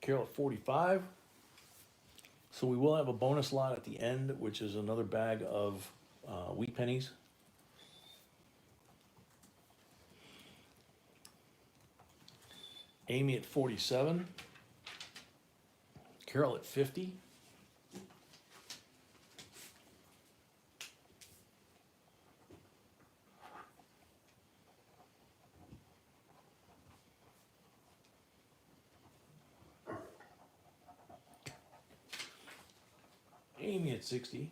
Carol at 45. So we will have a bonus lot at the end, which is another bag of wheat pennies. Amy at 47. Carol at 50. Amy at 60.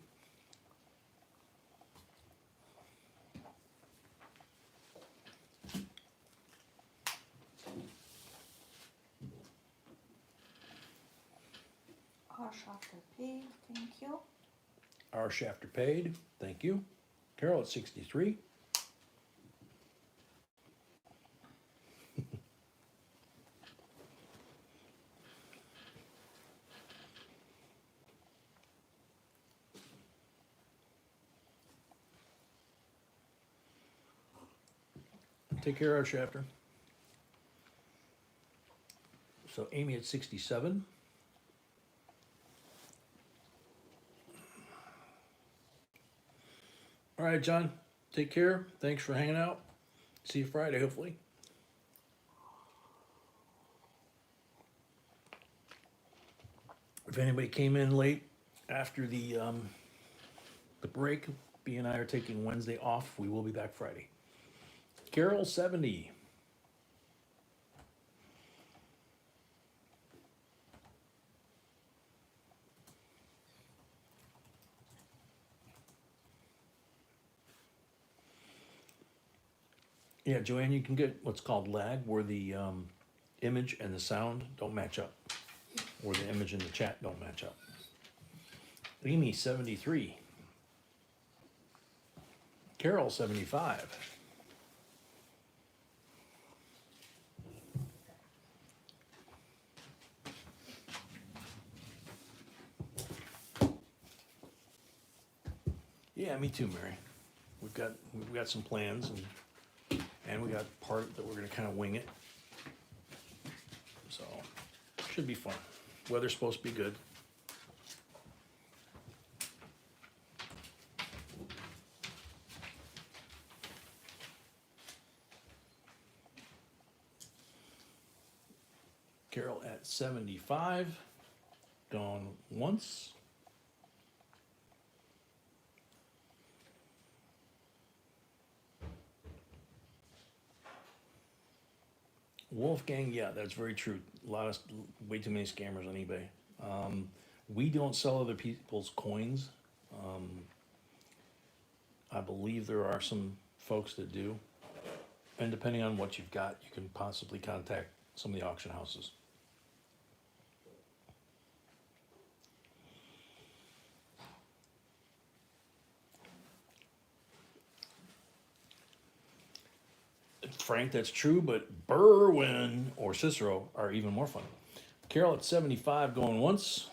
Our shafter paid, thank you. Our shafter paid, thank you. Carol at 63. Take care of our shafter. So Amy at 67. All right, John, take care. Thanks for hanging out. See you Friday, hopefully. If anybody came in late after the break, B and I are taking Wednesday off. We will be back Friday. Carol 70. Yeah, Joanne, you can get what's called lag, where the image and the sound don't match up, or the image and the chat don't match up. Amy 73. Carol 75. Yeah, me too, Mary. We've got some plans and we got part that we're gonna kind of wing it. So should be fun. Weather's supposed to be good. Carol at 75, gone once. Wolfgang, yeah, that's very true. Way too many scammers on eBay. We don't sell other people's coins. I believe there are some folks that do. And depending on what you've got, you can possibly contact some of the auction houses. Frank, that's true, but Berwin or Cicero are even more fun. Carol at 75 going once.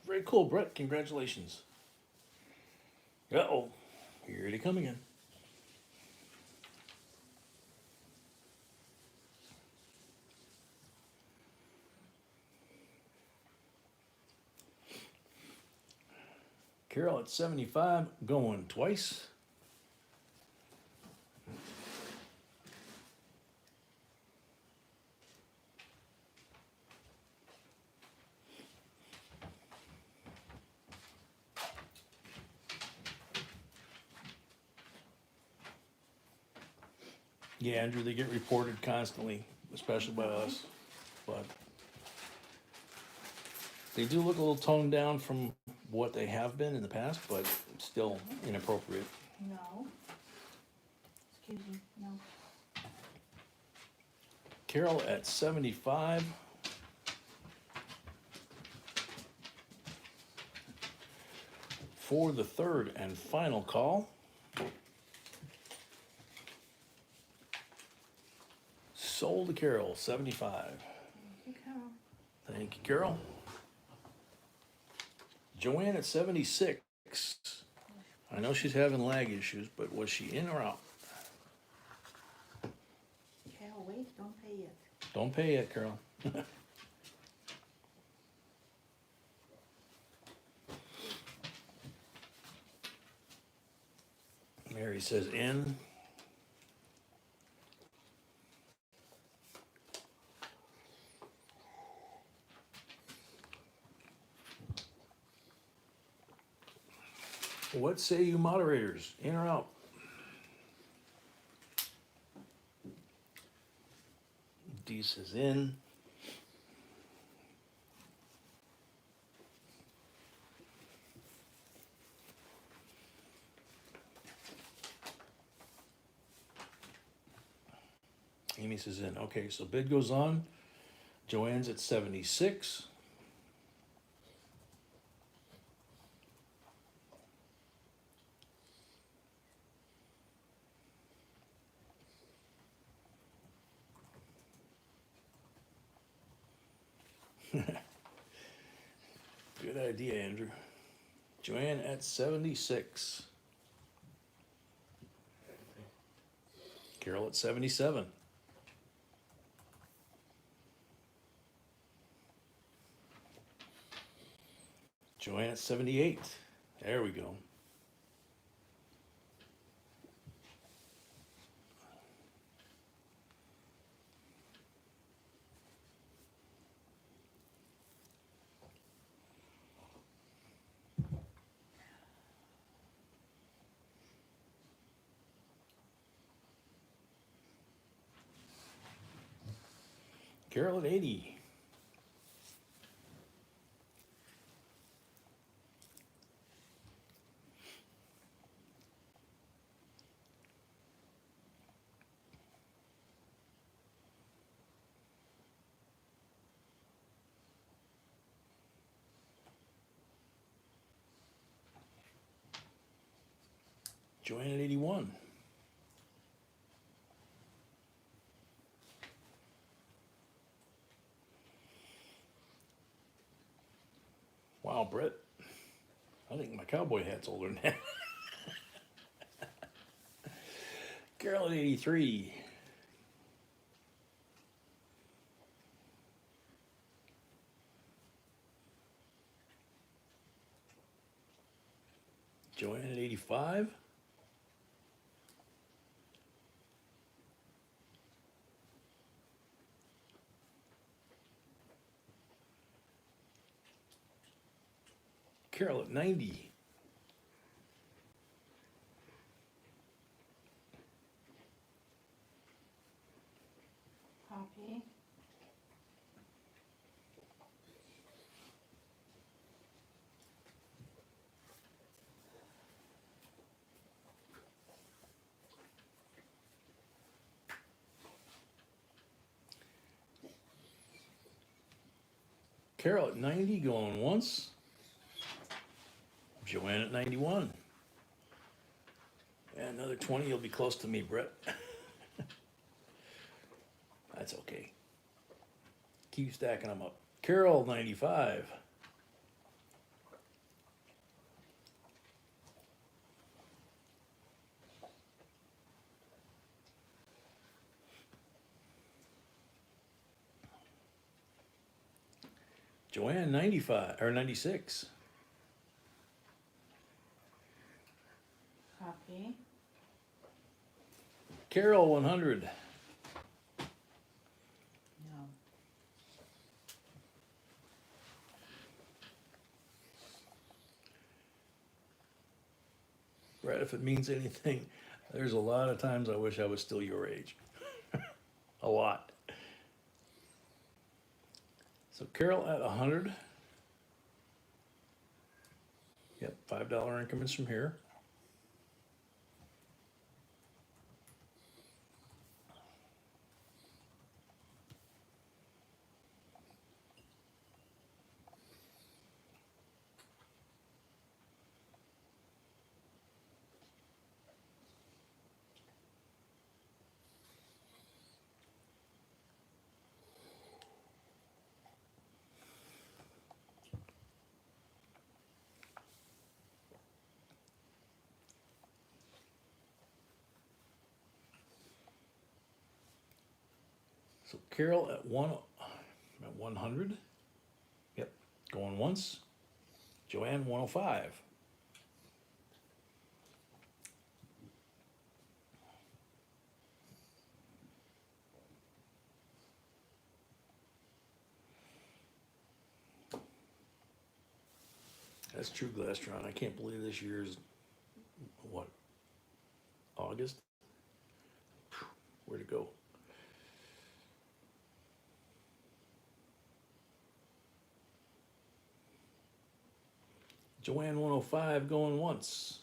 Very cool, Brett. Congratulations. Uh-oh. Here they come again. Carol at 75 going twice. Yeah, Andrew, they get reported constantly, especially by us, but they do look a little toned down from what they have been in the past, but still inappropriate. No. Excuse me, no. Carol at 75. For the third and final call. Sold to Carol, 75. Thank you, Carol. Thank you, Carol. Joanne at 76. I know she's having lag issues, but was she in or out? Carol, wait, don't pay yet. Don't pay yet, Carol. Mary says in. What say you moderators, in or out? D says in. Amy says in. Okay, so bid goes on. Joanne's at 76. Good idea, Andrew. Joanne at 76. Carol at 77. Joanne at 78. There we go. Carol at 80. Joanne at 81. Wow, Brett. I think my cowboy hat's older than that. Carol at 83. Joanne at 85. Carol at 90. Copy. Carol at 90 going once. Joanne at 91. And another 20, you'll be close to me, Brett. That's okay. Keep stacking them up. Carol, 95. Joanne, 95, or 96. Copy. Carol, 100. No. Brett, if it means anything, there's a lot of times I wish I was still your age. A lot. So Carol at 100. Yep, $5 increments from here. So Carol at 100. Yep, going once. Joanne, 105. That's True Glastron. I can't believe this year's, what, August? Where'd it go? Joanne, 105, going once.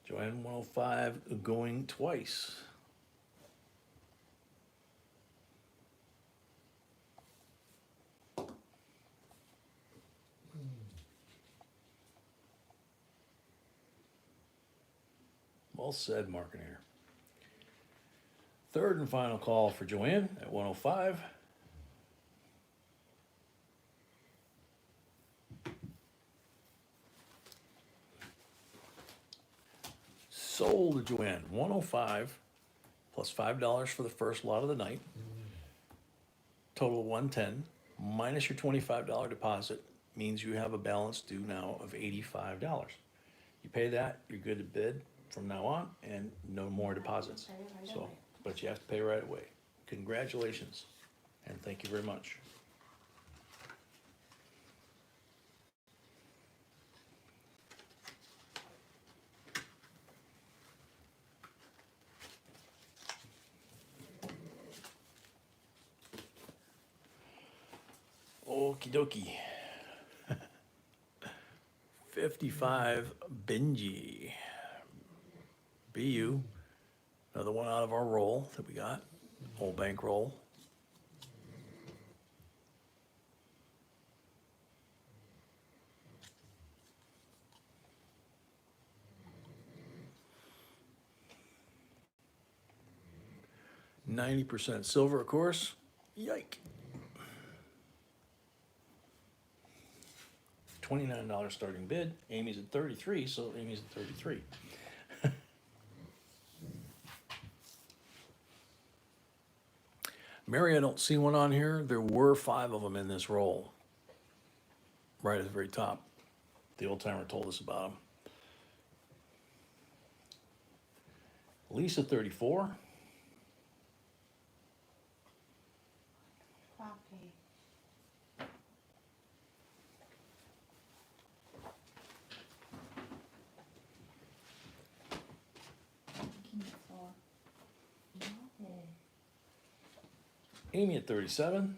Joanne, 105, going twice. Well said, Marketeer. Third and final call for Joanne at 105. Sold to Joanne, 105 plus $5 for the first lot of the night. Total 110 minus your $25 deposit means you have a balance due now of $85. You pay that, you're good to bid from now on, and no more deposits. Pay right So, away. but you have to pay right away. Congratulations, and thank you very much. Okie dokie. 55 Benji. BU. Another one out of our roll that we got. Whole bank roll. %90 silver, of course. Yike. $29 starting bid. Amy's at 33, so Amy's at 33. Mary, I don't see one on here. There were 5 of them in this roll. Right at the very top. The old timer told us about them. Lisa, 34. Copy. King 4. No. Amy at 37.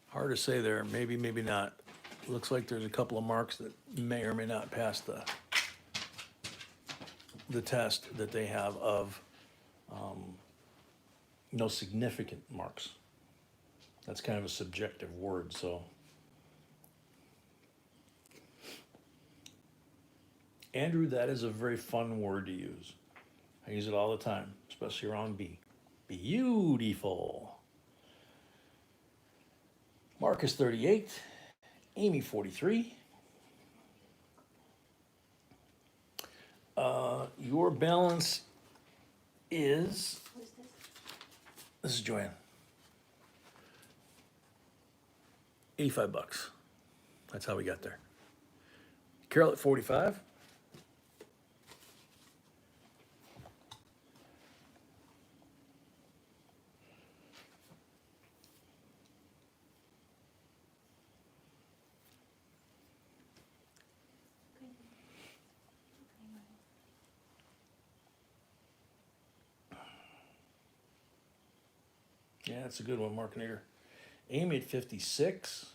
Hard to say there. Maybe, maybe not. Looks like there's a couple of marks that may or may not pass the test that they have of no significant marks. That's kind of a subjective word, so. Andrew, that is a very fun word to use. I use it all the time, especially around B. Beautiful. Marcus, 38. Amy, 43. Your balance is, Who is this? this is Joanne. $85. That's how we got there. Carol at 45. Yeah, that's a good one, Mark Nader. Amy at 56.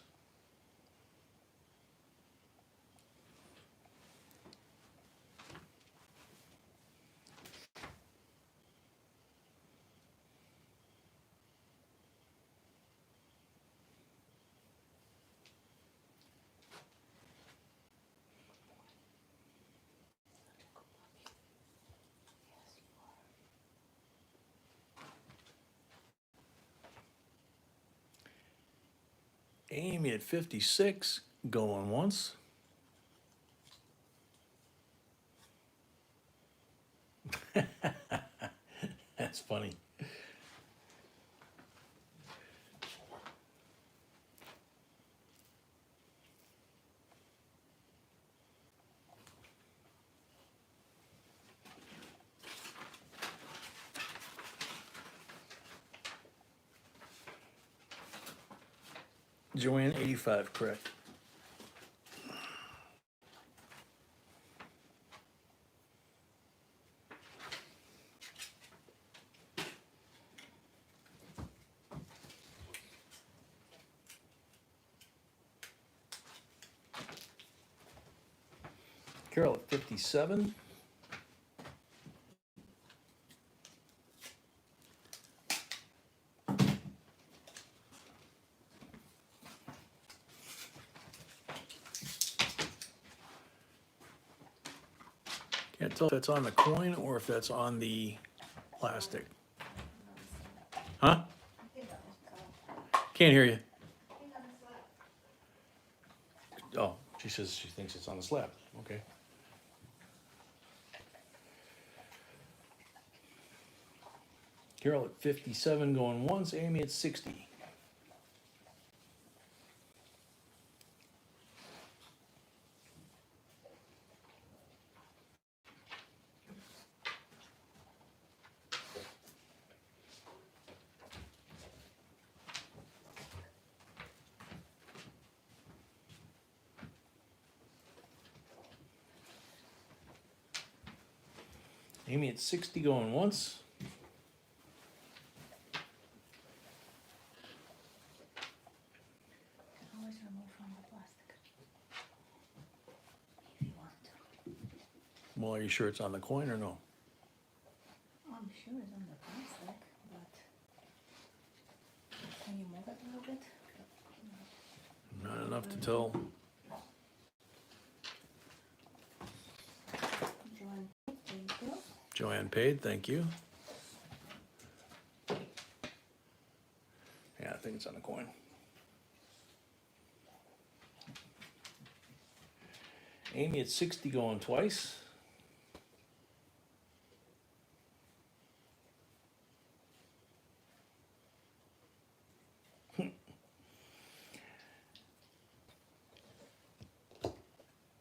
Amy at 56, going once. That's funny. Joanne, 85, correct. Carol at 57. Can't tell if that's on the coin or if that's on the plastic. Huh? Can't hear you. Oh, she says she thinks it's on the slab. Okay. Carol at 57 going once, Amy at 60. Amy at 60 going once. Can always remove from the plastic. If you want to. Well, are you sure it's on the coin or no? I'm sure it's on the plastic, but can you move it a little bit? Not enough to tell. Joanne, thank you. Joanne paid, thank you. Yeah, I think it's on the coin. Amy at 60 going twice.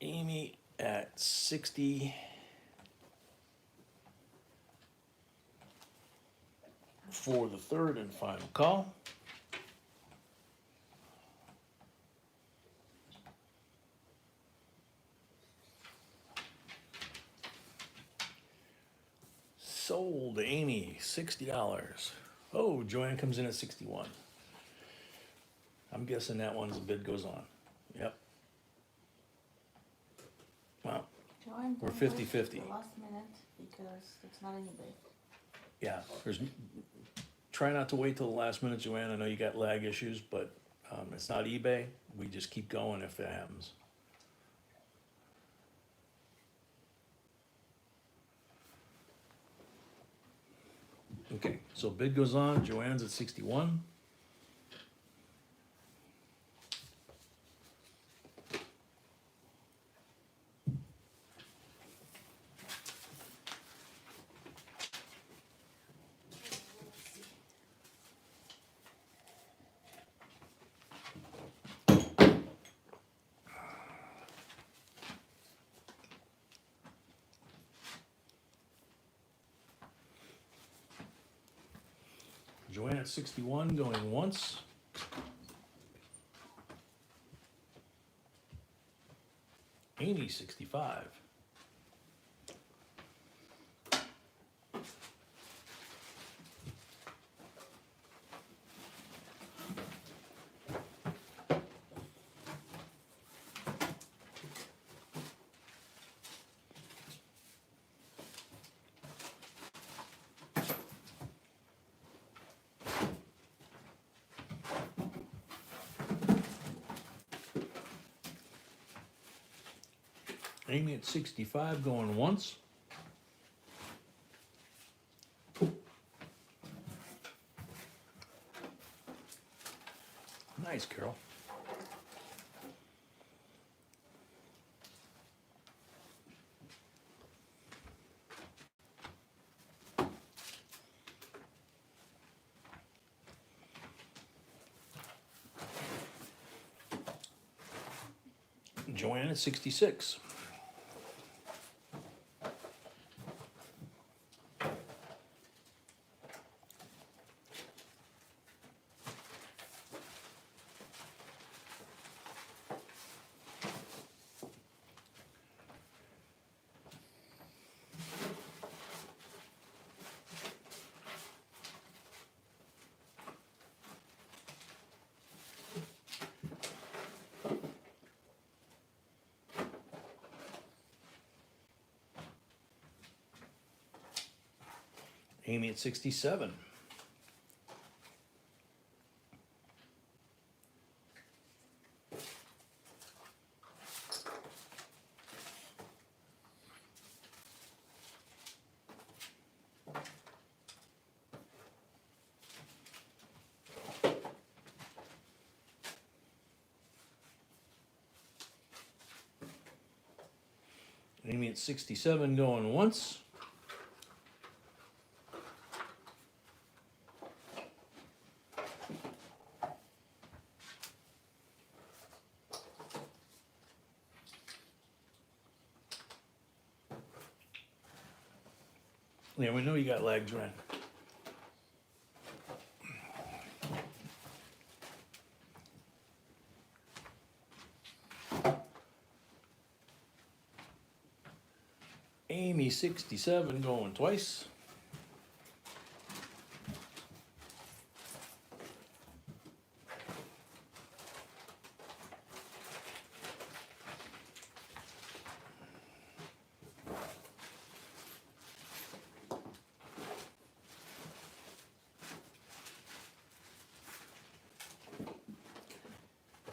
Amy at 60 for the third and final call. Sold Amy, $60. Oh, Joanne comes in at 61. I'm guessing that one's bid goes on. Yep. Wow. Joanne, We're don't wait 50-50. till the last minute because it's not in eBay. Yeah, try not to wait till the last minute, Joanne. I know you got lag issues, but it's not eBay. We just keep going if it happens. Okay, so bid goes on. Joanne's at 61. Joanne at 61 going once. Amy 65. Amy at 65 going once. Nice, Carol. Joanne at 66. Amy at 67. Amy at 67 going once. Yeah, we know you got lag, Joanne. Amy Amy 67 going twice.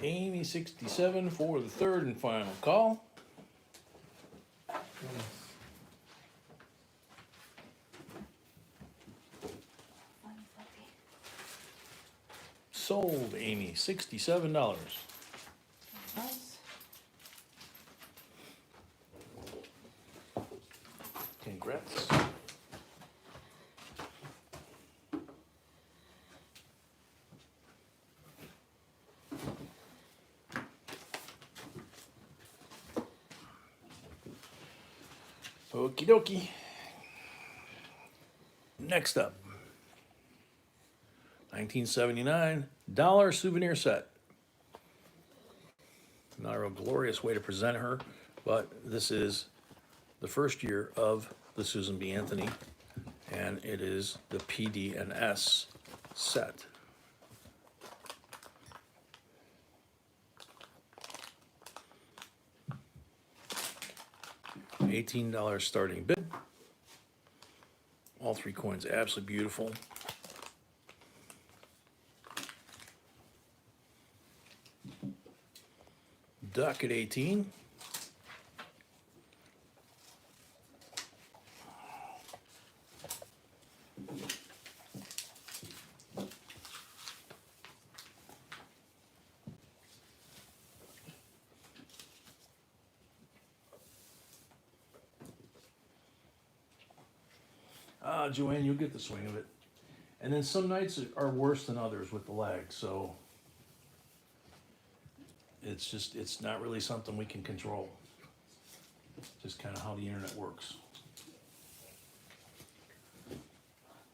Amy 67 for the third and final call. Funny puppy. Sold, Amy, $67. Nice. Congrats. Okie dokie. Next up, 1979 Dollar Souvenir Set. Not a real glorious way to present her, but this is the first year of the Susan B. Anthony, and it is the PD and S set. $18 starting bid. All three coins absolutely beautiful. Duck at 18. Joanne, you'll get the swing of it. And then some nights are worse than others with the lag, so it's not really something we can control. Just kind of how the internet works.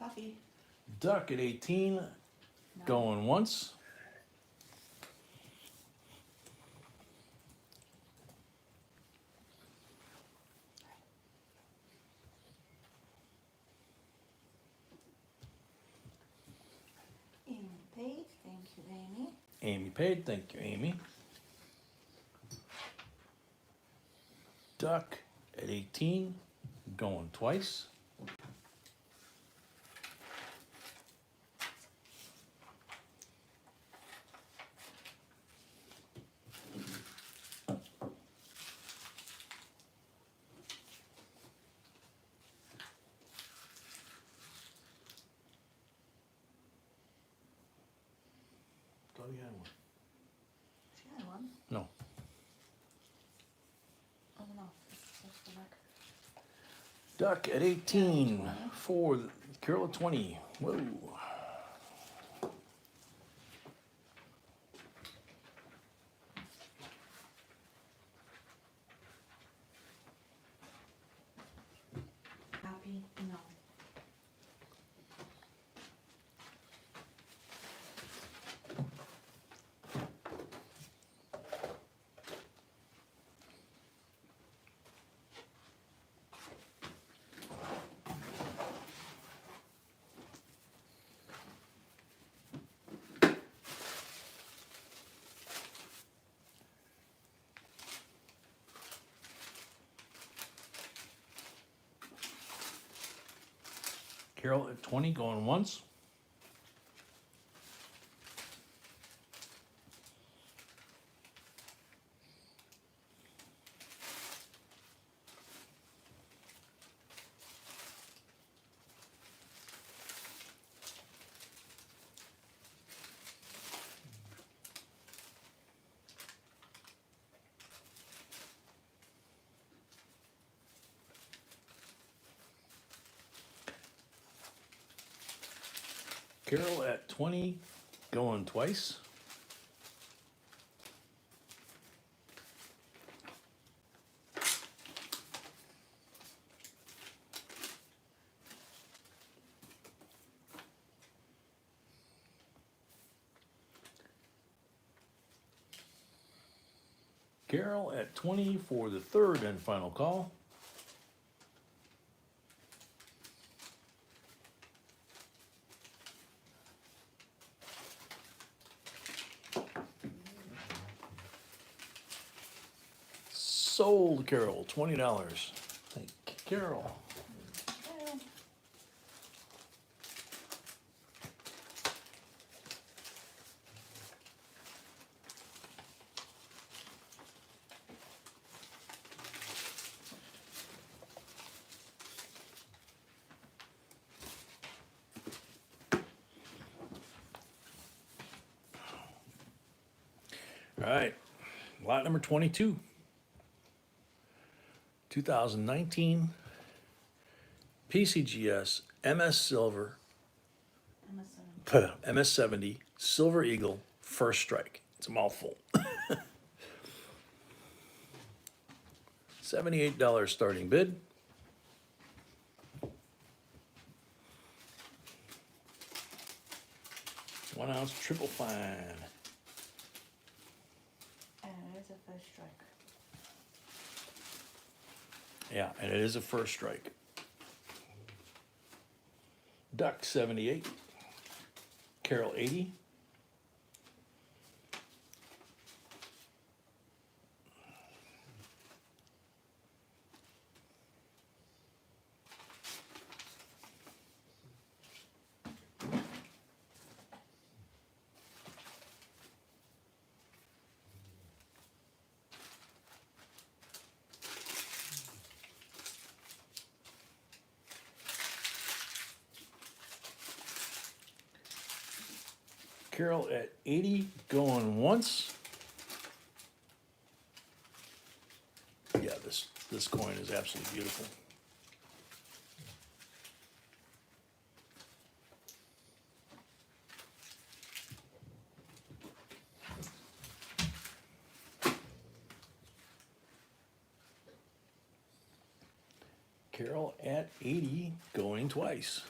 Puppy. Duck at 18, No. going once. Unpaid. Thank you, Amy. Amy paid, thank you, Amy. Duck at 18, going twice. Thought you had one. She had one. No. Oh no, that's the record. Duck at 18 for the Carol at 20. Whoa. Happy? No. Carol at 20, going once. Carol at 20, going twice. Carol at 20 for the third and final call. Sold, Carol, $20. Thank you, Carol. Well, All right, lot number 22. 2019 PCGS MS Silver Amazon. MS70 Silver Eagle First Strike. It's a mouthful. $78 starting bid. One ounce triple fine. And it's a first strike. Yeah, and it is a first strike. Duck 78. Carol 80. Carol at 80 going once. Yeah, this coin is absolutely beautiful. Carol at 80 going twice.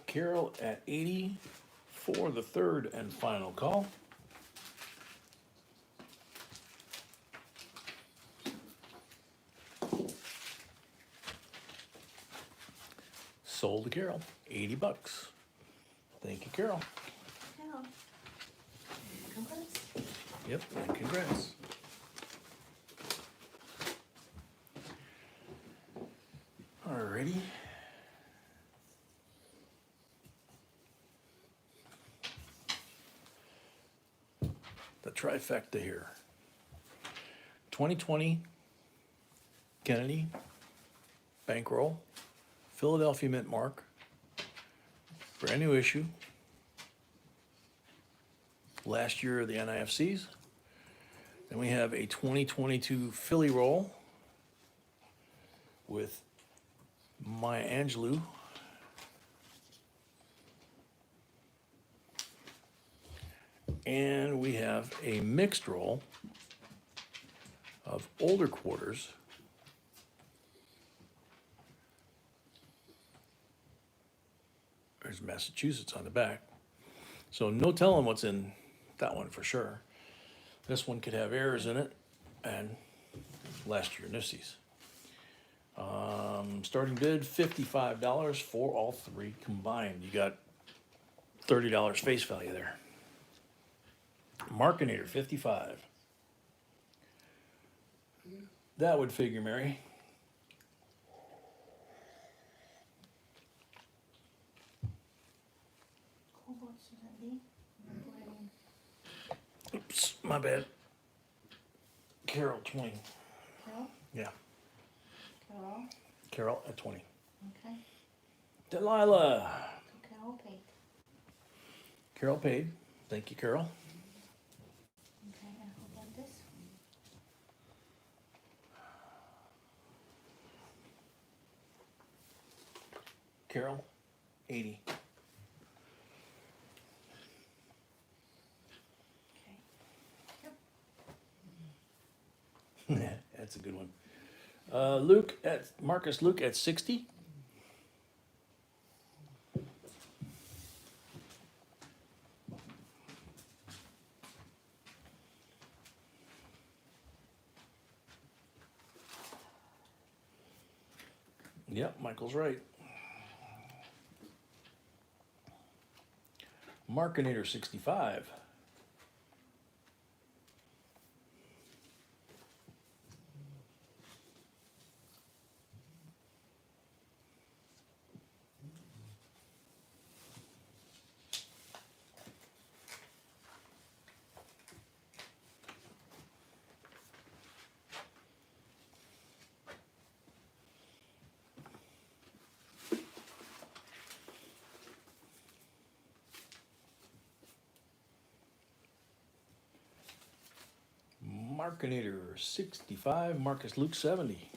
Carol at 80 for the third and final call. Sold to Carol, $80. Thank you, Carol. Yeah. Congrats. Yep, and congrats. Alrighty. The trifecta here. 2020 Kennedy bankroll, Philadelphia mint mark, brand new issue, last year of the NIFCs. Then we have a 2022 Philly roll with Maya Angelou. And we have a mixed roll of older quarters. There's Massachusetts on the back. So no telling what's in that one for sure. This one could have errors in it and last year NIFCs. Starting bid $55 for all three combined. You got $30 face value there. Markinator 55. That would figure, Mary. Cobalt Susan Lee. Oops, my bad. Carol 20. Carol? Yeah, Carol? Carol at 20. Okay. Delilah. Carol paid. Carol paid. Thank you, Carol. Okay, and who got this? Carol, 80. Okay. That's a good one. Marcus Luke at 60. Yep, Michael's right. Markinator 65. Markinator 65, Marcus Luke 70.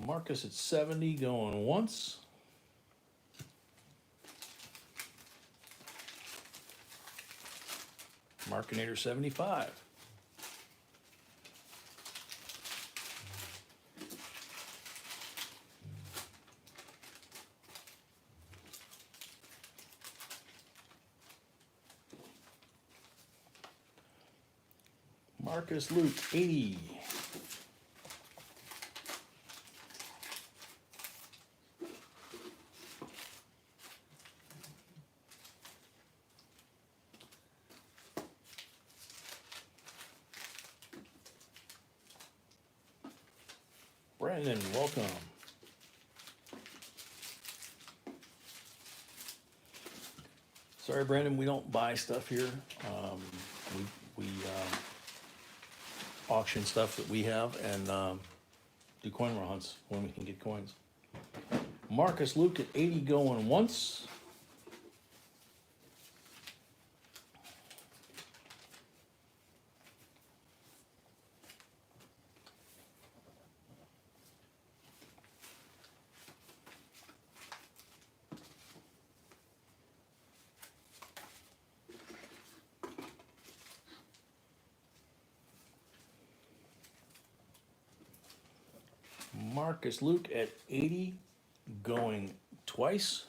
Marcus at 70 going once. Markinator 75. Marcus Luke 80. Brandon, welcome. Sorry, Brandon, we don't buy stuff here. We auction stuff that we have and do coin hunts when we can get coins. Marcus Luke at 80 going once. Marcus Luke at 80 going twice.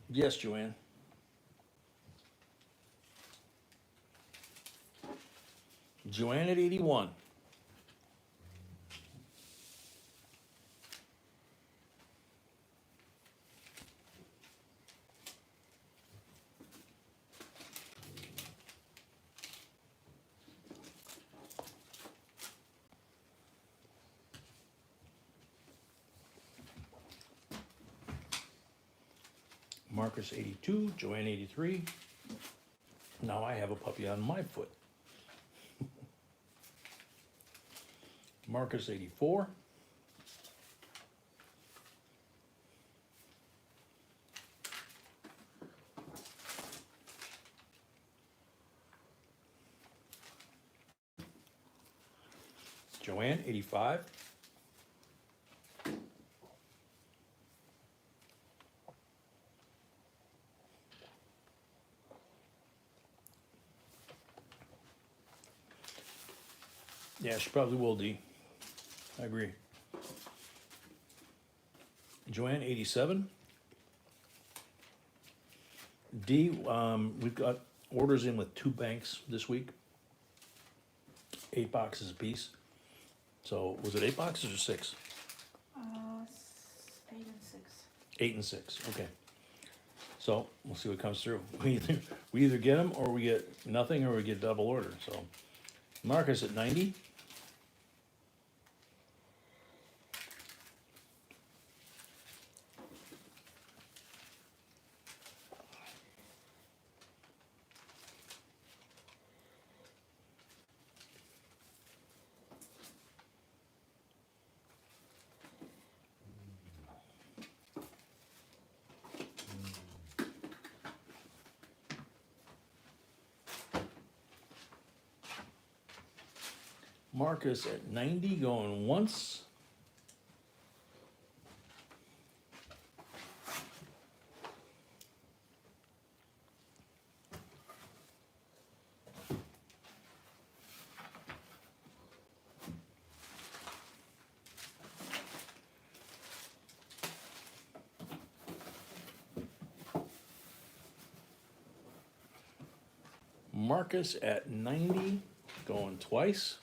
Yes, Joanne. Joanne at 81. Marcus 82, Joanne 83. Now I have a puppy on my foot. Marcus 84. Joanne 85. Yeah, she probably will, D. I agree. Joanne, 87. D, we've got orders in with 2 banks this week. 8 boxes apiece. So, was it 8 boxes or 6? 8 and 6. 8 and 6, okay. So, we'll see what comes through. We either get them or we get nothing or we get double order. So, Marcus at 90. Marcus at 90 going once. Marcus at 90, going twice.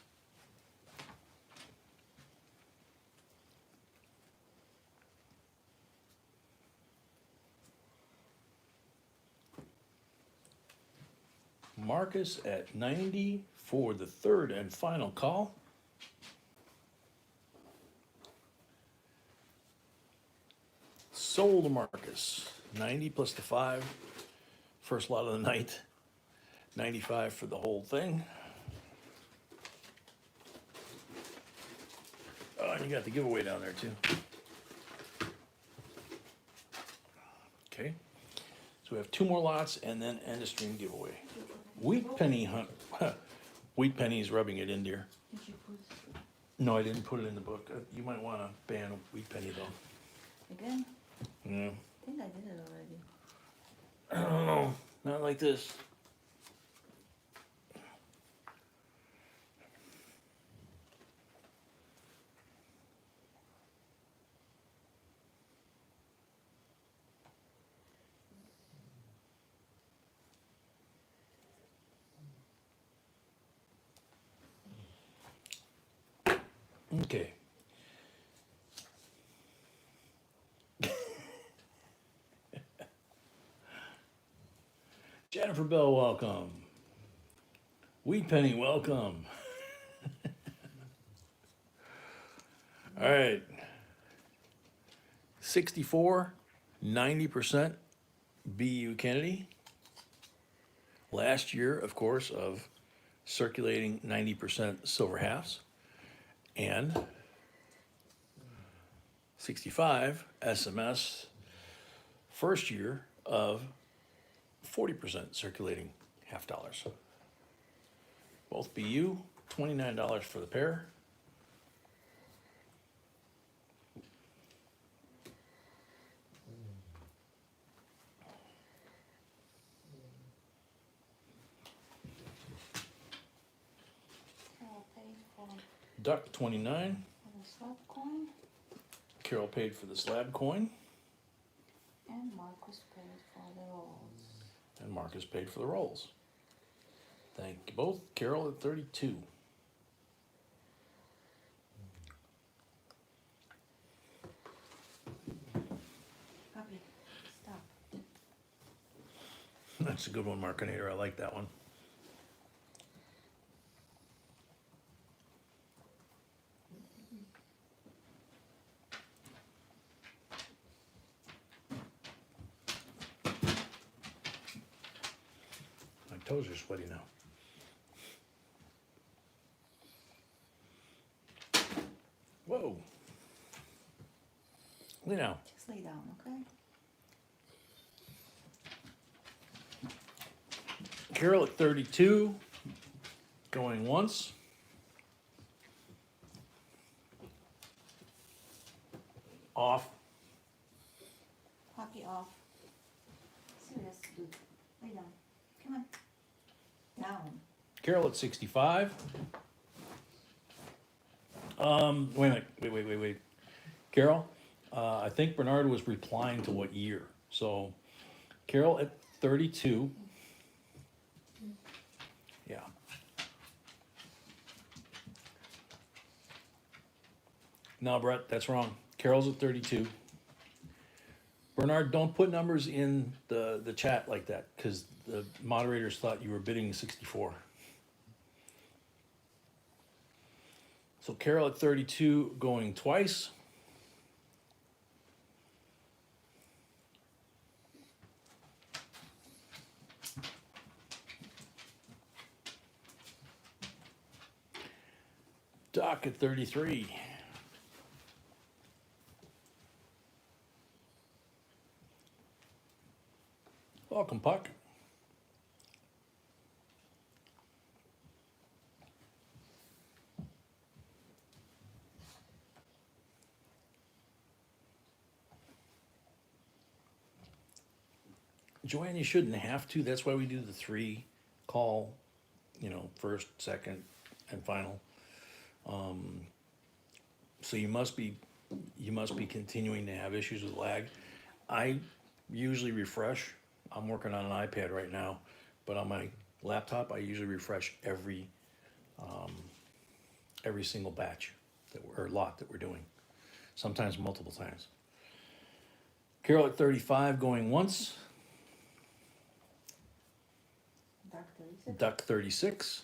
Marcus at 90 for the third and final call. Sold to Marcus, 90 plus the 5. First lot of the night, 95 for the whole thing. Oh, and you got the giveaway down there too. Okay, so we have 2 more lots and then end of stream giveaway. Wheat penny hunt. Wheat penny's rubbing it in, dear. Did you put No, I didn't put it in the book. You might want to ban wheat penny though. again? Yeah. I think I did it already. I don't know. Not like this. Okay. Jennifer Bell, welcome. Wheat Penny, welcome. All right. 64, 90% BU Kennedy. Last year, of course, of circulating 90% silver halves. And 65 SMS, first year of 40% circulating half dollars. Both BU, $29 for the pair. Carol paid for Duck, 29. the slab coin, Carol paid for the slab coin, and Marcus paid for the rolls. and Marcus paid for the rolls. Thank you both. Carol at 32. Puppy, stop. That's a good one, Markinator. I like that one. My toes are sweaty now. Whoa. Lay down. Just lay down, okay? Carol at 32, going once. Off. Hockey off. Serious, dude. Lay down. Come on. Down. Carol at 65. Wait a minute. Wait. Carol, I think Bernard was replying to what year. So, Carol at 32. Yeah. No, Brett, that's wrong. Carol's at 32. Bernard, don't put numbers in the chat like that, because the moderators thought you were bidding 64. So Carol at 32 going twice. Doc at 33. Welcome, Puck. Joanne, you shouldn't have to. That's why we do the 3 call, first, second, and final. So you must be continuing to have issues with lag. I usually refresh. I'm working on an iPad right now, but on my Laptop, I usually refresh every single batch or lot that we're doing, sometimes multiple times. Carol at 35 going once. Duck 36. Duck 36.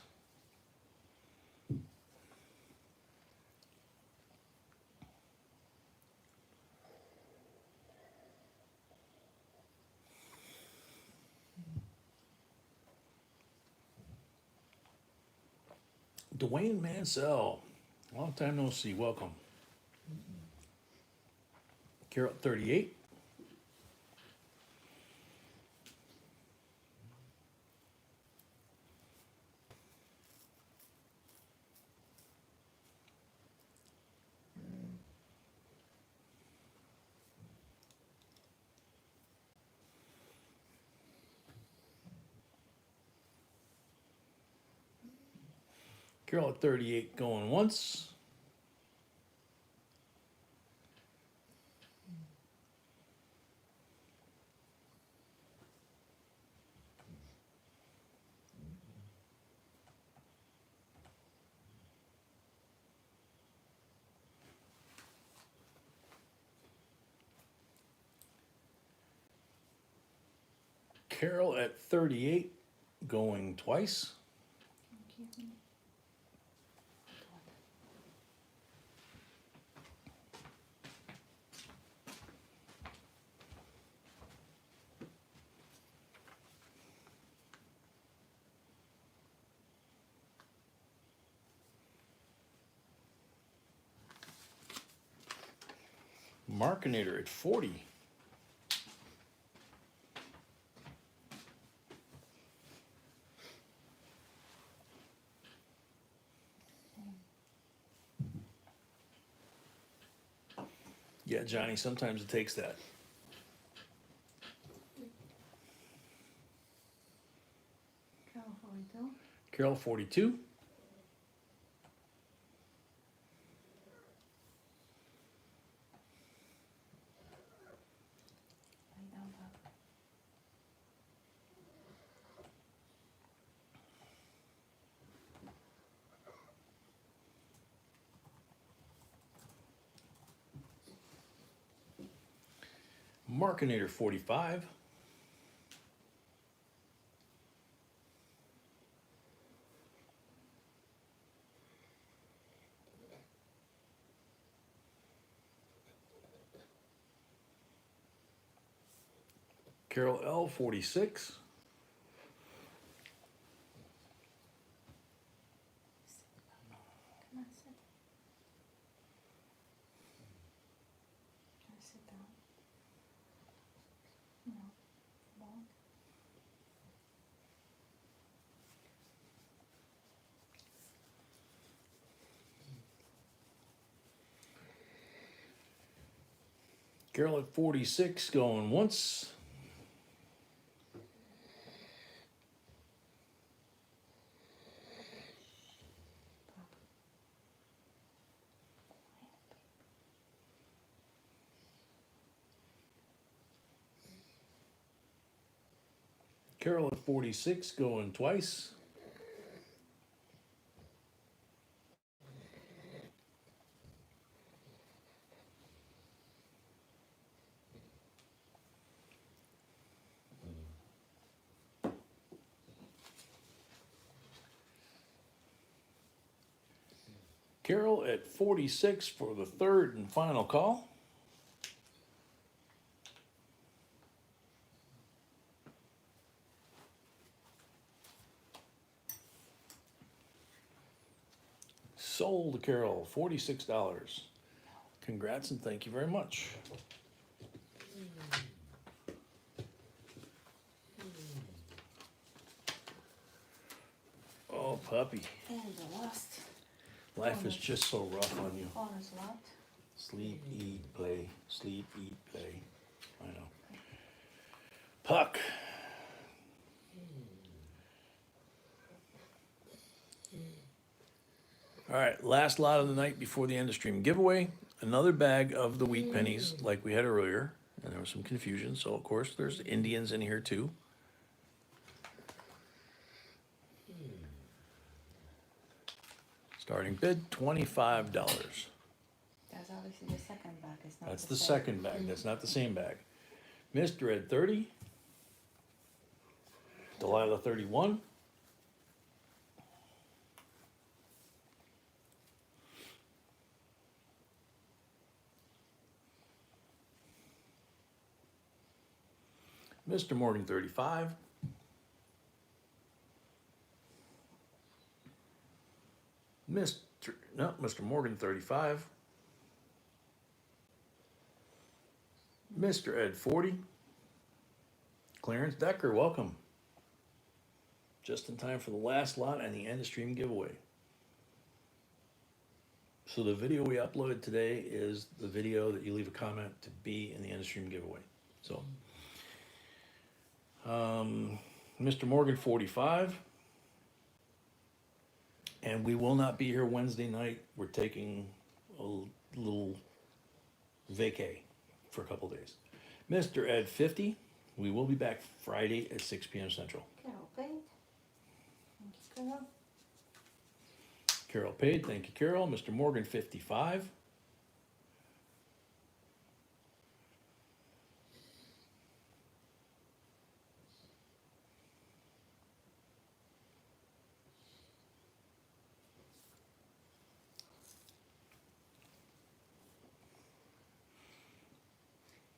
Dwayne Mansell, long time no see, welcome. Carol at 38. Carol at 38 going once. Carol at 38 going twice. Thank you. Markinator at 40. Yeah, Johnny, sometimes it takes that. Carol 42. Carol 42. Lay down, Duck. Markinator 45. Carol L 46. Come on, sit. Can I sit down? No. Long. Carol at 46 going once. Carol at 46 going twice. Carol at 46 for the third and final call. Sold, Carol, $46. Congrats and thank you very much. Oh, puppy. And the last Life is just so rough on you. bonus lot. Sleep, eat, play. Sleep, eat, play. I know. Puck. All right, last lot of the night before the end of stream giveaway. Another bag of the wheat pennies like we had earlier. And there was some confusion. So, of course, there's Indians in here too. Starting bid, $25. That's obviously the second bag, it's not That's the the same. second bag, that's not the same bag. Mr. Ed 30. Delilah 31. Mr. Morgan 35. Mr. Morgan 35. Mr. Ed 40. Clarence Decker, welcome. Just in time for the last lot and the end of stream giveaway. So the video we uploaded today is the video that you leave a comment to be in the end of stream giveaway. So, Mr. Morgan 45. And we will not be here Wednesday night. We're taking a little vacay for a couple days. Mr. Ed 50. We will be back Friday at 6 p.m. Central. Carol paid. Thank you, Carol. Carol paid. Thank you, Carol. Mr. Morgan 55.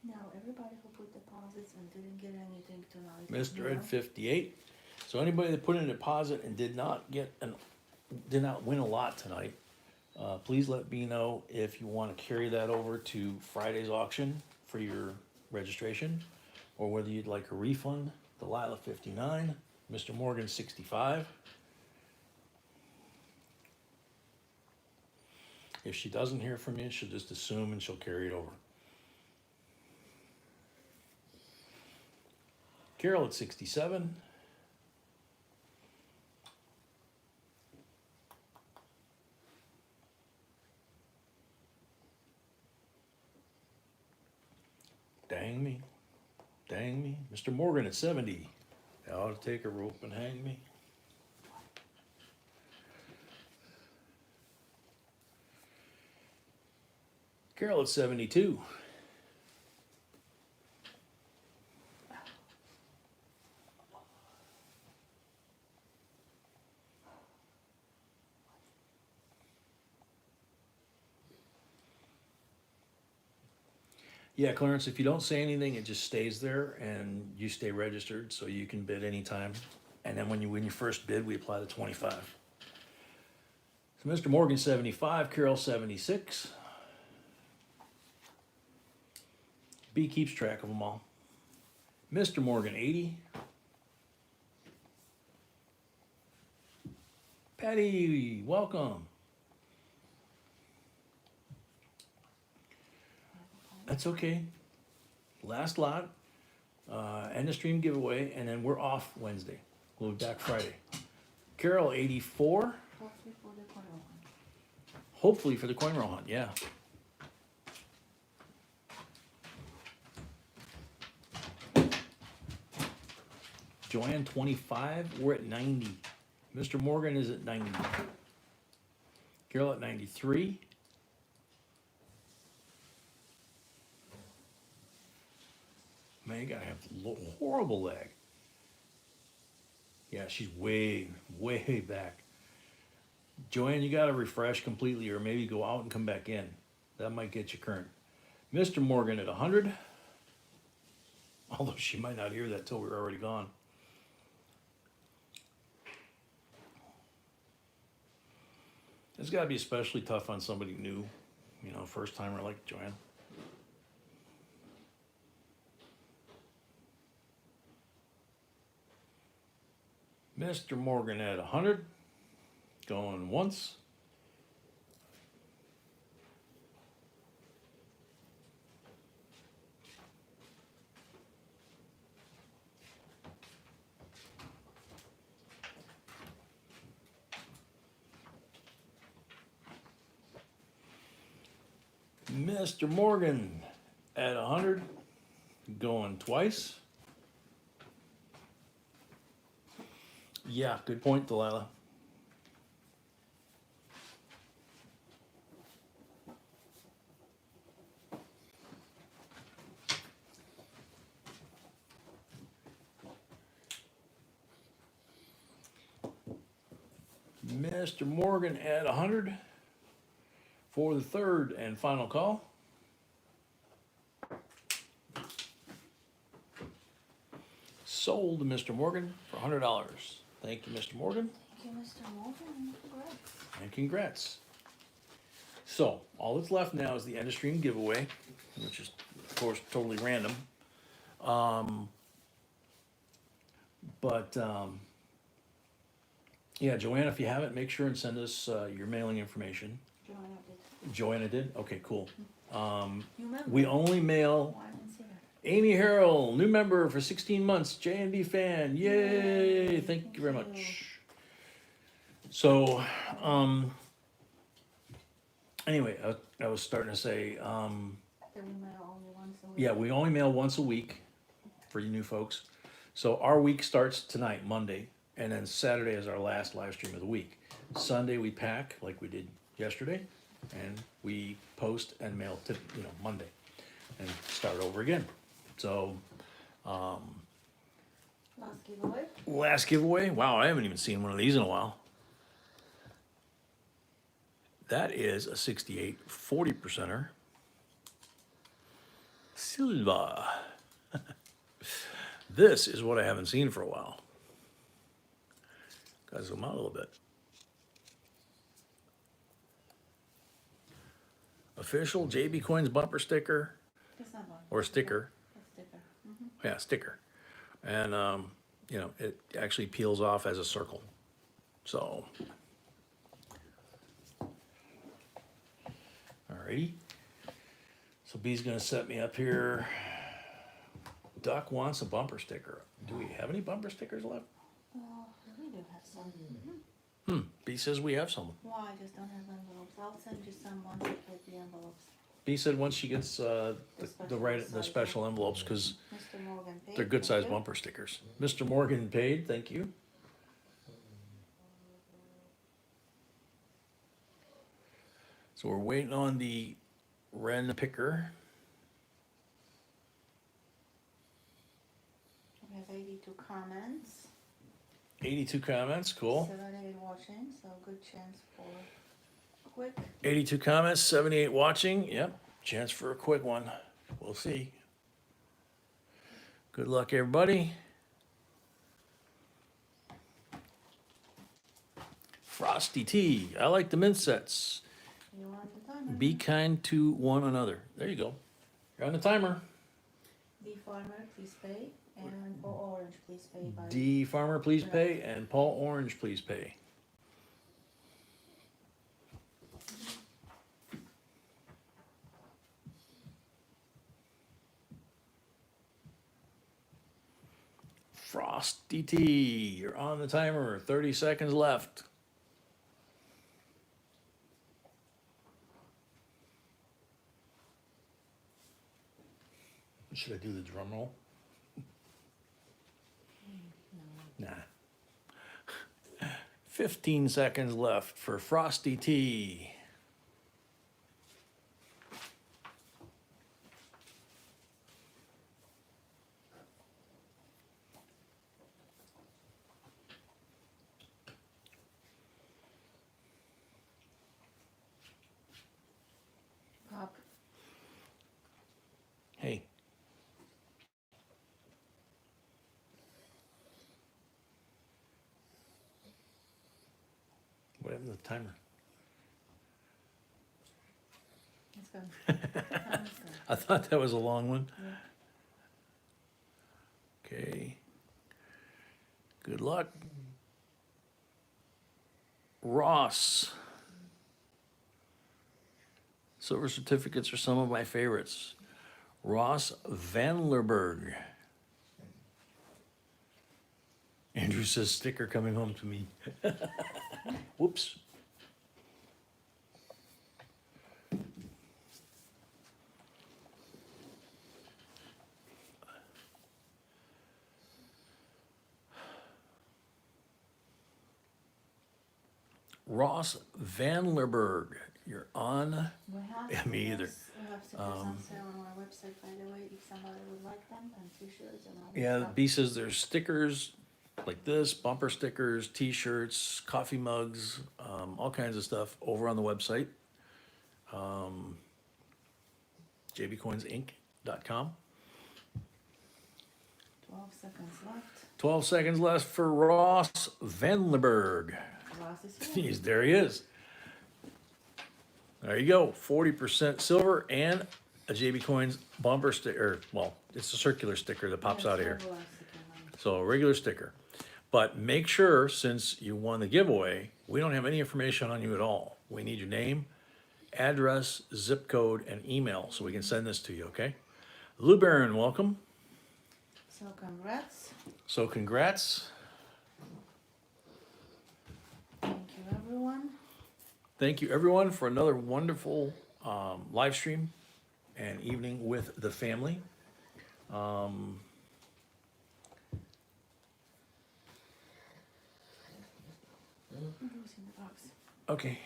Now, everybody who put deposits and didn't get anything tonight. Mr. Ed 58. So anybody that put in a deposit and did not win a lot tonight, please let me know if you want to carry that over to Friday's auction for your registration, or whether you'd like a refund. Delilah 59, Mr. Morgan 65. If she doesn't hear from you, she'll just assume and she'll carry it over. Carol at 67. Dang me. Dang me. Mr. Morgan at 70. I ought to take a rope and hang me. Carol at 72. Yeah, Clarence, if you don't say anything, it just stays there and you stay registered so you can bid anytime. And then when you win your first bid, we apply the 25. So Mr. Morgan 75, Carol 76. B keeps track of them all. Mr. Morgan 80. Patty, welcome. That's okay. Last lot, end of stream giveaway, and then we're off Wednesday. We'll be back Friday. Carol 84. Hopefully for the coin roll hunt. Hopefully for the coin roll hunt, yeah. Joanne 25, we're at 90. Mr. Morgan is at 90. Carol at 93. Man, you gotta have horrible leg. Yeah, she's way, way back. Joanne, you gotta refresh completely or maybe go out and come back in. That might get you current. Mr. Morgan at 100. Although she might not hear that till we're already gone. It's gotta be especially tough on somebody new, you know, first timer like Joanne. Mr. Morgan at 100, going once. Mr. Morgan at 100, going twice. Yeah, good point, Delilah. Mr. Morgan at 100 for the third and final call. Sold to Mr. Morgan for $100. Thank you, Mr. Morgan, Thank you, Mr. Morgan. Congrats. and congrats. So, all that's left now is the end of stream giveaway, which is, of course, totally random. Yeah, Joanna, if you haven't, make sure and send us your mailing information. Joanna did. Joanna did? Okay, cool. You remember? We only mail Oh, I didn't see that. Amy Harrell, new member for 16 months, J&B fan. Yay! Yay, Thank you very thank much. So, anyway, I was starting to say, That we mail only once a week. yeah, we only mail once a week for you new folks. So our week starts tonight, Monday, and then Saturday is our last live stream of the week. Sunday we pack like we did yesterday, and we post and mail to Monday, and start over again. So Last giveaway. last giveaway. Wow, I haven't even seen one of these in a while. That is a 68 40%er. Silva. This is what I haven't seen for a while. Gotta zoom out a little bit. Official JB Coins bumper sticker, That's not one. or sticker. That's sticker. Yeah, sticker. And, it actually peels off as a circle. So. Alrighty. So B's gonna set me up here. Duck wants a bumper sticker. Do we have any bumper stickers left? Oh, we do have some. B says we have some. Well, I just don't have envelopes. I'll send you some once I get the envelopes. B said once she gets the special special envelopes, because Mr. Morgan paid. they're good sized thank you. bumper stickers. Mr. Morgan paid, thank you. So we're waiting on the Ren picker. We have 82 comments. 82 comments, cool. 78 watching, so good chance for a quick. 82 comments, 78 watching. Yep, chance for a quick one. We'll see. Good luck, everybody. Frosty T. I like the mint sets. You want the timer? Be kind to one another. There you go. You're on the timer. D Farmer, please pay, and Paul Orange, please pay by. D Farmer, please pay, and Paul Orange, please pay. Frosty T, you're on the timer. 30 seconds left. Should I do the drum roll? Nah. 15 seconds left for Frosty T. Pop. Hey. What happened to the timer? It's gone. Time is gone. I thought that was a long one. Yeah. Okay. Good luck. Ross. Silver certificates are some of my favorites. Ross Vanlerberg. Andrew says sticker coming home to me. Whoops. Ross Vanlerberg, you're on. We have Yeah, me either. stickers. We have stickers on sale on our website, by the way, if somebody would like them, and t-shirts and all that Yeah, stuff. B says there's stickers like this, bumper stickers, t-shirts, coffee mugs, all kinds of stuff over on the website. jbcoinsinc.com. 12 seconds left. 12 seconds left for Ross Vandenberg. Ross is here. There he is. There you go, 40% silver and a JB Coins bumper sticker. Well, it's a circular sticker that pops out of here. So a regular sticker. But make sure, since you won the giveaway, we don't have any information on you at all. We need your name, address, zip code, and email so we can send this to you, okay? Lou Barron, welcome. So congrats. So congrats. Thank you, everyone. Thank you, everyone, for another wonderful live stream and evening with the family. Who's in the box? Okay.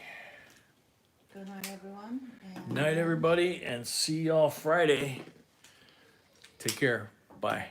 Good night, everyone. And Night, everybody, and see y'all Friday. Take care. Bye.